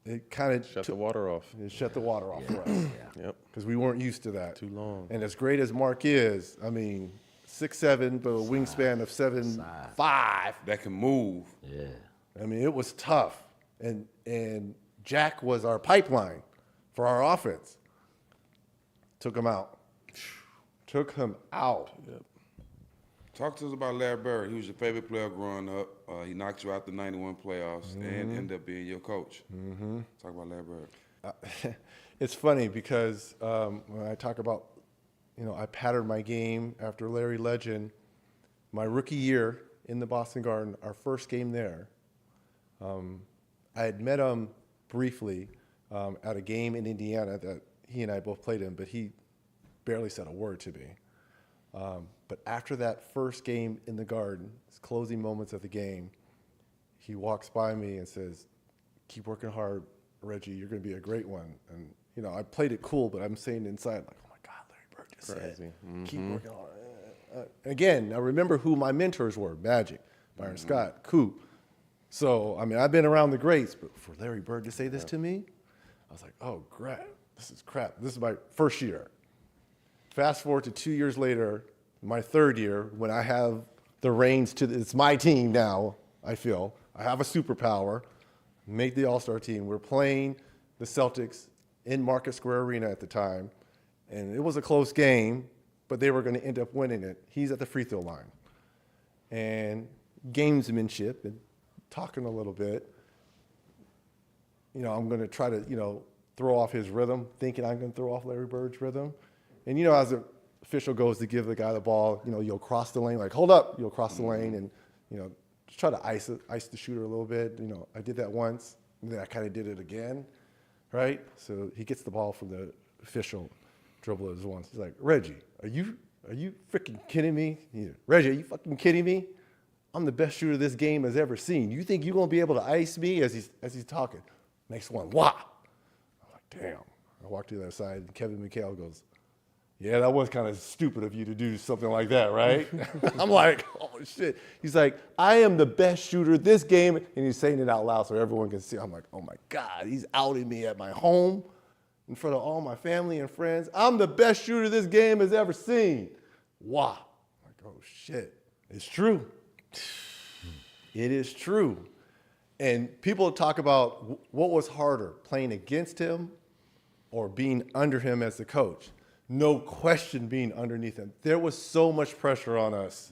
S7: it kind of
S2: Shut the water off.
S7: shut the water off for us
S2: Yep.
S7: because we weren't used to that.
S2: Too long.
S7: And as great as Mark is, I mean, 6'7", but a wingspan of 7'5".
S3: That can move.
S5: Yeah.
S7: I mean, it was tough. And Jack was our pipeline for our offense. Took him out. Took him out.
S3: Talk to us about Larry Bird. He was your favorite player growing up. He knocked you out the 91 playoffs and ended up being your coach. Talk about Larry Bird.
S7: It's funny because when I talk about, I patterned my game after Larry Legend. My rookie year in the Boston Garden, our first game there, I had met him briefly at a game in Indiana that he and I both played in, but he barely said a word to me. But after that first game in the Garden, his closing moments of the game, he walks by me and says, "Keep working hard, Reggie. You're going to be a great one." And I played it cool, but I'm saying inside, like, "Oh my God, Larry Bird just said, keep working hard." Again, I remember who my mentors were: Magic, Byron Scott, Coop. So I've been around the greats, but for Larry Bird to say this to me, I was like, "Oh, crap! This is crap. This is my first year." Fast forward to 2 years later, my third year, when I have the reins it's my team now, I feel. I have a superpower, make the All-Star team. We're playing the Celtics in Market Square Arena at the time, and it was a close game, but they were going to end up winning it. He's at the free throw line. And gamesmanship and talking a little bit, I'm going to try to, throw off his rhythm, thinking I'm going to throw off Larry Bird's rhythm. And as the official goes to give the guy the ball, you'll cross the lane, like, hold up, you'll cross the lane and, just try to ice the shooter a little bit. I did that once, and then I kind of did it again, right? So he gets the ball from the official, dribble it once. He's like, "Reggie, are you freaking kidding me? Reggie, are you fucking kidding me? I'm the best shooter this game has ever seen. You think you're going to be able to ice me?" As he's talking. Next one, wah. I'm like, damn. I walk to the other side, and Kevin McHale goes, yeah, that was kind of stupid of you to do something like that, right? I'm like, oh, shit. He's like, I am the best shooter this game. And he's saying it out loud so everyone can see. I'm like, oh, my God, he's outing me at my home in front of all my family and friends. I'm the best shooter this game has ever seen. Wow. I'm like, oh, shit. It's true. It is true. And people talk about what was harder, playing against him or being under him as the coach. No question being underneath him. There was so much pressure on us,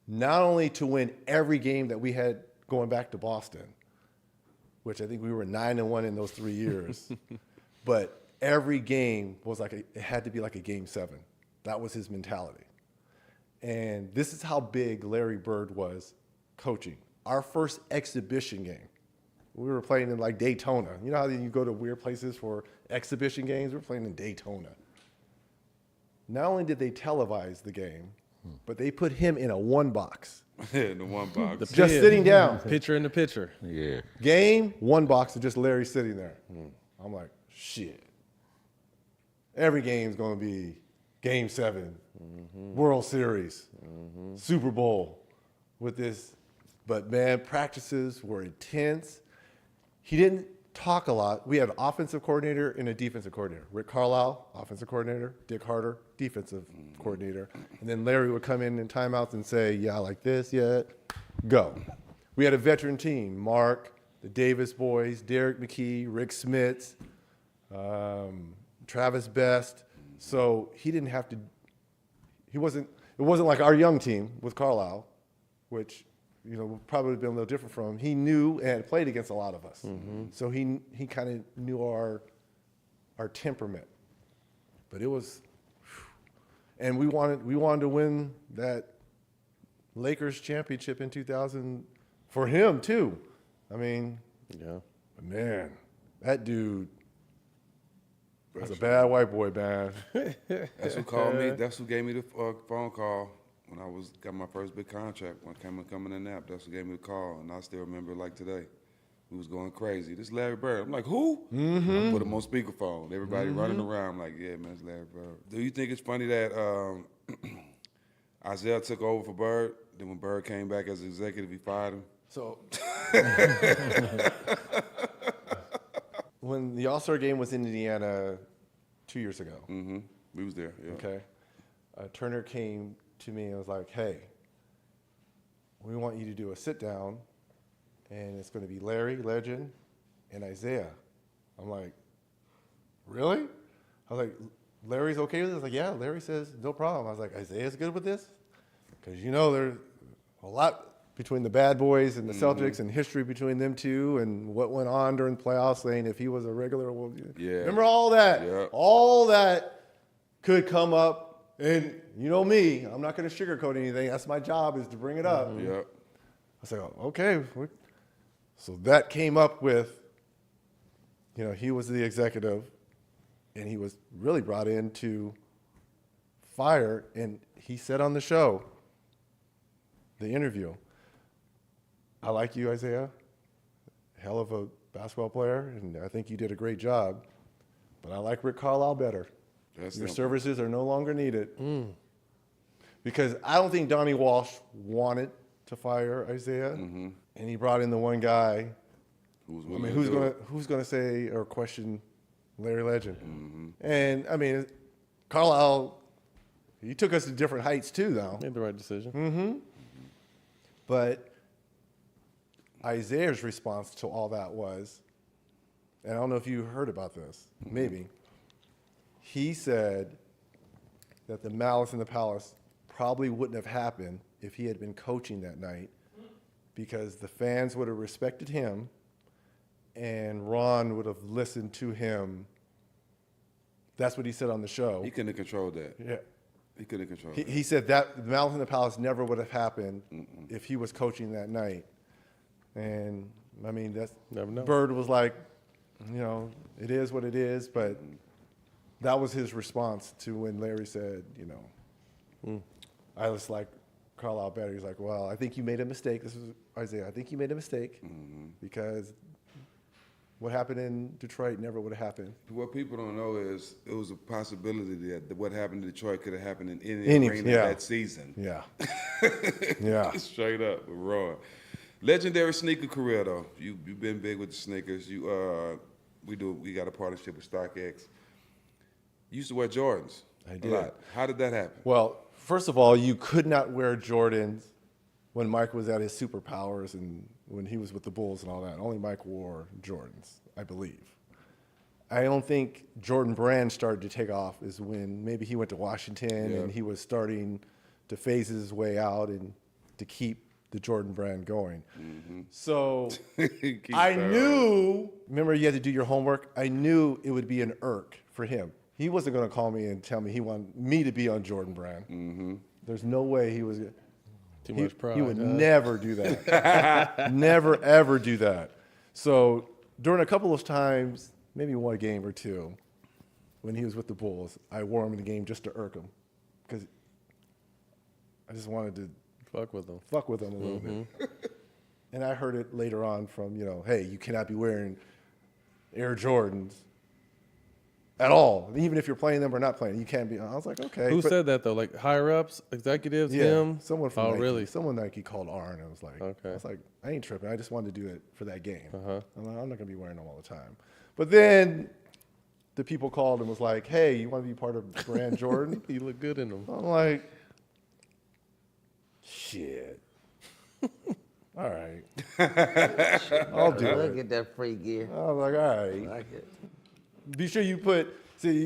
S7: not only to win every game that we had going back to Boston, which I think we were 9-1 in those 3 years, but every game was like it had to be like a game 7. That was his mentality. And this is how big Larry Bird was coaching. Our first exhibition game, we were playing in like Daytona. You know how you go to weird places for exhibition games? We were playing in Daytona. Not only did they televise the game, but they put him in a one box.
S3: In the one box.
S7: Just sitting down.
S1: Picture in the picture.
S5: Yeah.
S7: Game, one box, and just Larry sitting there. I'm like, shit. Every game's going to be Game 7, World Series, Super Bowl with this. But, man, practices were intense. He didn't talk a lot. We had an offensive coordinator and a defensive coordinator. Rick Carlisle, offensive coordinator. Dick Harder, defensive coordinator. And then Larry would come in timeouts and say, yeah, I like this, yeah, go. We had a veteran team, Mark, the Davis boys, Derek McKee, Rick Smits, Travis Best. So he didn't have to, it wasn't like our young team with Carlisle, which, you know, would probably been a little different from him. He knew and had played against a lot of us. So he kind of knew our temperament. But it was, and we wanted to win that Lakers championship in 2000 for him too. I mean,
S2: Yeah.
S7: man, that dude was a bad white boy, man.
S3: That's who called me. That's who gave me the phone call when I got my first big contract. When I coming in nap, that's who gave me the call, and I still remember it like today. We was going crazy. This is Larry Bird. I'm like, who? I put him on speakerphone. Everybody running around. I'm like, yeah, man, it's Larry Bird. Do you think it's funny that Isaiah took over for Bird? Then when Bird came back as executive, he fired him?
S7: So when the All-Star game was in Indiana 2 years ago,
S3: We was there, yeah.
S7: okay, Turner came to me and was like, hey, we want you to do a sit-down, and it's going to be Larry, Legend, and Isaiah. I'm like, really? I was like, Larry's okay with this? Like, yeah, Larry says, no problem. I was like, Isaiah's good with this? Because, you know, there's a lot between the bad boys and the Celtics and history between them two and what went on during the playoffs, saying if he was a regular, well,
S3: Yeah.
S7: remember all that?
S3: Yeah.
S7: All that could come up. And you know me, I'm not going to sugarcoat anything. That's my job, is to bring it up.
S3: Yep.
S7: I said, oh, okay. So that came up with, you know, he was the executive, and he was really brought in to fire. And he said on the show, the interview, I like you, Isaiah, hell of a basketball player, and I think you did a great job, but I like Rick Carlisle better.
S3: That's
S7: Your
S3: simple.
S7: services are no longer needed. Because I don't think Donnie Walsh wanted to fire Isaiah, and he brought in the one guy. Who's gonna say or question Larry Legend? And I mean, Carlisle, he took us to different heights too, though.
S2: Made the right decision.
S7: But Isaiah's response to all that was, and I don't know if you heard about this, maybe. He said that the Malice in the Palace probably wouldn't have happened if he had been coaching that night, because the fans would have respected him and Ron would have listened to him. That's what he said on the show.
S3: He couldn't have controlled that.
S7: Yeah.
S3: He couldn't have controlled that.
S7: He said that the Malice in the Palace never would have happened if he was coaching that night. And I mean, that's
S2: Never know.
S7: Bird was like, you know, it is what it is, but that was his response to when Larry said, you know, I just like Carlisle better. He's like, well, I think you made a mistake. This is Isaiah. I think you made a mistake because what happened in Detroit never would have happened.
S3: What people don't know is it was a possibility that what happened in Detroit could have happened in any arena that season.
S7: Yeah. Yeah.
S3: Straight up, raw. Legendary sneaker career though. You've been big with the sneakers. We got a partnership with StockX. You used to wear Jordans.
S7: I did.
S3: A lot. How did that happen?
S7: Well, first of all, you could not wear Jordans when Mike was at his superpowers and when he was with the Bulls and all that. Only Mike wore Jordans, I believe. I don't think Jordan brand started to take off is when maybe he went to Washington and he was starting to phase his way out and to keep the Jordan brand going. So I knew, remember you had to do your homework? I knew it would be an irk for him. He wasn't going to call me and tell me he wanted me to be on Jordan brand. There's no way he was.
S2: Too much pride.
S7: He would never do that. Never, ever do that. So during a couple of times, maybe one game or two, when he was with the Bulls, I wore him in the game just to irk him. Because I just wanted to
S2: fuck with him
S7: a little bit. And I heard it later on from, hey, you cannot be wearing Air Jordans at all. Even if you're playing them or not playing, you can't be. I was like, okay.
S2: Who said that though? Like higher ups, executives, him?
S7: Someone from
S2: Oh,
S7: Nike.
S2: really?
S7: Someone Nike called Arn and was like,
S2: Okay.
S7: I was like, I ain't tripping. I just wanted to do it for that game. I'm like, I'm not gonna be wearing them all the time. But then the people called and was like, hey, you want to be part of Brand Jordan?
S2: You look good in them.
S7: I'm like, shit. All right. I'll do
S5: Look
S7: it.
S5: at that free gear.
S7: I was like, all right.
S5: I like it.
S7: Be sure you put my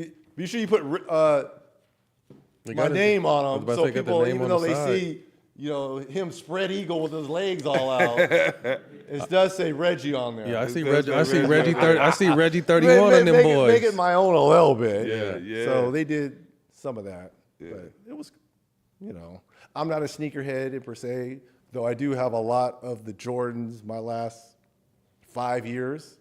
S2: got
S7: name on
S2: I was
S7: them
S2: about to
S7: so
S2: say, got the
S7: people,
S2: name
S7: even
S2: on
S7: though
S2: the
S7: they
S2: side.
S7: see, him spread eagle with his legs all out, it does say Reggie on there.
S2: Yeah, I see
S3: does
S2: Reggie.
S3: say
S2: I see
S3: Reggie.
S2: Reggie 30. I see Reggie 31 on them boys.
S7: Make it my own a little bit.
S3: Yeah.
S7: So they did some of that,
S3: Yeah.
S7: but it was, I'm not a sneakerhead per se, though I do have a lot of the Jordans my last 5 years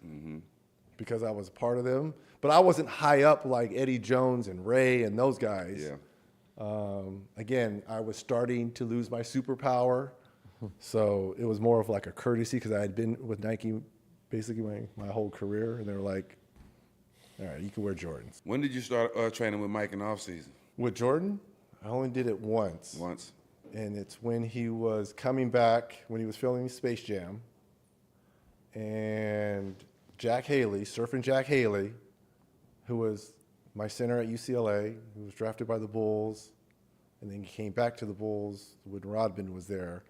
S7: because I was part of them. But I wasn't high up like Eddie Jones and Ray and those guys.
S3: Yeah.
S7: Again, I was starting to lose my superpower, so it was more of like a courtesy because I had been with Nike basically my whole career, and they were like, all right, you can wear Jordans.
S3: When did you start training with Mike in the off season?
S7: With Jordan, I only did it once.
S3: Once.
S7: And it's when he was coming back, when he was filming Space Jam, and Jack Haley, Surfing Jack Haley, who was my center at UCLA, who was drafted by the Bulls, and then he came back to the Bulls when Rodman was there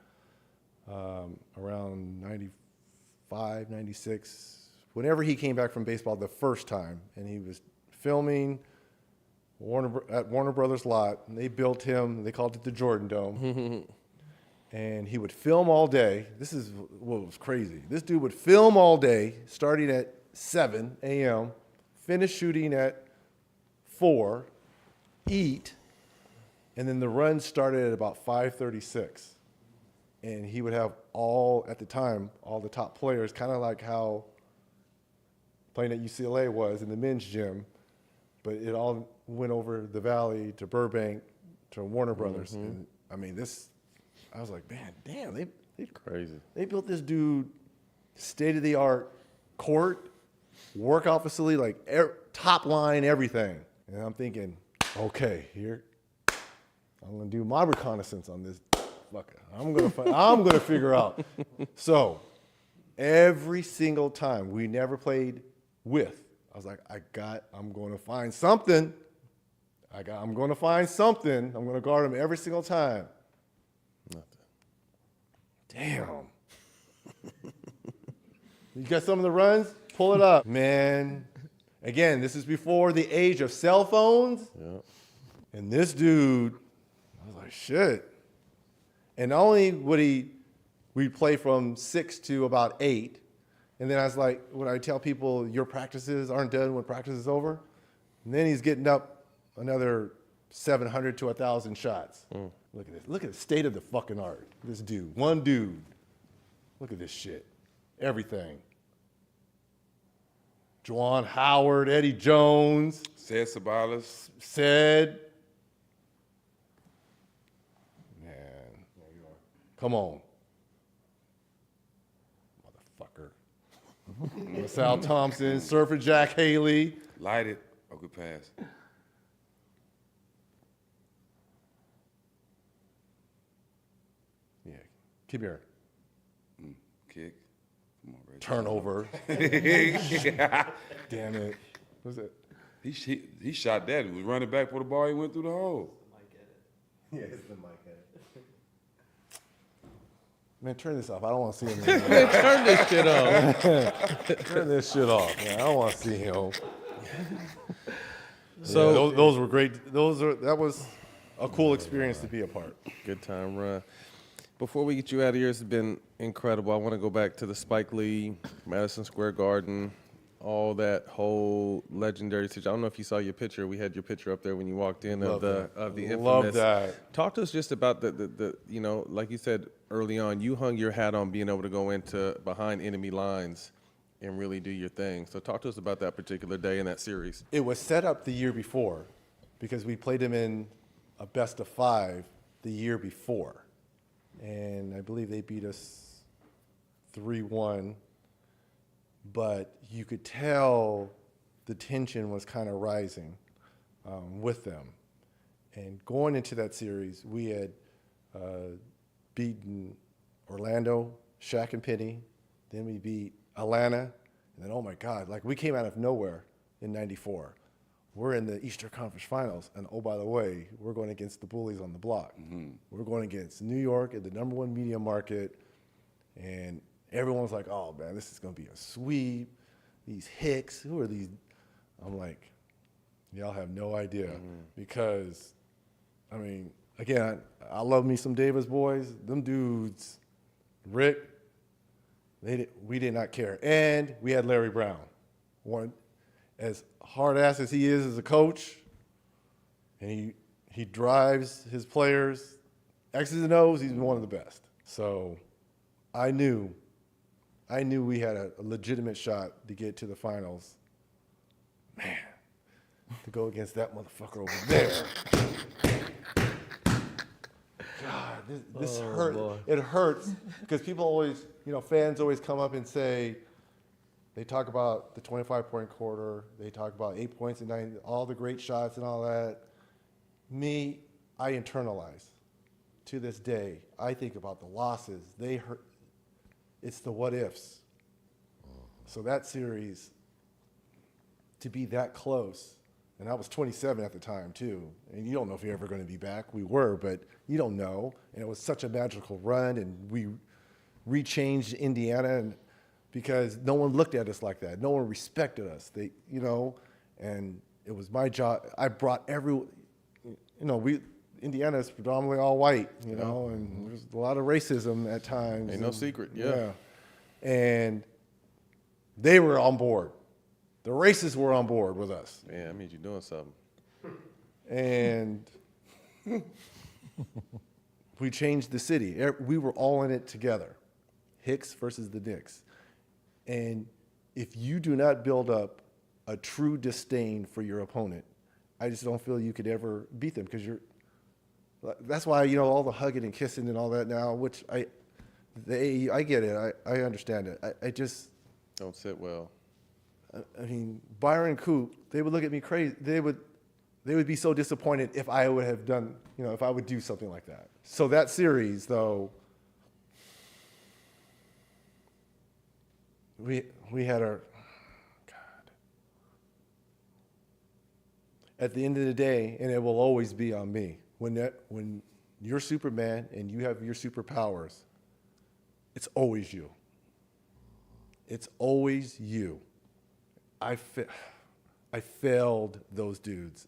S7: around 95, 96, whenever he came back from baseball the first time, and he was filming at Warner Brothers lot, and they built him, they called it the Jordan Dome, and he would film all day. This is what was crazy. This dude would film all day, starting at 7 a.m., finish shooting at 4, eat, and then the run started at about 5:36. And he would have at the time, all the top players, kind of like how playing at UCLA was in the men's gym, but it all went over the valley to Burbank to Warner Brothers. And I mean, I was like, man, damn, they
S2: Crazy.
S7: They built this dude state-of-the-art court, workout facility, like top line, everything. And I'm thinking, okay, here, I'm gonna do my reconnaissance on this fucker. I'm gonna figure out. So every single time we never played with, I was like, I'm gonna find something. I'm gonna find something. I'm gonna guard him every single time.
S2: Nothing.
S7: Damn. You got some of the runs? Pull it up. Man, again, this is before the age of cell phones.
S2: Yeah.
S7: And this dude, I was like, shit. And not only we'd play from 6 to about 8. And then I was like, when I tell people your practices aren't done when practice is over, and then he's getting up another 700 to 1,000 shots. Look at this. Look at the state of the fucking art. This dude, one dude. Look at this shit. Everything. Juwan Howard, Eddie Jones.
S3: Said Sabalas.
S7: Said. Man. Come on. Motherfucker. Sal Thompson, Surfer Jack Haley.
S3: Light it. Oh, good pass.
S7: Yeah, keep your
S3: Kick. Come on, Reggie.
S7: turnover. Damn it. What's it?
S3: He shot that. He was running back for the ball. He went through the hole.
S7: Yeah, it's the mic head. Man, turn this off. I don't want to see him anymore.
S1: Turn this shit off.
S7: Turn this shit off, man. I don't want to see him.
S1: So
S7: Yeah, those were great. That was a cool experience to be a part.
S2: Good time run. Before we get you out of here, it's been incredible. I want to go back to the Spike Lee, Madison Square Garden, all that whole legendary situation. I don't know if you saw your picture. We had your picture up there when you walked in of the infamous.
S7: Love that.
S2: Talk to us just about the you know, like you said early on, you hung your hat on being able to go into behind enemy lines and really do your thing. So talk to us about that particular day in that series.
S7: It was set up the year before because we played them in a best of 5 the year before. And I believe they beat us 3-1. But you could tell the tension was kind of rising with them. And going into that series, we had beaten Orlando, Shaq and Penny. Then we beat Atlanta. And then, oh my God, like we came out of nowhere in '94. We're in the Eastern Conference Finals. And oh, by the way, we're going against the bullies on the block. Mm-hmm. We're going against New York at the #1 media market. And everyone's like, oh man, this is going to be a sweep. These Hicks, who are these? I'm like, y'all have no idea. Because, I mean, again, I love me some Davis boys. Them dudes, Rick, we did not care. And we had Larry Brown. One, as hard-ass as he is as a coach, and he drives his players, X's and O's, he's one of the best. So I knew we had a legitimate shot to get to the finals. Man, to go against that motherfucker over there. God, this hurt. Boy. It hurts because people always, fans always come up and say, they talk about the 25-point quarter, they talk about 8 points and 9, all the great shots and all that. Me, I internalize. To this day, I think about the losses. They hurt. It's the what ifs. So that series, to be that close, and I was 27 at the time too, and you don't know if you're ever going to be back. We were, but you don't know. And it was such a magical run, and we rechanged Indiana, and because no one looked at us like that. No one respected us. And it was my job. I brought Indiana is predominantly all white, and there's a lot of racism at times.
S2: Ain't no secret, yeah.
S7: And they were on board. The racists were on board with us.
S2: Man, that means you're doing something.
S7: And we changed the city. We were all in it together. Hicks versus the Knicks. And if you do not build up a true disdain for your opponent, I just don't feel you could ever beat them because that's why, all the hugging and kissing and all that now, which I get it. I understand it. I just
S2: don't sit well.
S7: I mean, Byron Coop, they would look at me crazy. They would be so disappointed if I would have done, if I would do something like that. So that series, though, we had our, God. At the end of the day, and it will always be on me, when you're Superman and you have your superpowers, it's always you. It's always you. I failed those dudes.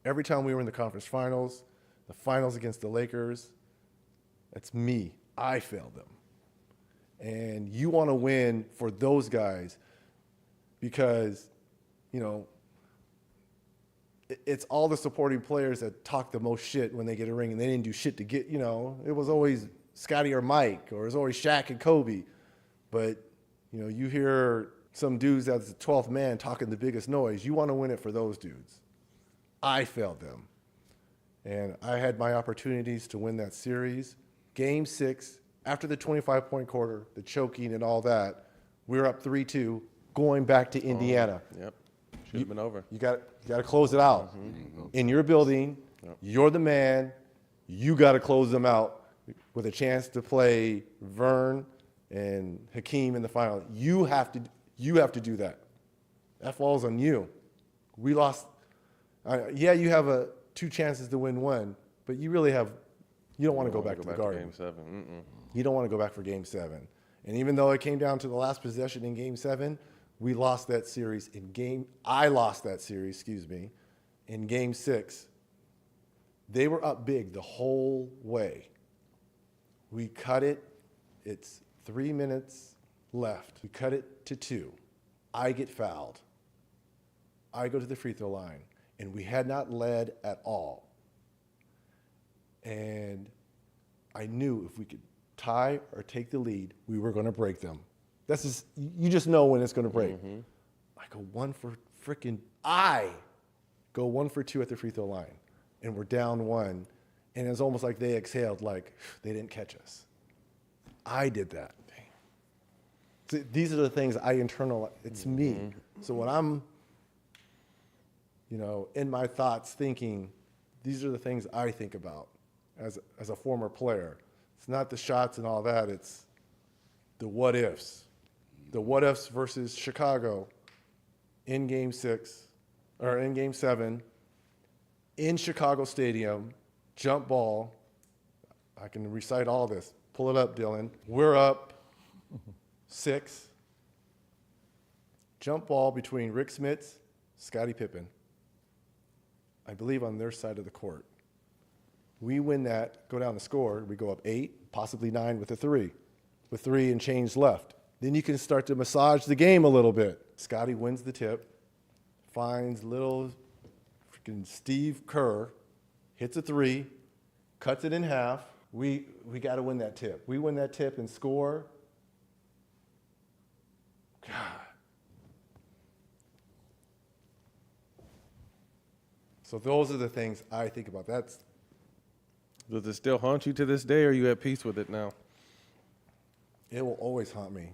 S7: Every time we were in the conference finals, the finals against the Lakers, that's me. I failed them. And you want to win for those guys because, it's all the supporting players that talk the most shit when they get a ring, and they didn't do shit to get, it was always Scotty or Mike, or it was always Shaq and Kobe. But, you hear some dudes as the 12th man talking the biggest noise. You want to win it for those dudes. I failed them. And I had my opportunities to win that series. Game 6, after the 25-point quarter, the choking and all that, we were up 3-2. going back to Indiana.
S2: Yep. Should have been over.
S7: You got to close it out. In your building, you're the man. You got to close them out with a chance to play Vern and Hakeem in the final. You have to do that. That falls on you. We lost. Yeah, you have 2 chances to win 1, but you really have. You don't want to go back to the Garden.
S2: Game 7.
S7: You don't want to go back for Game 7. And even though it came down to the last possession in Game 7, we lost that series I lost that series, excuse me, in Game 6. They were up big the whole way. We cut it. It's 3 minutes left. We cut it to 2. I get fouled. I go to the free throw line, and we had not led at all. And I knew if we could tie or take the lead, we were going to break them. That's just, you just know when it's going to break. I go 1 for 2 at the free throw line, and we're down 1, and it's almost like they exhaled, like they didn't catch us. I did that. So these are the things I internalize. It's me. So when I'm, in my thoughts thinking, these are the things I think about as a former player. It's not the shots and all that. It's the what ifs. The what ifs versus Chicago in Game 6 or in Game 7 in Chicago Stadium, jump ball. I can recite all this. Pull it up, Dylan. We're up 6. Jump ball between Rick Smits, Scottie Pippen. I believe on their side of the court. We win that, go down the score, we go up 8, possibly 9 with a 3, with 3 and change left. Then you can start to massage the game a little bit. Scottie wins the tip, finds little freaking Steve Kerr, hits a 3, cuts it in half. We got to win that tip. We win that tip and score. God. So those are the things I think about.
S2: Does it still haunt you to this day, or are you at peace with it now?
S7: It will always haunt me.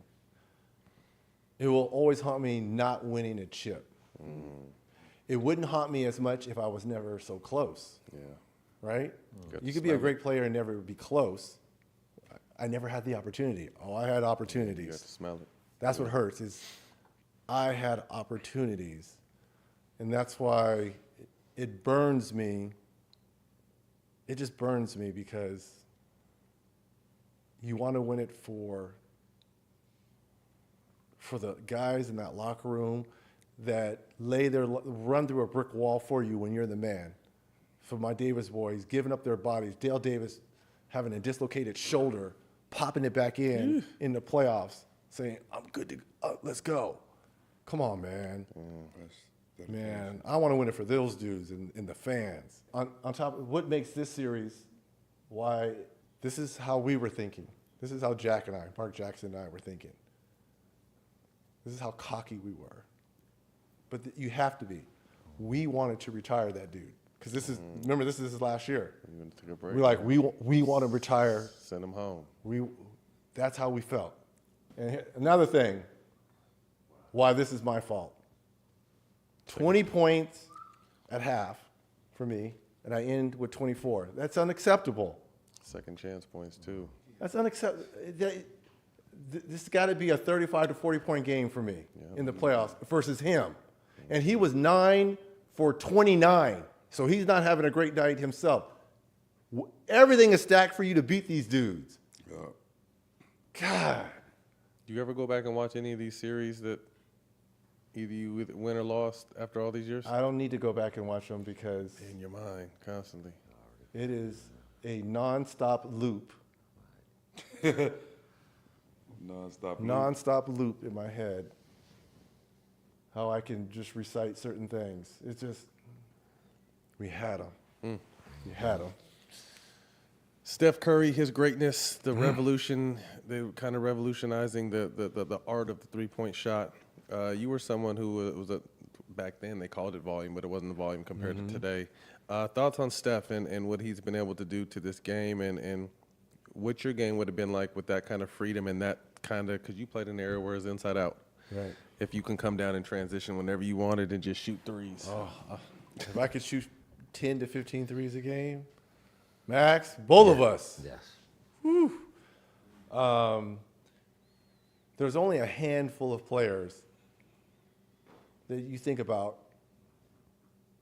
S7: It will always haunt me not winning a chip. It wouldn't haunt me as much if I was never so close.
S2: Yeah.
S7: Right?
S2: Got
S7: You
S2: to
S7: could be a
S2: smell
S7: great player and never be close. I never had the opportunity. Oh, I had
S2: You got
S7: opportunities.
S2: to smell it.
S7: That's what hurts is I had opportunities. And that's why it burns me. It just burns me because you want to win it for the guys in that locker room that run through a brick wall for you when you're the man. For my Davis boys, giving up their bodies. Dale Davis having a dislocated shoulder, popping it back in the playoffs, saying, I'm good to let's go. Come on, man. Man, I want to win it for those dudes and the fans. On top of what makes this series, why this is how we were thinking. This is how Jack and I, Mark Jackson and I were thinking. This is how cocky we were. But you have to be. We wanted to retire that dude. Because remember, this is his last year.
S2: You want to take a break?
S7: We're like, we want to retire.
S2: Send him home.
S7: That's how we felt. And another thing, why this is my fault. 20 points at half for me, and I end with 24. That's unacceptable.
S2: Second chance points, too.
S7: That's unacceptable. This has got to be a 35 to 40 point game for me in the playoffs versus him. And he was 9 for 29, so he's not having a great night himself. Everything is stacked for you to beat these dudes. God.
S2: Do you ever go back and watch any of these series that either you win or lost after all these years?
S7: I don't need to go back and watch them because
S2: In your mind, constantly.
S7: it is a nonstop loop. Nonstop loop in my head. How I can just recite certain things. It's just, we had them. We had them.
S2: Steph Curry, his greatness, the revolution, they were kind of revolutionizing the art of the three-point shot. You were someone who was back then they called it volume, but it wasn't the volume compared to today. Thoughts on Steph and what he's been able to do to this game and what your game would have been like with that kind of freedom and that kind of, because you played in an area where it's inside out.
S7: Right.
S2: If you can come down and transition whenever you wanted and just shoot threes.
S7: If I could shoot 10 to 15 threes a game, Max, both of us.
S5: Yes.
S7: There's only a handful of players that you think about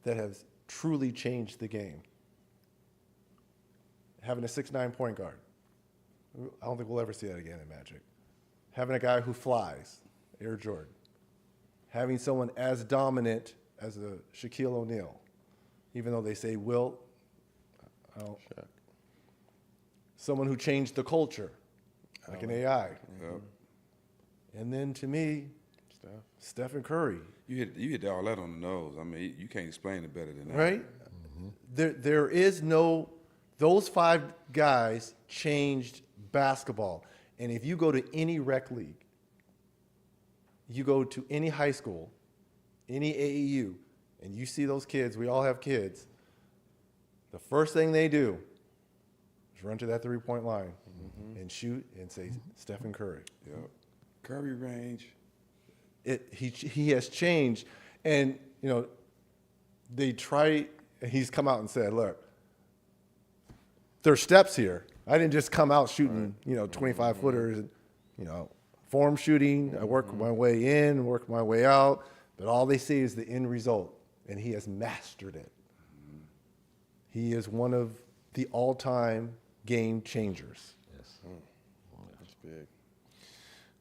S7: that has truly changed the game. Having a 6'9" point guard. I don't think we'll ever see that again in Magic. Having a guy who flies, Air Jordan. Having someone as dominant as a Shaquille O'Neal, even though they say Wilt. Someone who changed the culture, like an AI.
S3: Yep.
S7: And then to me, Stephen Curry.
S3: You hit all that on the nose. I mean, you can't explain it better than that.
S7: Right? There is no, those 5 guys changed basketball. And if you go to any rec league, you go to any high school, any AAU, and you see those kids, we all have kids, the first thing they do is run to that three-point line and shoot and say, Stephen Curry.
S3: Yep. Curry range.
S7: He has changed. And, you know, he's come out and said, look, there's steps here. I didn't just come out shooting, 25-footers, form shooting. I work my way in, work my way out. But all they see is the end result, and he has mastered it. He is one of the all-time game changers.
S5: Yes.
S2: That's big.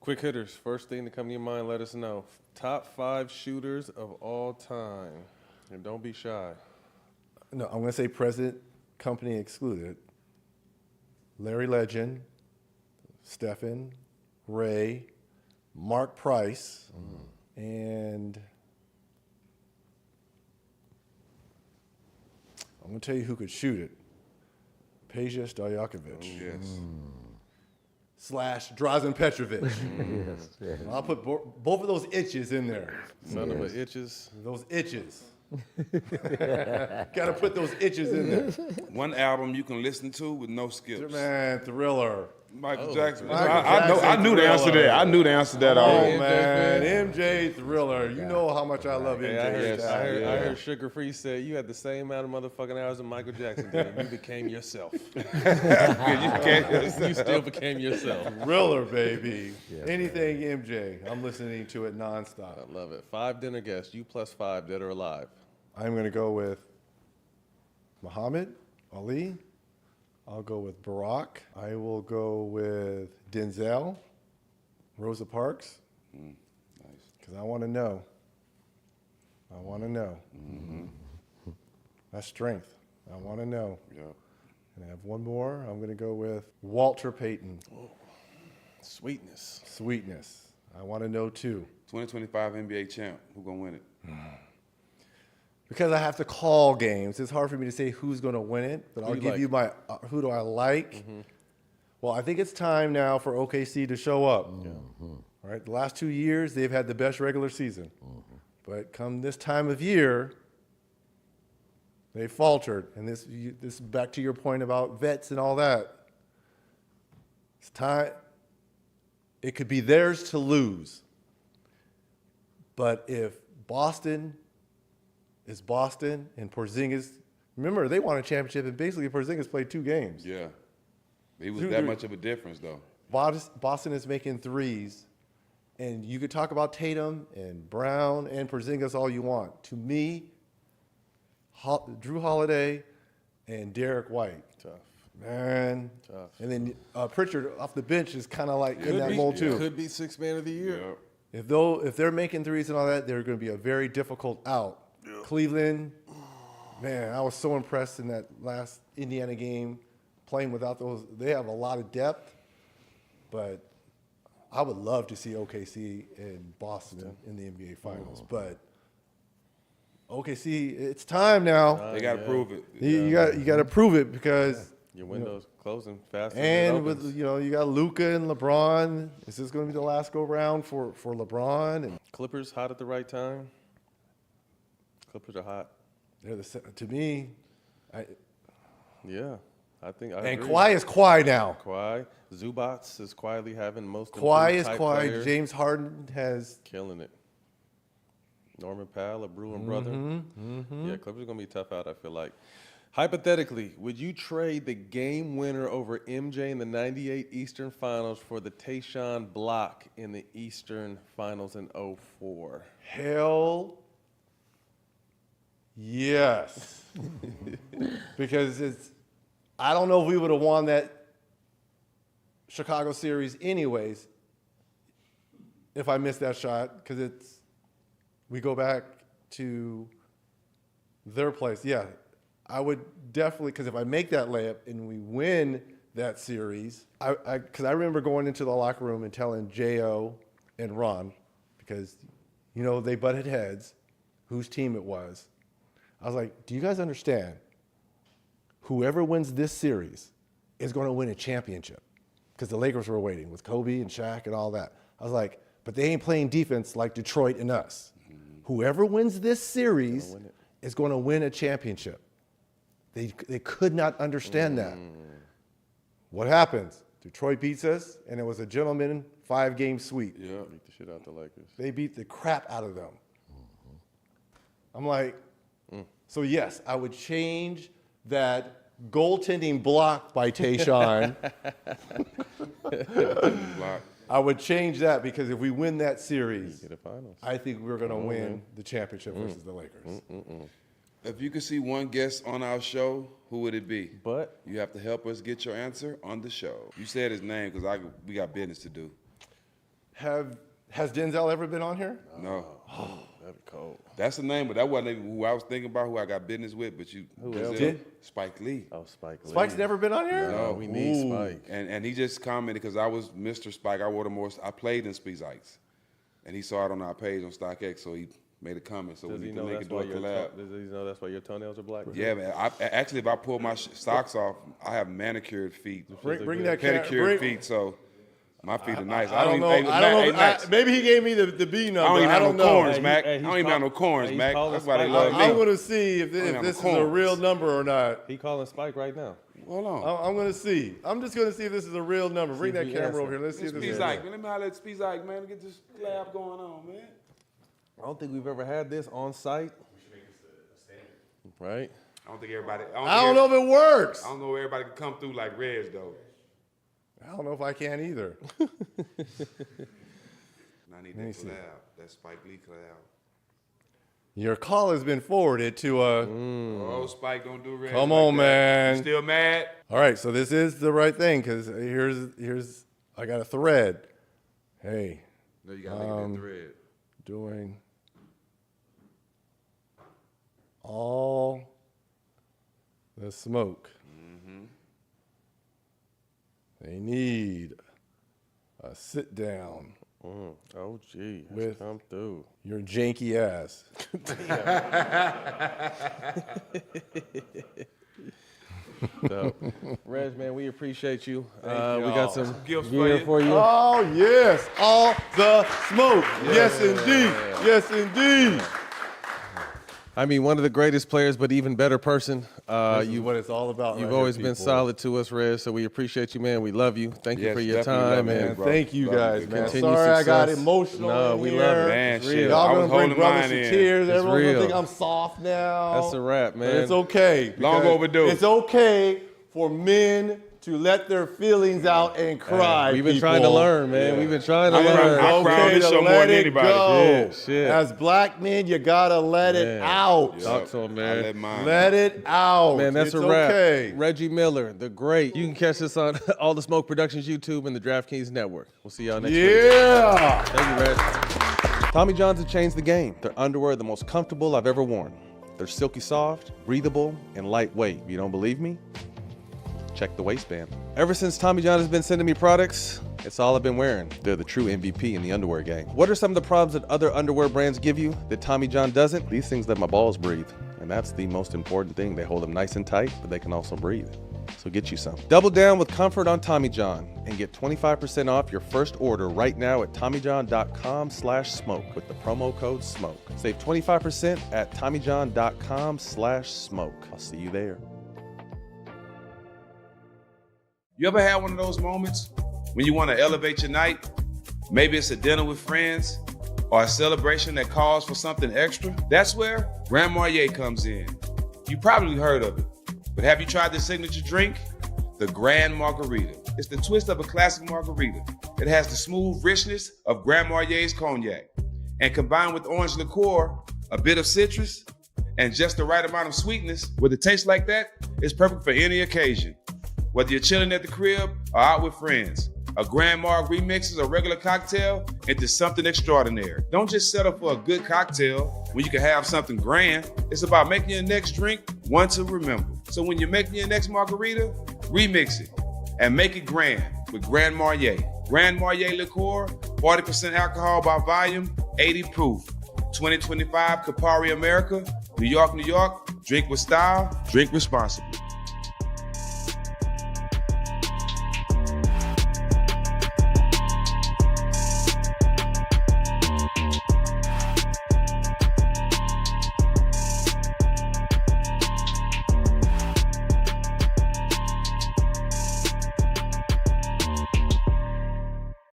S2: Quick hitters. First thing to come to your mind, let us know. Top 5 shooters of all time. And don't be shy.
S7: No, I'm going to say present company excluded. Larry Legend, Stephen, Ray, Mark Price, and I'm going to tell you who could shoot it. Peja Stojakovic.
S3: Yes.
S7: / Drazen Petrovic.
S5: Yes.
S7: I'll put both of those itches in there.
S2: Son of a itches.
S7: Those itches. Got to put those itches in there.
S3: One album you can listen to with no skips.
S7: Man, Thriller.
S3: Michael Jackson.
S7: I
S3: knew the answer to that. I knew the answer to that already.
S7: Oh, man. MJ Thriller. You know how much I love MJ.
S2: I heard Sugar Free said you had the same amount of motherfucking hours that Michael Jackson did. And you became yourself. You still became yourself.
S7: Thriller, baby. Anything MJ. I'm listening to it nonstop.
S2: I love it. 5 dinner guests, you plus 5 dead or alive.
S7: I'm going to go with Muhammad Ali. I'll go with Barack. I will go with Denzel, Rosa Parks.
S3: Nice.
S7: Because I want to know. That's strength. I want to know.
S3: Yep.
S7: And I have one more. I'm going to go with Walter Payton.
S2: Sweetness.
S7: Sweetness. I want to know too.
S3: 2025 NBA champ. Who gonna win it?
S7: Because I have to call games, it's hard for me to say who's going to win it, but I'll give
S2: like?
S7: you my who do I like. Well, I think it's time now for OKC to show up. All right, the last 2 years, they've had the best regular season. But come this time of year, they faltered. And this is back to your point about vets and all that. It's time. It could be theirs to lose. But if Boston is Boston and Porzingis, remember, they won a championship and basically Porzingis played 2 games.
S3: Yeah. He was that much of a difference, though.
S7: Boston is making threes, and you could talk about Tatum and Brown and Porzingis all you want. To me, Drew Holiday and Derek White.
S2: Tough.
S7: Man.
S2: Tough.
S7: And then Pritchard off the bench is kind of like in that mold too.
S2: Could be 6th man of the year.
S3: Yep.
S7: If they're making threes and all that, they're going to be a very difficult out. Cleveland, man, I was so impressed in that last Indiana game, playing without those. They have a lot of depth, but I would love to see OKC and Boston in the NBA Finals. But OKC, it's time now.
S3: They got to prove it.
S7: You got to prove it because
S2: Your window's closing faster
S7: and
S2: than it
S7: with
S2: opens.
S7: you got Luka and LeBron. Is this going to be the last go round for LeBron? And
S2: Clippers hot at the right time. Clippers are hot.
S7: they're to me.
S2: Yeah, I think. I
S7: And
S2: agree.
S7: Kawhi is Kawhi now.
S2: Kawhi. Zubats is quietly having most
S7: Kawhi
S2: improved
S7: is
S2: type
S7: Kawhi.
S2: player.
S7: James Harden has.
S2: Killing it. Norman Powell, a Bruin brother. Yeah, Clippers are going to be tough out, I feel like. Hypothetically, would you trade the game winner over MJ in the 98 Eastern Finals for the Tayshaun block in the Eastern Finals in 04?
S7: Hell yes. Because I don't know if we would have won that Chicago series anyways if I missed that shot, because we go back to their place. Yeah, I would definitely, because if I make that layup and we win that series, because I remember going into the locker room and telling J.O. and Ron, because, you know, they butted heads, whose team it was. I was like, do you guys understand? Whoever wins this series is going to win a championship. Because the Lakers were waiting with Kobe and Shaq and all that. I was like, but they ain't playing defense like Detroit and us. Whoever wins this series is going to win a championship. They could not understand that. What happens? Detroit beats us, and it was a gentleman 5-game sweep.
S2: Yeah, beat the shit out the Lakers.
S7: They beat the crap out of them. I'm like, so yes, I would change that goaltending block by Tayshaun. I would change that, because if we win that series,
S2: the finals.
S7: I think we're going to win the championship versus the Lakers.
S3: If you could see one guest on our show, who would it be?
S2: But
S3: you have to help us get your answer on the show. You said his name because we got business to do.
S7: Has Denzel ever been on here?
S3: No.
S2: Oh, that'd be cold.
S3: That's the name, but that wasn't even who I was thinking about, who I got business with. But you,
S2: Who is
S3: Denzel,
S2: it?
S3: Spike Lee.
S2: Oh, Spike Lee.
S7: Spike's never been on here?
S3: No,
S2: we need Spike.
S3: And he just commented, because I was Mr. Spike. I played in SpeedZikes, and he saw it on our page on StockX, so he made a comment. So
S2: Does
S3: we
S2: he
S3: need to
S2: know
S3: make
S2: that's
S3: it do
S2: why
S3: a
S2: your
S3: collab.
S2: does he know that's why your toenails are black?
S3: Yeah, man. Actually, if I pull my socks off, I have manicured feet,
S7: Bring that
S3: pedicured feet, so my feet are nice.
S7: I don't know.
S3: Hey,
S7: I don't know.
S3: Max,
S7: Maybe he gave me the B number.
S3: I don't even have no
S7: know.
S3: corns,
S2: Hey,
S3: Mac.
S2: hey,
S3: I don't even have no corns,
S2: he's
S3: Mac.
S2: calling
S3: That's why they
S2: Spike
S3: love
S2: out.
S3: me.
S7: I'm going to see if
S3: have
S7: this is
S3: no
S7: a
S3: corns.
S7: real number or not.
S2: He calling Spike right now.
S3: Hold on.
S7: I'm going to see. I'm just going to see if this is a real number. Bring that
S2: he
S7: camera
S2: answer.
S7: over here. Let's see if this is
S3: SpeedZike, man. Let me holler at SpeedZike, man. Get this collab going on, man.
S2: I don't think we've ever had this on site. We should make this a standard. Right?
S3: I don't think everybody.
S7: I don't know if it works.
S3: I don't know if everybody can come through like Reg, though.
S7: I don't know if I can either.
S3: I need that collab. That Spike Lee collab.
S7: Your call has been forwarded to
S3: Oh, Spike, don't do Reg.
S7: Come
S3: like
S7: on,
S3: that.
S7: man.
S3: You still mad?
S7: All right, so this is the right thing, because here's I got a thread. Hey,
S3: No, you got to look at that thread.
S7: doing all the smoke. They need a sit down.
S2: Oh, gee.
S7: With-
S2: Come through.
S7: Your janky ass.
S2: So, Reg, man, we appreciate you. We
S3: y'all.
S2: got some
S3: Gifts
S2: gear
S3: for
S2: for you.
S7: Oh yes, all the smoke. Yes indeed. Yes indeed.
S2: I mean, one of the greatest players, but even better person.
S7: This is what it's all about.
S2: You've
S7: right
S2: always
S7: here,
S2: been
S7: people.
S2: solid to us, Reg, so we appreciate you, man. We love you. Thank you
S3: Yes,
S2: for your
S3: definitely love
S2: time,
S3: you,
S2: man.
S3: bro.
S7: Thank you
S3: Love
S7: guys,
S3: you.
S7: man.
S2: Continued
S7: Sorry I got
S2: success.
S7: emotional.
S2: No,
S7: in
S2: we
S7: here.
S2: love it.
S3: Man,
S2: It's
S3: shit.
S2: real.
S3: I
S7: Y'all
S3: was
S7: gonna bring
S3: holding
S7: brothers
S3: mine
S7: to
S3: in.
S7: tears.
S2: It's
S7: Everyone's
S2: real.
S7: gonna think I'm soft now.
S2: That's a wrap,
S7: But
S2: man.
S7: it's okay.
S3: Long
S7: because
S3: overdue.
S7: It's okay for men to let their feelings out and cry.
S2: We've been trying to
S7: people.
S2: learn, man. We've been trying to
S3: I'm
S2: learn.
S3: I
S7: It's
S3: crown
S7: okay
S3: this
S7: to
S3: show more
S7: let
S3: than
S7: it
S3: anybody.
S7: go.
S2: Shit.
S7: As black men, you gotta let it
S2: Man.
S7: out.
S2: Talk to him,
S3: I
S2: man.
S3: let mine.
S7: Let it out.
S2: Man, that's
S7: it's
S2: a wrap.
S7: Okay.
S2: Reggie Miller, the great. You can catch us on All the Smoke Productions YouTube and the DraftKings Network. We'll see y'all next week.
S7: Yeah.
S2: Thank you, Reg. Tommy John's have changed the game. Their underwear are the most comfortable I've ever worn. They're silky soft, breathable, and lightweight. If you don't believe me, check the waistband. Ever since Tommy John has been sending me products, it's all I've been wearing. They're the true MVP in the underwear game. What are some of the problems that other underwear brands give you that Tommy John doesn't? These things let my balls breathe. And that's the most important thing. They hold them nice and tight, but they can also breathe. So get you some. Double down with comfort on Tommy John and get 25% off your first order right now at TommyJohn.com/smoke with the promo code SMOKE. Save 25% at TommyJohn.com/smoke. I'll see you there.
S3: You ever had one of those moments When you want to elevate your night, maybe it's a dinner with friends or a celebration that calls for something extra, that's where Grand Marnier comes in. You probably heard of it, but have you tried the signature drink? The Grand Margarita. It's the twist of a classic margarita. It has the smooth richness of Grand Marnier's cognac, and combined with orange liqueur, a bit of citrus, and just the right amount of sweetness, with a taste like that, it's perfect for any occasion. Whether you're chilling at the crib or out with friends, a Grand Marg remixes a regular cocktail into something extraordinary. Don't just settle for a good cocktail when you can have something grand. It's about making your next drink one to remember. So when you're making your next margarita, remix it and make it grand with Grand Marnier. Grand Marnier liqueur, 40% alcohol by volume, 80 proof. 2025 Campari America, New York, New York. Drink with style, drink responsibly.